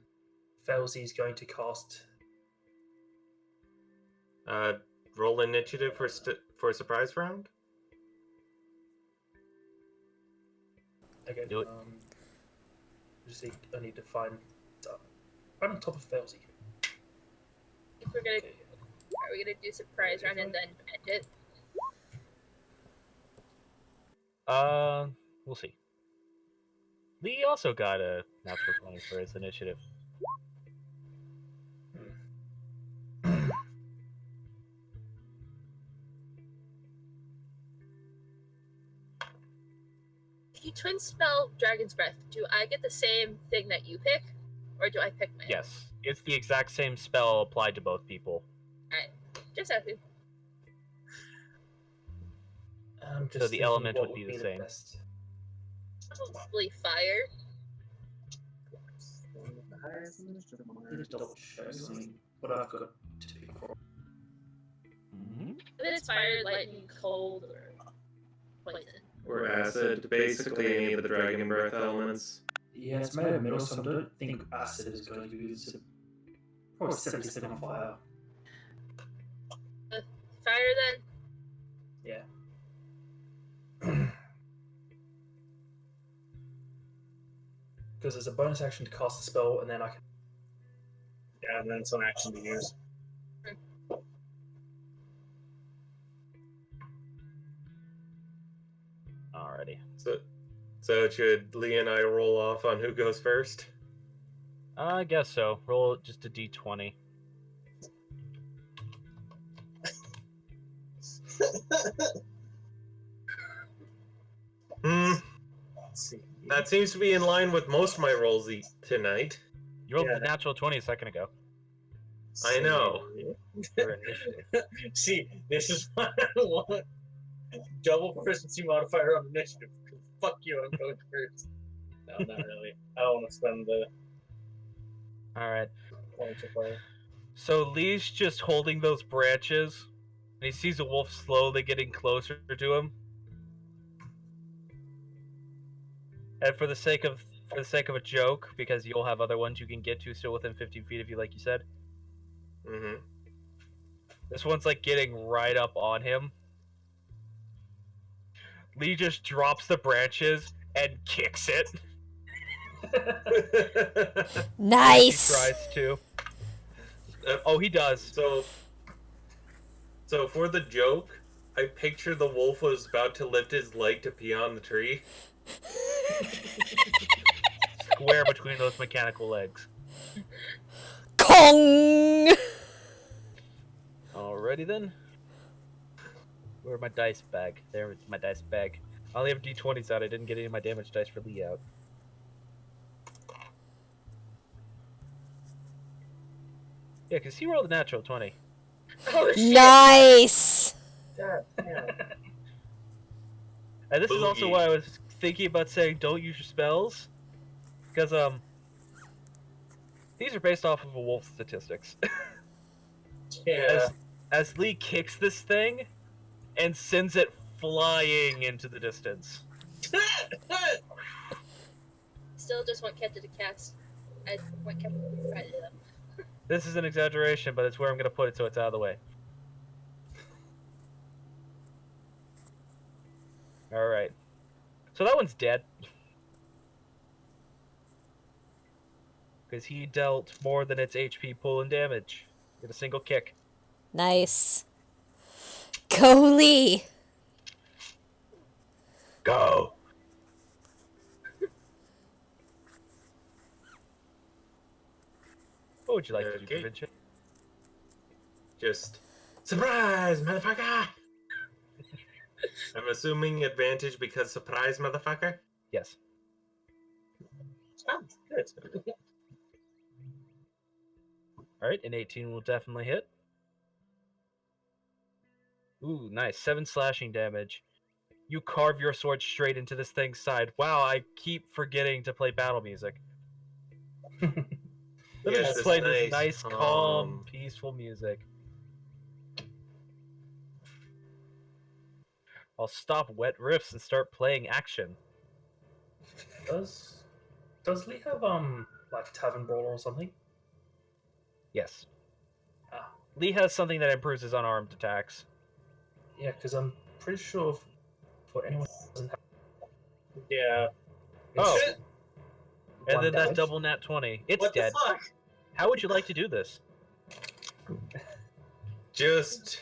Failsy is going to cast. Roll initiative for a surprise round. Okay. Do it. I need to find right on top of Failsy. If we're gonna, are we gonna do surprise round and then end it? We'll see. Lee also got a natural 20 for his initiative. If you twin spell Dragon's Breath, do I get the same thing that you pick, or do I pick my own? Yes, it's the exact same spell applied to both people. Alright, just asking. So the element would be the same. Probably fire. Let's double check what I've got to pick for. If it's fire, lightning, cold, or poison. Or acid, basically any of the dragon breath elements. Yeah, it's made of metal, so I don't think acid is going to be used. Probably 77 on fire. Fire then? Yeah. Because there's a bonus action to cast a spell, and then I can. Yeah, and then it's an action to use. Alrighty. So should Lee and I roll off on who goes first? I guess so. Roll just a d20. That seems to be in line with most of my rolls tonight. You rolled the natural 20 a second ago. I know. For initiative. See, this is what I want. Double proficiency modifier on initiative. Fuck you, I'm going first. No, not really. I don't want to spend the Alright. points of fire. So Lee's just holding those branches, and he sees a wolf slowly getting closer to him. And for the sake of a joke, because you'll have other ones you can get to still within 15 feet of you, like you said. Mm-hmm. This one's like getting right up on him. Lee just drops the branches and kicks it. Nice. He tries to. Oh, he does. So for the joke, I picture the wolf was about to lift his leg to pee on the tree. Square between those mechanical legs. Kong! Alrighty then. Where's my dice bag? There's my dice bag. I only have d20s out. I didn't get any of my damage dice for Lee out. Yeah, because he rolled a natural 20. Oh, shit. Nice! God damn. And this is also Boogie. why I was thinking about saying don't use your spells. Because, these are based off of a wolf statistics. Yeah. As Lee kicks this thing and sends it flying into the distance. Still just want Keta to cast. I want Keta to try it up. This is an exaggeration, but it's where I'm going to put it so it's out of the way. Alright. So that one's dead. Because he dealt more than its HP pulling damage with a single kick. Nice. Go, Lee! Go! What would you like to do, Okay. Vinci? Just surprise, motherfucker. I'm assuming advantage because surprise, motherfucker. Yes. Sounds good. Alright, an 18 will definitely hit. Ooh, nice. 7 slashing damage. You carve your sword straight into this thing's side. Wow, I keep forgetting to play battle music. Let me Yes, just it's play this nice, nice, calm, peaceful music. I'll stop wet riffs and start playing action. Does Lee have like Tavern Brawler or something? Yes. Ah. Lee has something that improves his unarmed attacks. Yeah, because I'm pretty sure for anyone who doesn't have Yeah. Oh. Shit. And one then that damage. double nat 20. It's What dead. the fuck? How would you like to do this? Just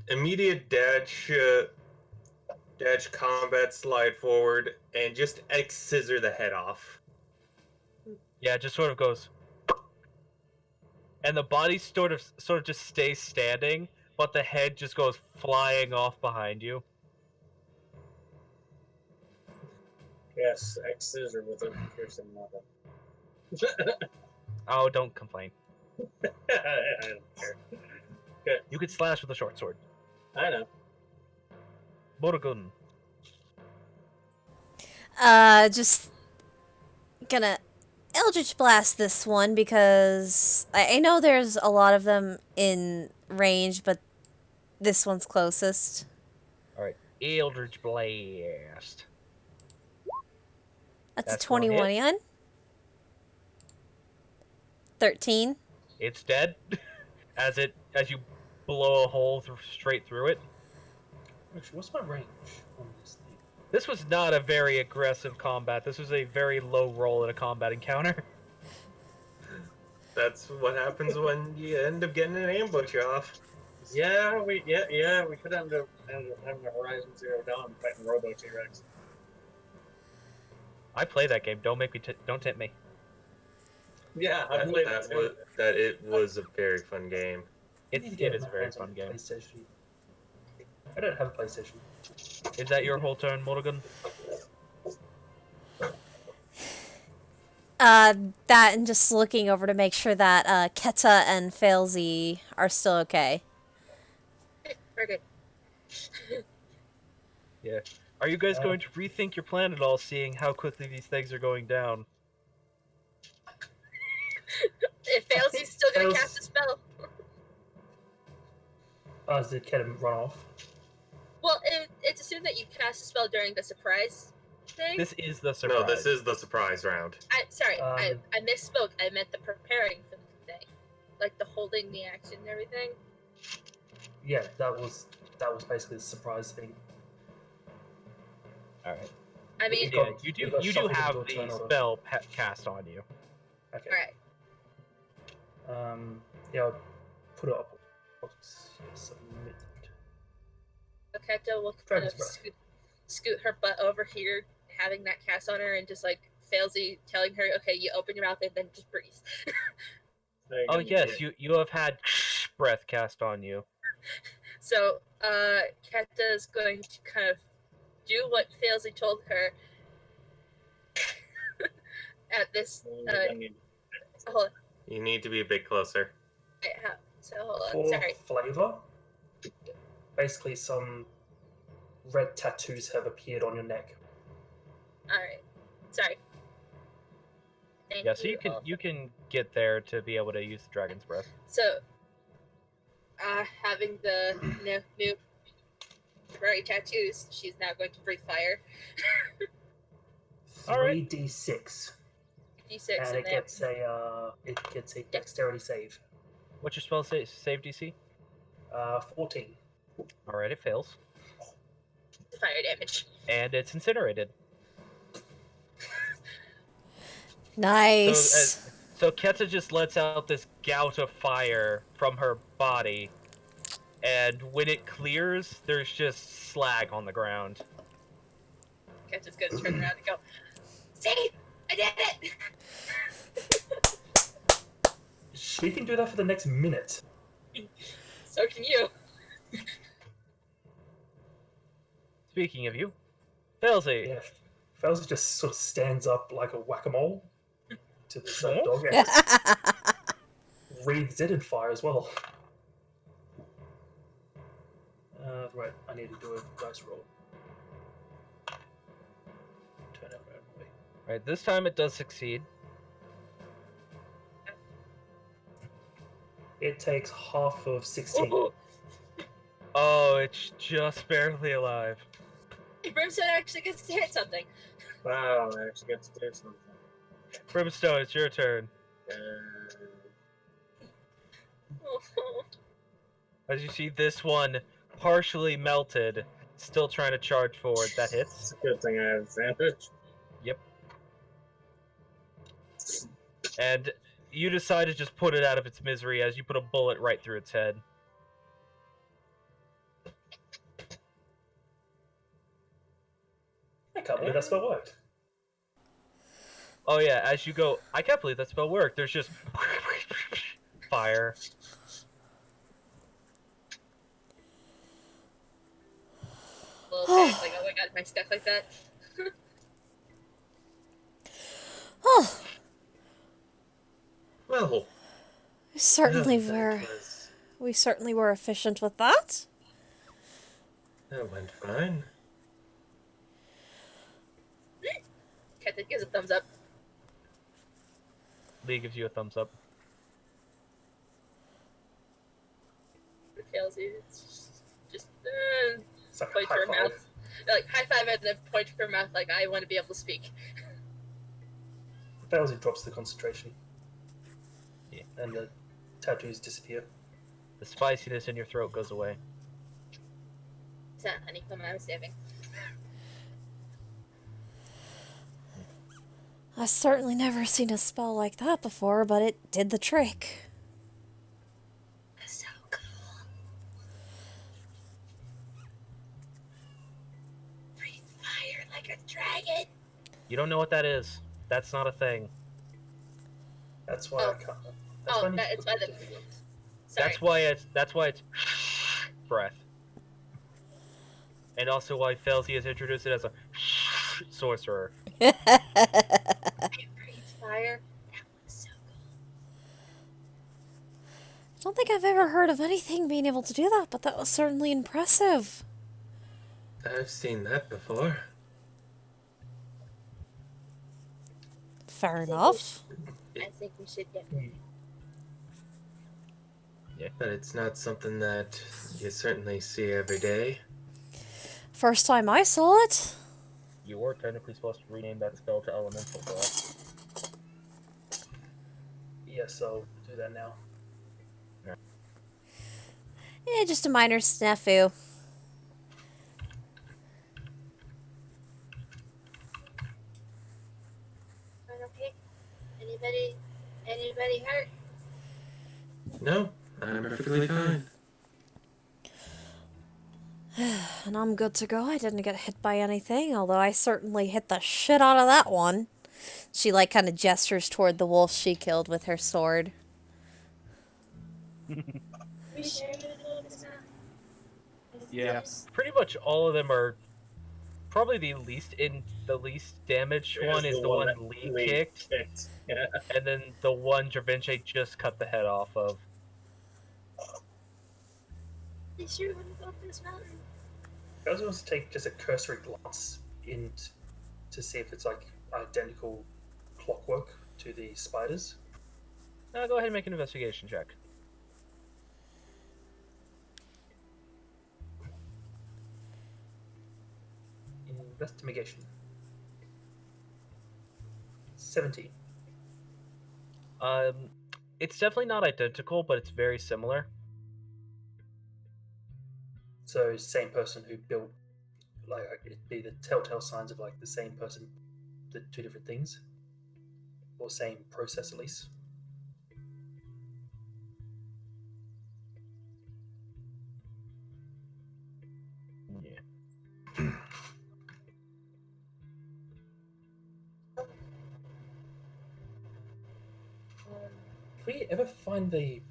immediate dash combat slide forward and just X scissor the head off. Yeah, it just sort of goes. And the body sort of just stays standing, but the head just goes flying off behind you. Yes, X scissor with a piercing weapon. Oh, don't complain. I don't care. Okay, You could slash with a short sword. I know. Morgun. Just gonna Eldritch Blast this one because I know there's a lot of them in range, but this one's closest. Alright, Eldritch Blast. That's a That's one hit. 21 again. 13. It's dead. as you blow a hole straight through it. Actually, what's my range on this thing? This was not a very aggressive combat. This was a very low roll in a combat encounter. That's what happens when you end up getting an ambush off. Yeah, we could end up having a Horizon Zero Dawn fighting Robo T-Rex. I play that game. Don't tempt me. Yeah, I played that too. It was a very fun game. I need to It get is a my very hands on fun game. PlayStation. I don't have a PlayStation. Is that your whole turn, Morgan? That and just looking over to make sure that Keta and Failsy are still okay. We're good. Yeah. Are you guys going to rethink your plan at all, seeing how quickly these things are going down? If fails, he's still gonna Fails. cast a spell. Does the kid run off? Well, it's assumed that you cast a spell during the surprise thing. This is the surprise. No, this is the surprise round. I misspoke. I meant the preparing for the thing, like the holding the action and everything. Yeah, that was basically the surprise thing. Alright. I mean, Yeah, you you do got shuffled have into a turn the order. spell cast on you. Okay. alright. Yeah, I'll put it up. Oops, submit. Aketa will kind Dragon's of Breath. scoot her butt over here, having that cast on her, and just like Failsy telling her, "Okay, you open your mouth and then just breathe." Oh yes, you have had breath cast on you. So, Keta is going to kind of do what Failsy told her at this. Hold on. You need to be a bit closer. So hold on. For Sorry. flavor, basically some red tattoos have appeared on your neck. All right. Sorry. Thank Yeah, so you can get there to be able to use the dragon's breath. So, having the new very tattoos, she's now going to breathe fire. All right. 3d6, D6 and and it gets a dexterity save. What's your spell save DC? 14. Alright, it fails. fire damage. And it's incinerated. Nice. So Keta just lets out this gout of fire from her body, and when it clears, there's just slag on the ground. Keta's gonna turn around and go, "See, I did it." She can do that for the next minute. So can you. Speaking of you, Felzy. Yeah, Felzy just sort of stands up like a whack-a-mole to this dog and reads it and fire as well. Right, I need to do a dice roll. Turn it randomly. Right, this time it does succeed. It takes half of 16. Ooh. Oh, it's just barely alive. Brimstone actually gets to hit something. Wow, I actually get to do something. Brimstone, it's your turn. As you see this one partially melted, still trying to charge forward. That hits. It's a good thing I have advantage. Yep. And you decide to just put it out of its misery as you put a bullet right through its head. I can't believe that spell worked. Oh yeah, as you go, I can't believe that spell worked. There's just fire. A little panic, like, oh my god, my stuff like that. Oh, Well, we certainly that were. was- We certainly were efficient with that. That went fine. Kenta gives a thumbs up. Lee gives you a thumbs up. It fails you. It's just It's like a point to high her five. mouth. Like, high five and then point to her mouth, like, I want to be able to speak. Felzy drops the concentration. Yeah. And the tattoos disappear. The spiciness in your throat goes away. It's not honeycomb, I was saving. I've certainly never seen a spell like that before, but it did the trick. So cool. Breathe fire like a dragon. You don't know what that is. That's not a thing. That's why I can't. That's Oh, why I need that, to it's put by the... tattoos on. Sorry. That's why it's breath. And also why Felzy has introduced it as a sorcerer. I breathe fire. That was so cool. I don't think I've ever heard of anything being able to do that, but that was certainly impressive. I've seen that before. Fair enough. I think we should get... Yeah. But it's not something that you certainly see every day. First time I saw it. You were technically supposed to rename that spell to Elemental Breath. Yes, I'll do that now. Yeah, just a minor snafu. Okay. Anybody hurt? No, I'm perfectly fine. And I'm good to go. I didn't get hit by anything, although I certainly hit the shit out of that one. She, like, kind of gestures toward the wolf she killed with her sword. Yeah. Pretty much all of them are probably the least damaged Here's one is the one that Lee kicked. Yeah. And then the one Dravinche just cut the head off of. They sure want to go up this mountain. I also want to take just a cursory glance in to see if it's like identical clockwork to the spiders. Now go ahead and make an investigation check. Investigation. 17. It's definitely not identical, but it's very similar. So same person who built, like, it'd be the telltale signs of like the same person, the two different things, or same process at least. Yeah. if we ever find the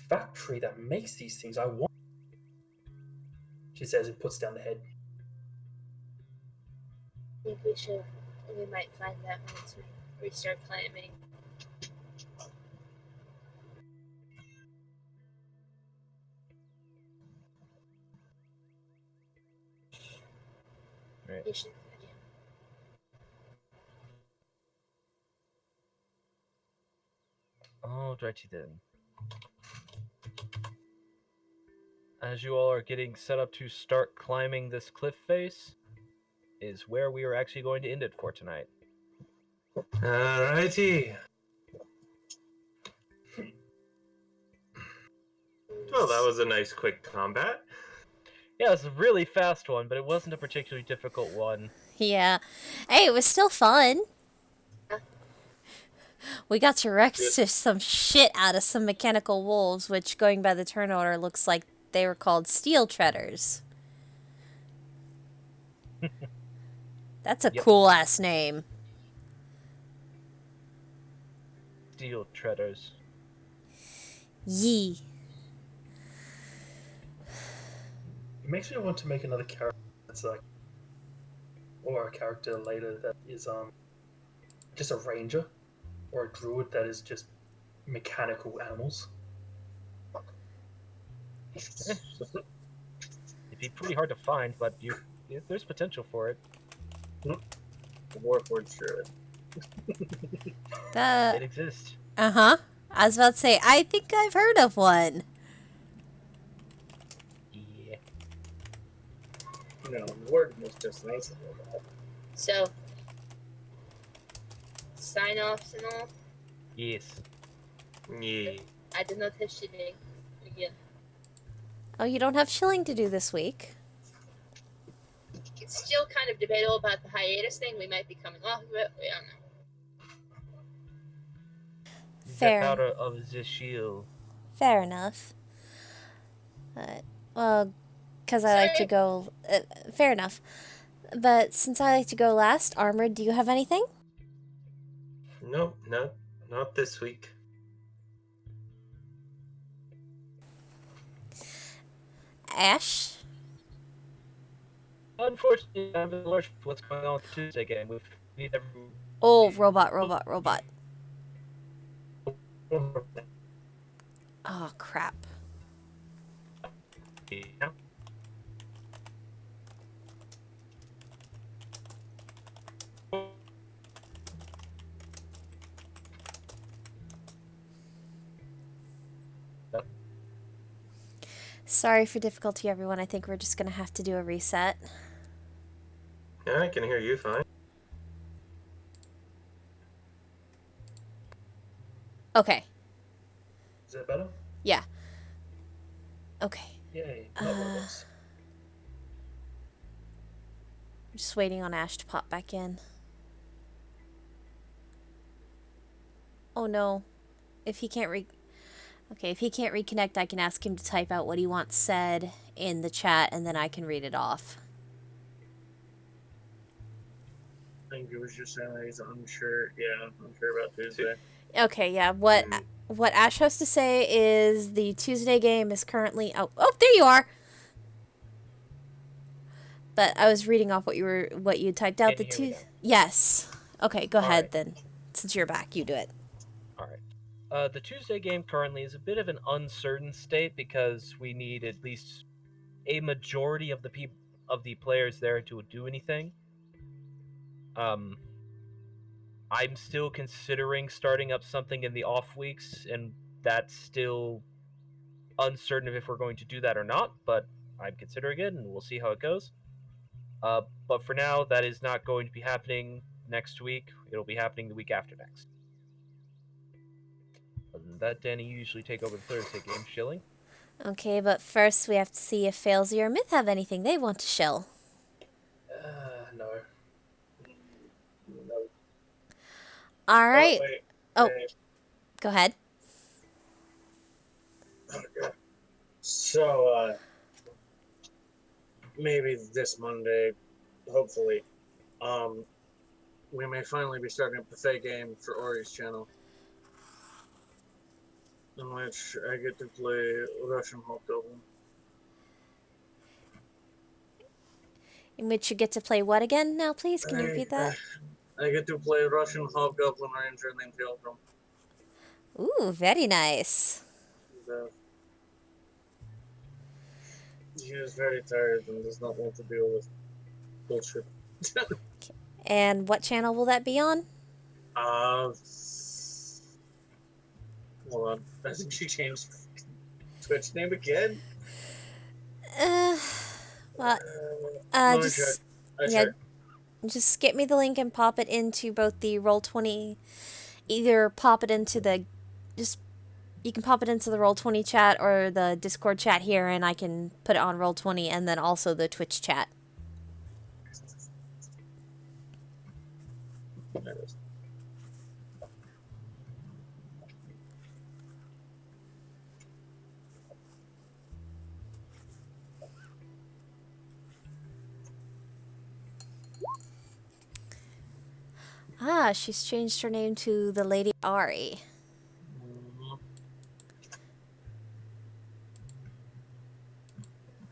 factory that makes these things, I want. She says and puts down the head. I think we might find that once we restart climbing. Right. You should, Alrighty then. As you all are getting set up to start climbing this cliff face, is where we are actually going to end it for tonight. Alrighty. Well, that was a nice quick combat. Yeah, it was a really fast one, but it wasn't a particularly difficult one. Yeah. Hey, it was still fun. We got to wreck some shit out of some mechanical wolves, which, going by the turn order, looks like they were called steel treaders. That's a cool ass name. Steel treaders. Yee. It makes me want to make another character that's like, or a character later that is just a ranger, or a druid that is just mechanical animals. It'd be pretty hard to find, but there's potential for it. Warforged druid. It exists. Uh-huh. I was about to say, I think I've heard of one. Yeah. No, Warden was just nice about that. So, sign-offs and all. Yes. Yeah. I did not have shipping again. Oh, you don't have shilling to do this week. It's still kind of debatable about the hiatus thing. We might be coming off of it. We don't know. Fair. Out of the shield. Fair enough. Well, because I like to go... fair enough. But since I like to go last, Armored, do you have anything? Nope, not this week. Ash? Unfortunately, I'm alert to what's going on with the Tuesday game. We need everyone. Oh, robot. Oh, crap. Yeah. Sorry for difficulty, everyone. I think we're just going to have to do a reset. Yeah, I can hear you fine. Okay. Is that better? Yeah. Okay. Yay. Not robots. I'm just waiting on Ash to pop back in. Oh no. If he can't if he can't reconnect, I can ask him to type out what he wants said in the chat, and then I can read it off. I think it was just saying that he's unsure. Yeah, unsure about Tuesday. Okay, yeah. What Ash has to say is the Tuesday game is currently... Oh, there you are! But I was reading off what you typed out. Yes. Okay, go ahead then. Since you're back, you do it. Alright. The Tuesday game currently is a bit of an uncertain state because we need at least a majority of the players there to do anything. I'm still considering starting up something in the off weeks, and that's still uncertain if we're going to do that or not, but I'm considering it, and we'll see how it goes. But for now, that is not going to be happening next week. It'll be happening the week after next. Other than that, Danny, you usually take over the Thursday game, shilling. Okay, but first we have to see if Failsy or Myth have anything they want to shill. No. All right. Oh, go ahead. Okay. So, maybe this Monday, hopefully, we may finally be starting up the Fae game for Ori's channel. in which I get to play Russian Hobgoblin. In which you get to play what again now, please? Can you repeat that? I get to play Russian Hobgoblin Ranger named Pilgrim. Ooh, very nice. He is very tired and does not want to deal with bullshit. And what channel will that be on? Hold on. I think she changed Twitch name again. Well, Let me just check. yeah, just get me the link and pop it into both the Roll20. Either pop it into the you can pop it into the Roll20 chat or the Discord chat here, and I can put it on Roll20 and then also the Twitch chat. There it is. Ah, she's changed her name to the Lady Ari.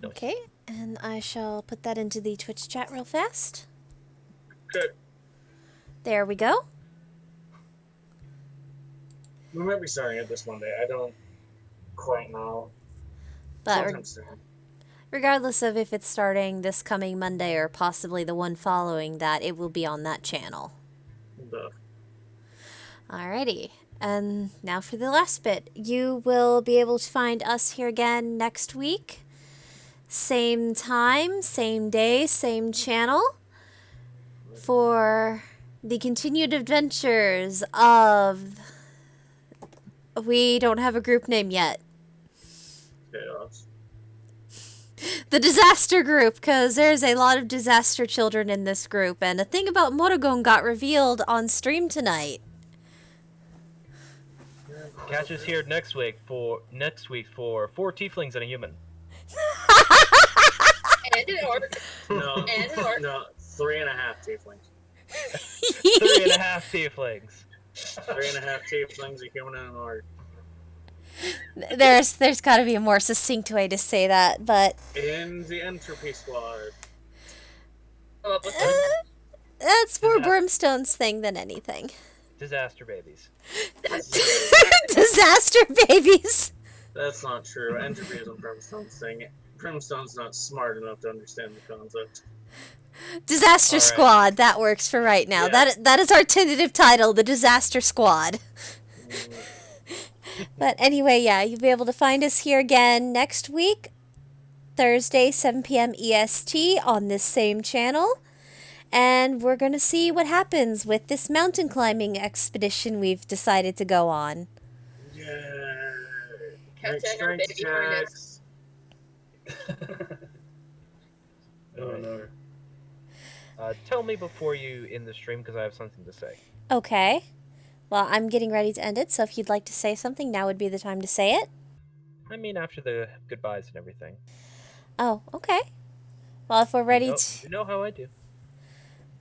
Okay, and I shall put that into the Twitch chat real fast. Good. There we go. We might be starting it this Monday. I don't quite know. But Sometime soon. regardless of if it's starting this coming Monday or possibly the one following that, it will be on that channel. Duh. Alrighty, and now for the last bit. You will be able to find us here again next week. Same time, same day, same channel. For the continued adventures of... We don't have a group name yet. Chaos. The Disaster Group, because there's a lot of disaster children in this group, and a thing about Morrigan got revealed on stream tonight. Catch us here next week for 4 tieflings and a human. And an orc. No, And an orc. no, 3.5 tieflings. 3.5 tieflings. 3.5 tieflings, a human, and an orc. There's got to be a more succinct way to say that, but In the Entropy Squad. that's more Brimstone's thing than anything. Disaster babies. Disaster babies. That's not true. Entropy isn't Brimstone's thing. Brimstone's not smart enough to understand the concept. Disaster Squad. That works for right now. Yeah. That is our tentative title, the Disaster Squad. But anyway, yeah, you'll be able to find us here again next week, Thursday, 7 p.m. EST on this same channel. And we're going to see what happens with this mountain climbing expedition we've decided to go on. Yeah. Hashtag our baby harness. Oh no. Tell me before you end the stream, because I have something to say. Okay. Well, I'm getting ready to end it, so if you'd like to say something, now would be the time to say it. I mean, after the goodbyes and everything. Oh, okay. Well, if we're ready You know how I do.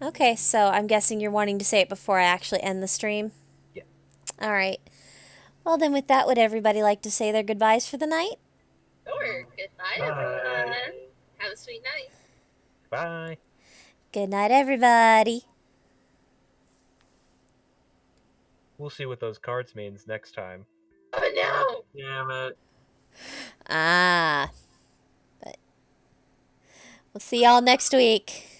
Okay, so I'm guessing you're wanting to say it before I actually end the stream? Yeah. Alright. Well, then with that, would everybody like to say their goodbyes for the night? Sure. Goodbye, everyone. Have a sweet night. Bye. Good night, everybody. We'll see what those cards means next time. Oh no! Damn it. Ah. But we'll see y'all next week.